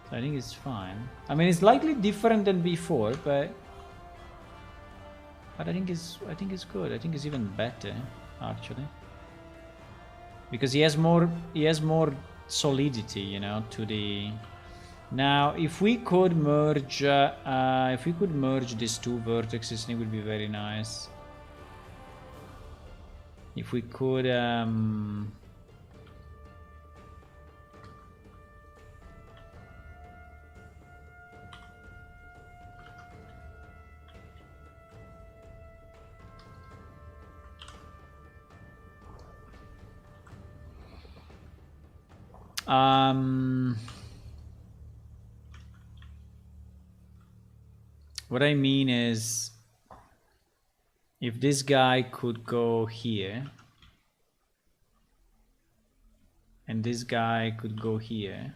So I think it's fine. I mean, it's slightly different than before, but I think it's good. I think it's even better, actually, because he has more solidity, you know, to the. Now, if we could merge these two vertices, it would be very nice. If we could, what I mean is, if this guy could go here, and this guy could go here,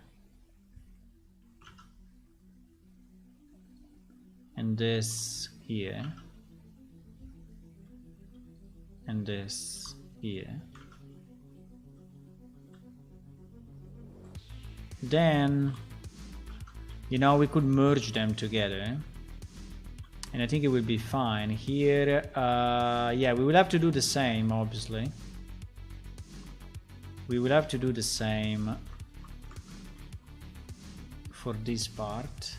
and this here, and this here, then, you know, we could merge them together. And I think it will be fine. Here, yeah, we will have to do the same, obviously. We will have to do the same for this part.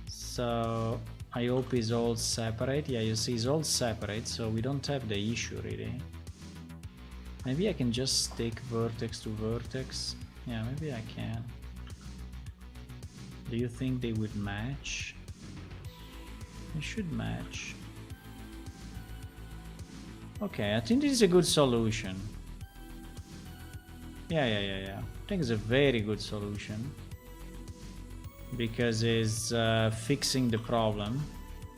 So I hope it's all separate. Yeah, you see it's all separate, so we don't have the issue really. Maybe I can just stick vertex to vertex. Yeah, maybe I can. Do you think they would match? They should match. Okay, I think this is a good solution. Yeah. I think it's a very good solution. Because it's fixing the problem.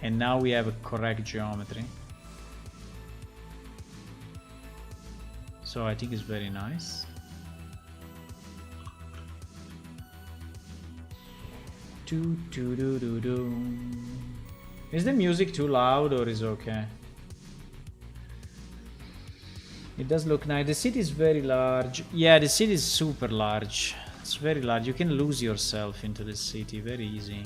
And now we have a correct geometry. So I think it's very nice. Is the music too loud or is it okay? It does look nice. The city is very large. Yeah, the city is super large. It's very large. You can lose yourself into the city very easy.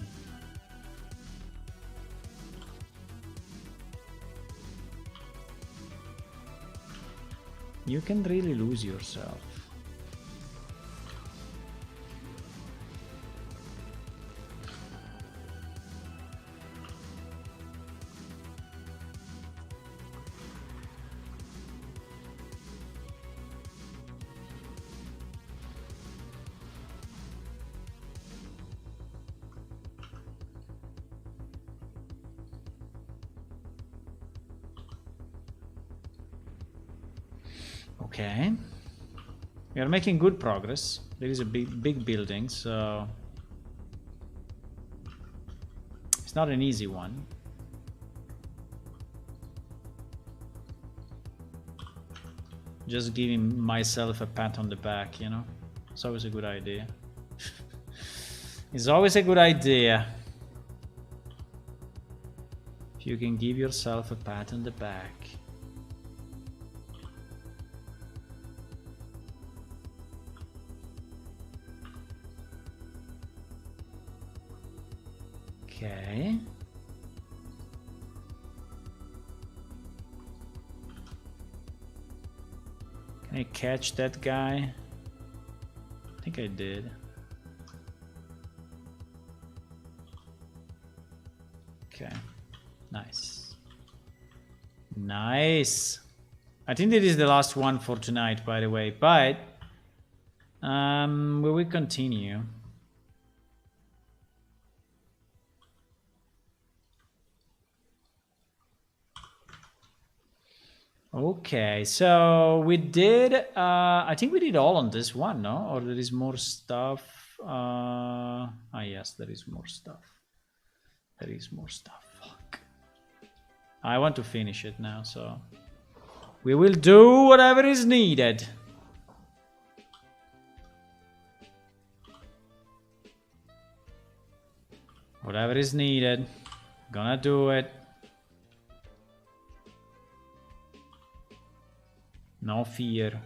You can really lose yourself. Okay. We are making good progress. There is a big building, so it's not an easy one. Just giving myself a pat on the back, you know? It's always a good idea. It's always a good idea. If you can give yourself a pat on the back. Okay. Can I catch that guy? I think I did. Okay. Nice. Nice. I think that is the last one for tonight, by the way, but we will continue. Okay, so we did, I think we did all on this one, no? Or there is more stuff? Yes, there is more stuff. There is more stuff, fuck. I want to finish it now, so we will do whatever is needed. Whatever is needed, gonna do it. No fear.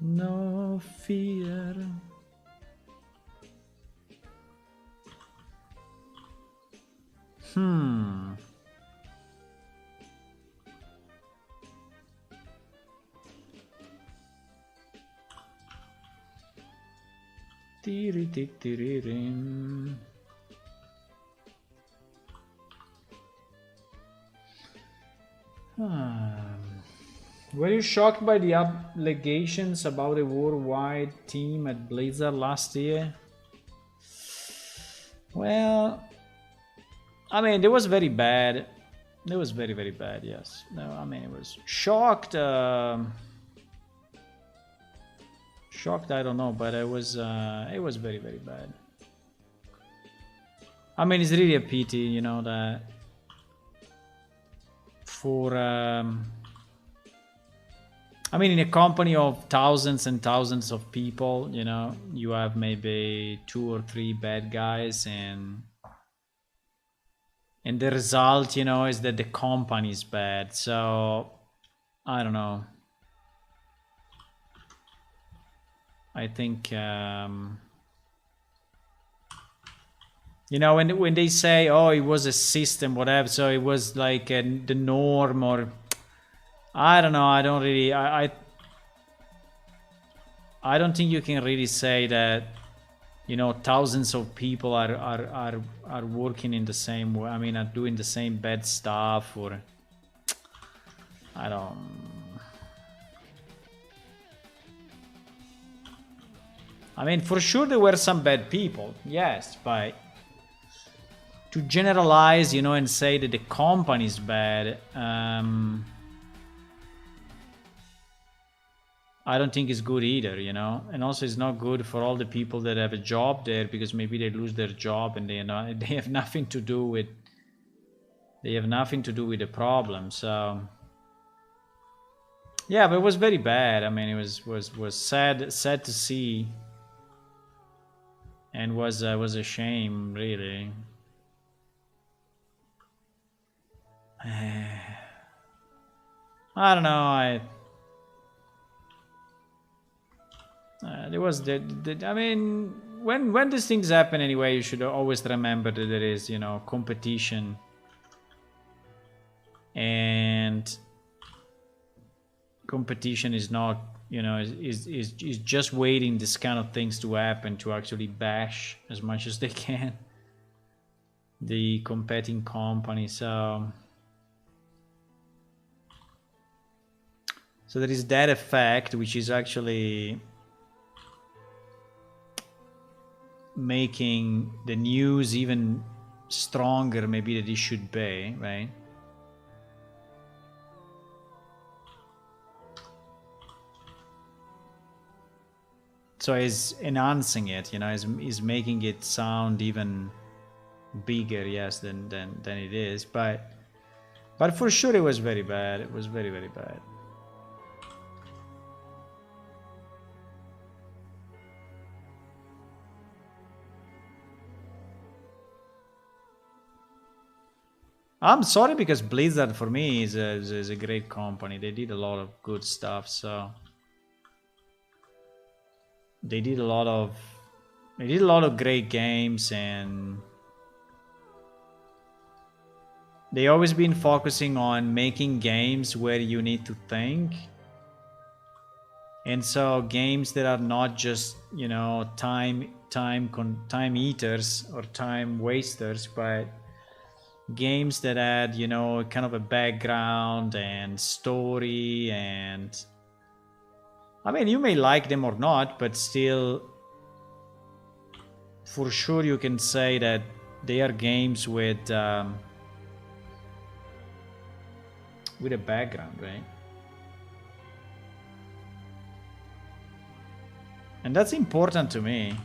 No fear. Were you shocked by the allegations about a worldwide team at Blizzard last year? Well, I mean, it was very bad. It was very, very bad, yes. No, I mean, it was shocked. Shocked, I don't know, but it was very, very bad. I mean, it's really a pity, you know, that for I mean, in a company of thousands and thousands of people, you know, you have maybe 2 or 3 bad guys, and the result, you know, is that the company is bad. So I don't know. I think you know, when they say, oh, it was a system, whatever, so it was like the norm, or I don't know. I don't really. I don't think you can really say that, you know, thousands of people are working in the same way. I mean, are doing the same bad stuff, or I don't... I mean, for sure there were some bad people, yes, but to generalize, you know, and say that the company is bad, I don't think it's good either, you know. And also it's not good for all the people that have a job there, because maybe they lose their job and they have nothing to do with the problem. So yeah, but it was very bad. I mean, it was sad to see, and was a shame, really. I don't know. There was I mean, when these things happen anyway, you should always remember that there is, you know, competition, and competition is not, you know, is just waiting this kind of things to happen to actually bash as much as they can the competing company. So there is that effect, which is actually making the news even stronger maybe that it should be, right? So it's enhancing it, you know, is making it sound even bigger, yes, than it is. But for sure it was very bad. It was very, very bad. I'm sorry, because Blizzard for me is a great company. They did a lot of good stuff, so they did a lot of great games, and they always been focusing on making games where you need to think. And so games that are not just, you know, time eaters or time wasters, but games that add, you know, kind of a background and story. And I mean, you may like them or not, but still, for sure you can say that they are games with a background, right? And that's important to me.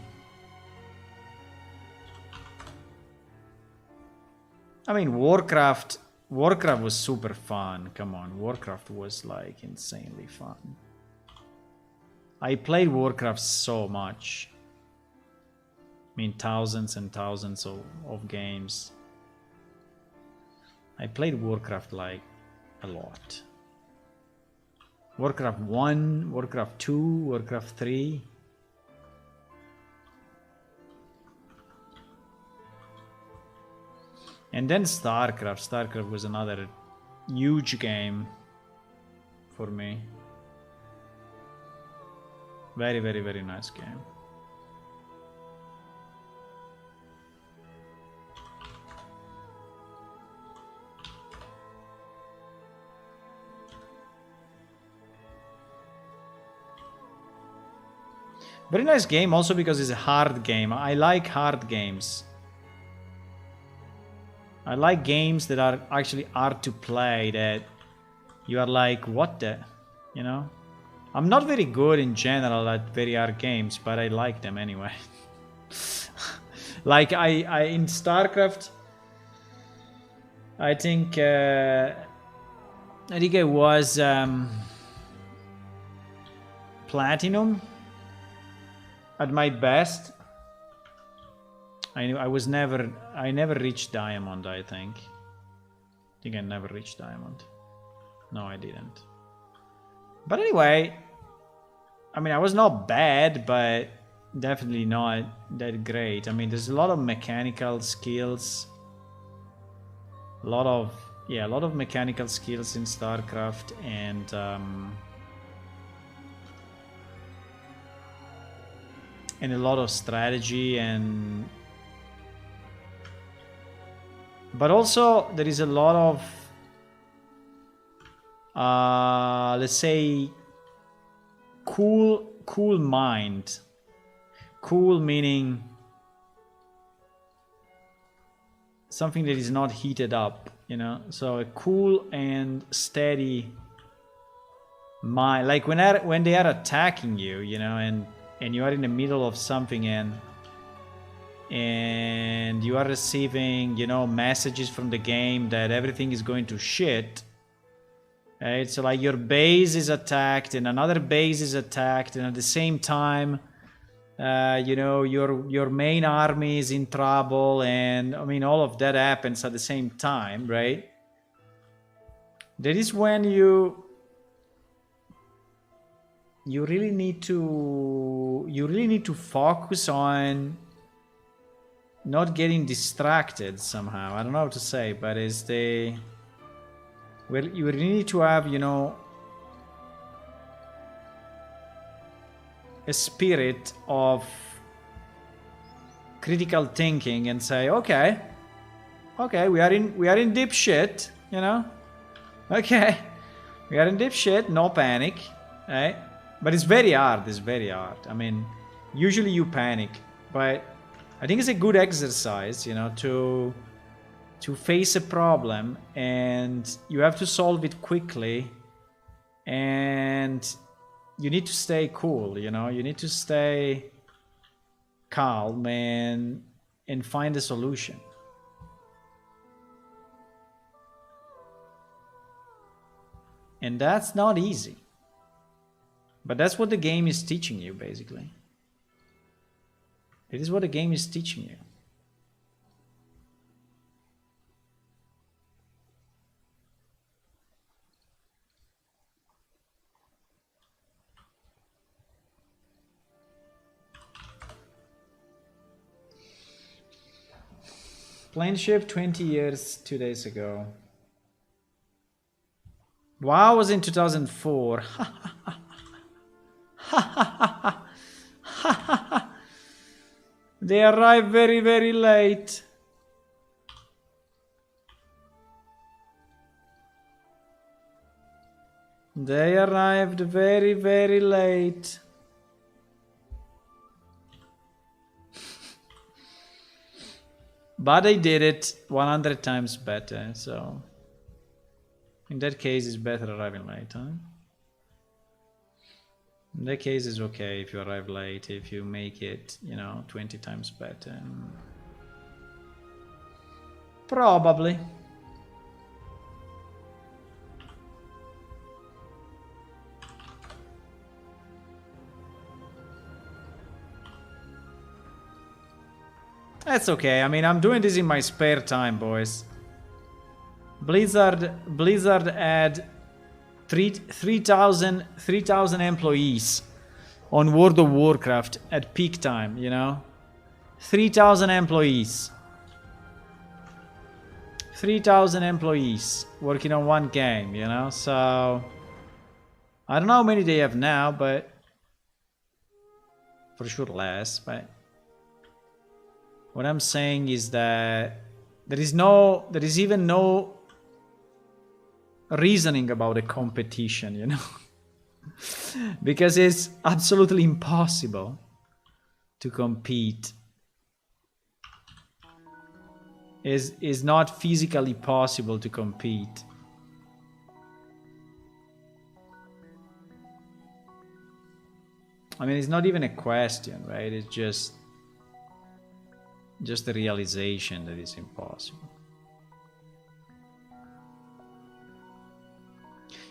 I mean, Warcraft was super fun. Come on, Warcraft was like insanely fun. I played Warcraft so much. I mean, thousands and thousands of games. I played Warcraft like a lot. Warcraft 1, Warcraft 2, Warcraft 3. And then StarCraft. StarCraft was another huge game for me. Very, very, very nice game. Very nice game also because it's a hard game. I like hard games. I like games that are actually hard to play, that you are like, what the, you know? I'm not very good in general at very hard games, but I like them anyway. Like I in StarCraft, I think it was platinum at my best. I never reached diamond, I think. I never reached diamond. No, I didn't. But anyway, I mean, I was not bad, but definitely not that great. I mean, there's a lot of mechanical skills. A lot of mechanical skills in StarCraft, and a lot of strategy, and but also there is a lot of let's say, cool mind. Cool meaning something that is not heated up, you know. So a cool and steady mind, like when they are attacking you, you know, and you are in the middle of something and you are receiving, you know, messages from the game that everything is going to shit. Right? So like your base is attacked and another base is attacked, and at the same time, you know, your main army is in trouble, and I mean all of that happens at the same time, right? That is when you really need to focus on not getting distracted somehow. I don't know how to say, but it's you really need to have, you know, a spirit of critical thinking and say, okay, we are in deep shit, you know. Okay, we are in deep shit, no panic, right? But it's very hard. I mean, usually you panic, but I think it's a good exercise, you know, to face a problem, and you have to solve it quickly, and you need to stay cool, you know, you need to stay calm and find a solution. And that's not easy. But that's what the game is teaching you, basically. It is what the game is teaching you. Plane ship 20 years, 2 days ago. WoW was in 2004. They arrived very, very late. They arrived very, very late. But they did it 100 times better, so in that case it's better arriving late, huh? In that case it's okay if you arrive late, if you make it, you know, 20 times better. Probably. That's okay. I mean, I'm doing this in my spare time, boys. Blizzard had 3,000 employees on World of Warcraft at peak time, you know? 3,000 employees. 3,000 employees working on one game, you know? So I don't know how many they have now, but for sure less. But what I'm saying is that there is even no reasoning about a competition, you know. Because it's absolutely impossible to compete. Is not physically possible to compete. I mean, it's not even a question, right? It's just the realization that it's impossible.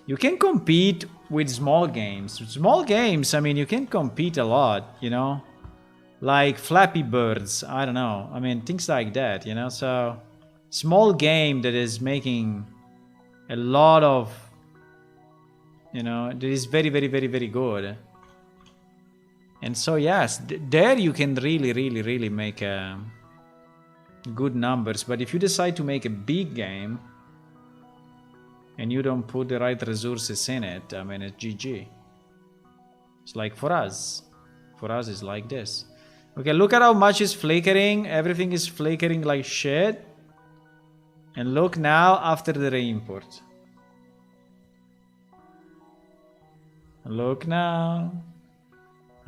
You can compete with small games. Small games, I mean, you can compete a lot, you know? Like Flappy Birds, I don't know. I mean, things like that, you know? So, small game that is making a lot of, you know, that is very, very, very, very good. And so, yes, there you can really make good numbers. But if you decide to make a big game and you don't put the right resources in it, I mean, it's GG. It's like for us it's like this. Okay, look at how much is flickering. Everything is flickering like shit. And look now after the re-import. Look now.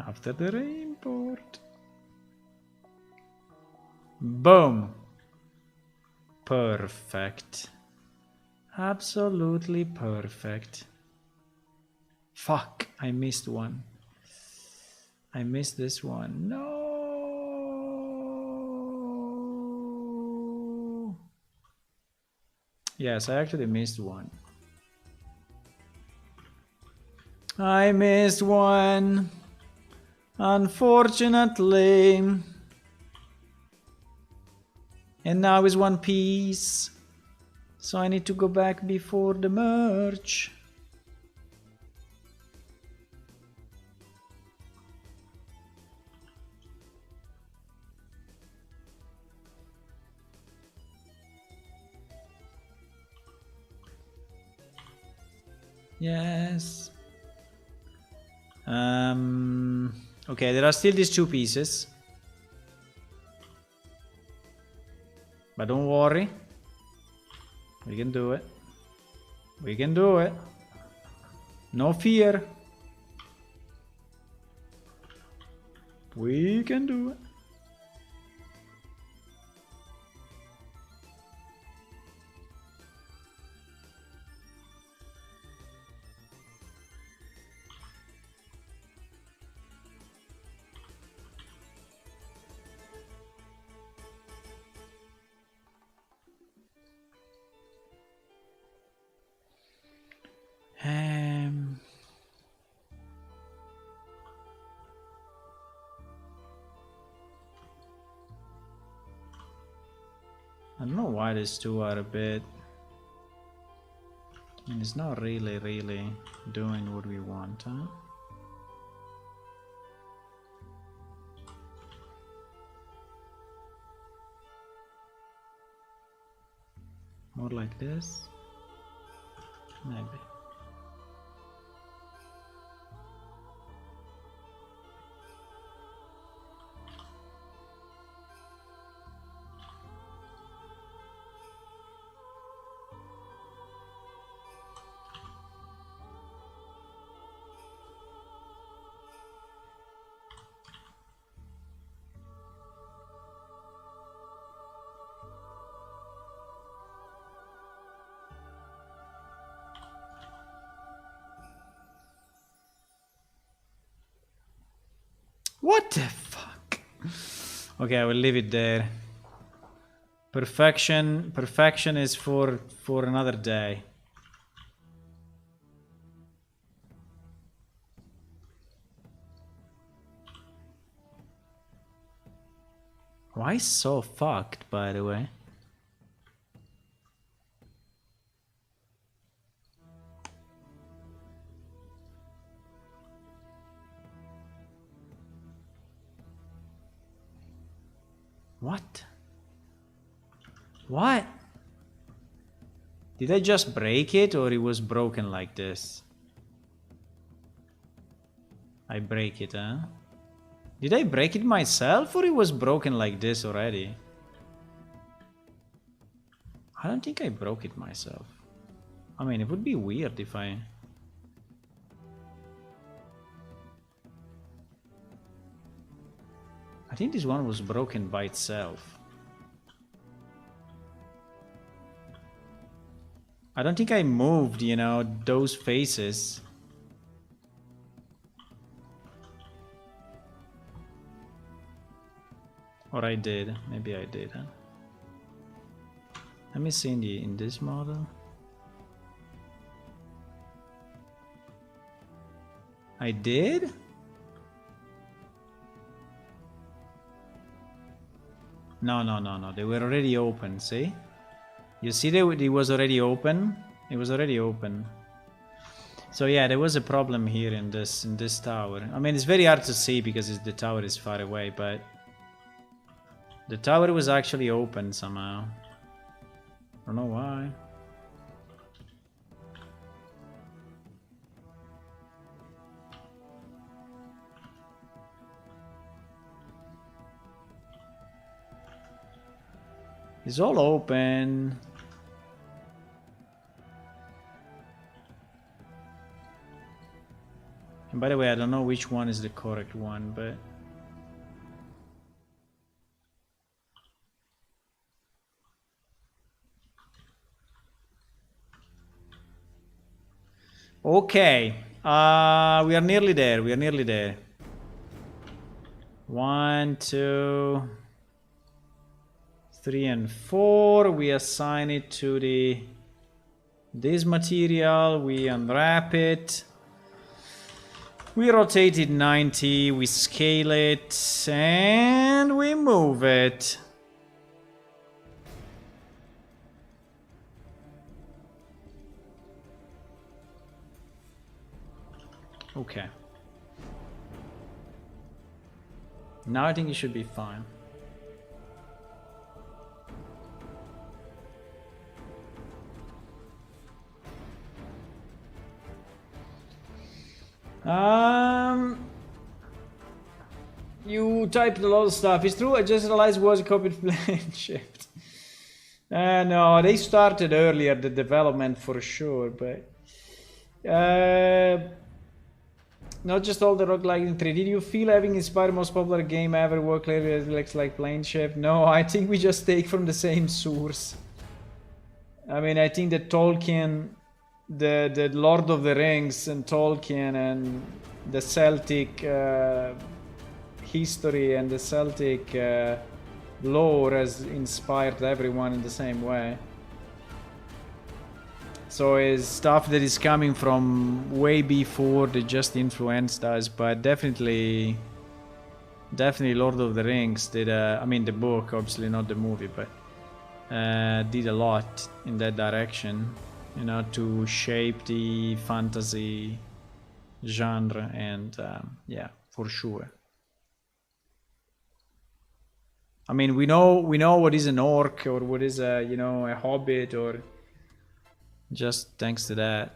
After the re-import. Boom. Perfect. Absolutely perfect. Fuck, I missed one. I missed this one. No. Yes, I actually missed one. I missed one. Unfortunately. And now is one piece. So I need to go back before the merge. Yes. Okay, there are still these two pieces. But don't worry. We can do it. We can do it. No fear. We can do it. I don't know why these two are a bit... I mean, it's not really doing what we want, huh? More like this? Maybe. What the fuck? Okay, I will leave it there. Perfection is for another day. Why so fucked, by the way? What? What? Did I just break it or it was broken like this? I break it, huh? Did I break it myself or it was broken like this already? I don't think I broke it myself. I mean, it would be weird if I... I think this one was broken by itself. I don't think I moved, you know, those faces. Or I did. Maybe I did, huh? Let me see in this model. I did? No. They were already open, see? You see it was already open? It was already open. So yeah, there was a problem here in this tower. I mean, it's very hard to see because the tower is far away, but the tower was actually open somehow. I don't know why. It's all open. And by the way, I don't know which one is the correct one, but okay. We are nearly there. We are nearly there. 1, 2, 3, and 4. We assign it to this material. We unwrap it. We rotate it 90. We scale it, and we move it. Okay. Now I think it should be fine. You typed a lot of stuff. It's true, I just realized it was a copied plane shift. No, they started earlier, the development for sure, but... not just all the roguelike in 3. Did you feel having inspired most popular game ever work clearly as looks like plane shift? No, I think we just take from the same source. I mean, I think that Tolkien, the Lord of the Rings and Tolkien and the Celtic history and the Celtic lore has inspired everyone in the same way. So it's stuff that is coming from way before they just influenced us, but definitely Lord of the Rings did, I mean the book, obviously not the movie, but did a lot in that direction, you know, to shape the fantasy genre, and yeah, for sure. I mean, we know what is an orc or what is a, you know, a hobbit, or just thanks to that.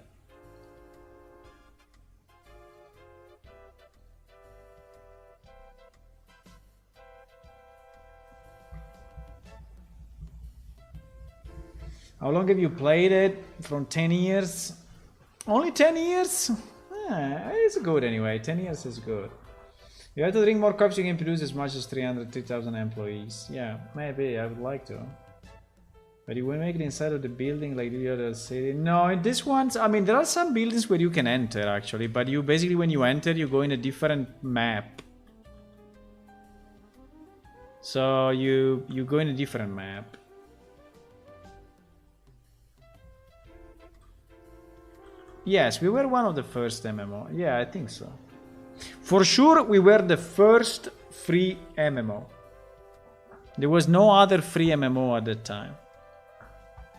How long have you played it? From 10 years? Only 10 years? It's good anyway. 10 years is good. You have to drink more coffee, you can produce as much as 3,000 employees. Yeah, maybe. I would like to. But you will make it inside of the building like the other city. No, in this one's, I mean, there are some buildings where you can enter actually, but you basically, when you enter, you go in a different map. So you go in a different map. Yes, we were one of the first MMO. Yeah, I think so. For sure, we were the first free MMO. There was no other free MMO at that time.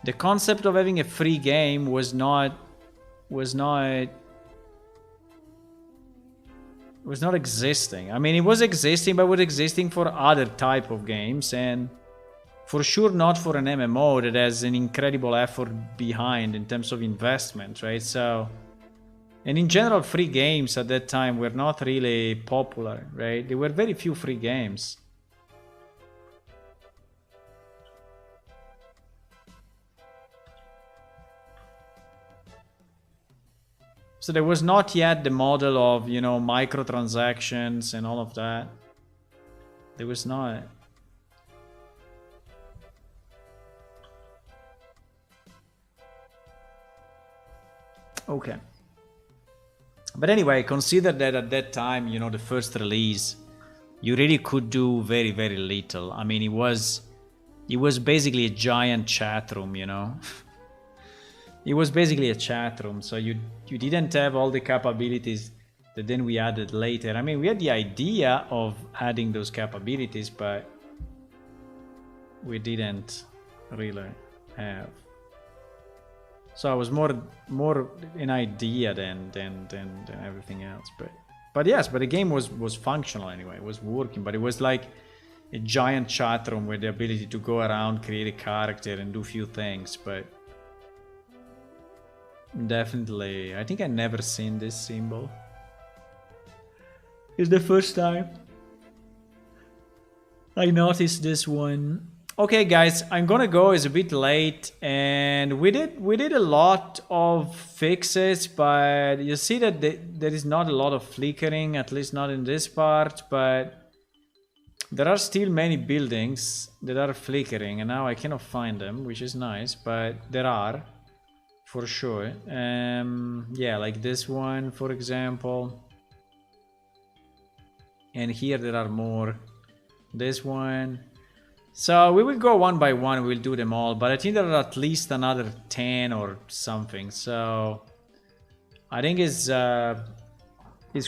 The concept of having a free game was not existing. I mean, it was existing, but it was existing for other type of games, and for sure not for an MMO that has an incredible effort behind in terms of investment, right? So, and in general, free games at that time were not really popular, right? There were very few free games. So there was not yet the model of, you know, microtransactions and all of that. There was not. Okay. But anyway, consider that at that time, you know, the first release, you really could do very, very little. I mean, it was basically a giant chat room, you know. It was basically a chat room, so you didn't have all the capabilities that then we added later. I mean, we had the idea of adding those capabilities, but we didn't really have. So it was more an idea than everything else. But yes, but the game was functional anyway. It was working, but it was like a giant chat room with the ability to go around, create a character, and do a few things, but. Definitely. I think I never seen this symbol. It's the first time I noticed this one. Okay, guys, I'm gonna go. It's a bit late, and we did a lot of fixes, but you see that there is not a lot of flickering, at least not in this part. But there are still many buildings that are flickering, and now I cannot find them, which is nice. But there are, for sure. Yeah, like this one, for example. And here there are more. This one. So we will go one by one, we'll do them all, but I think there are at least another 10 or something, so I think it's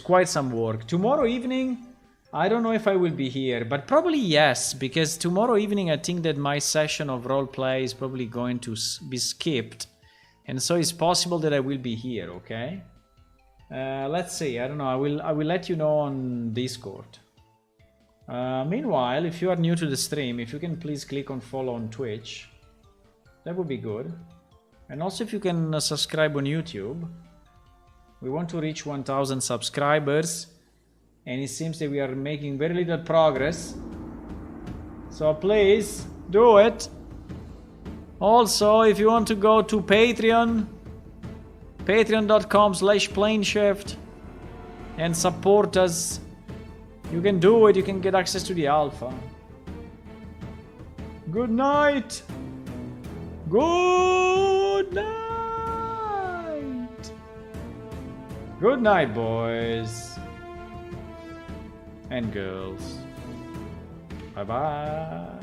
quite some work. Tomorrow evening, I don't know if I will be here, but probably yes, because tomorrow evening I think that my session of roleplay is probably going to be skipped, and so it's possible that I will be here, okay? Let's see, I don't know, I will let you know on Discord. Meanwhile, if you are new to the stream, if you can please click on follow on Twitch, that would be good. And also if you can subscribe on YouTube. We want to reach 1000 subscribers, and it seems that we are making very little progress. So please do it. Also, if you want to go to Patreon, patreon.com/planeshift, and support us, you can do it, you can get access to the alpha. Good night! Good night! Good night, boys. And girls. Bye-bye.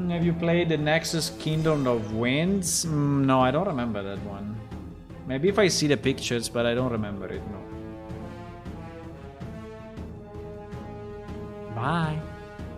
Have you played the Nexus Kingdom of Winds? No, I don't remember that one. Maybe if I see the pictures, but I don't remember it, no. Bye.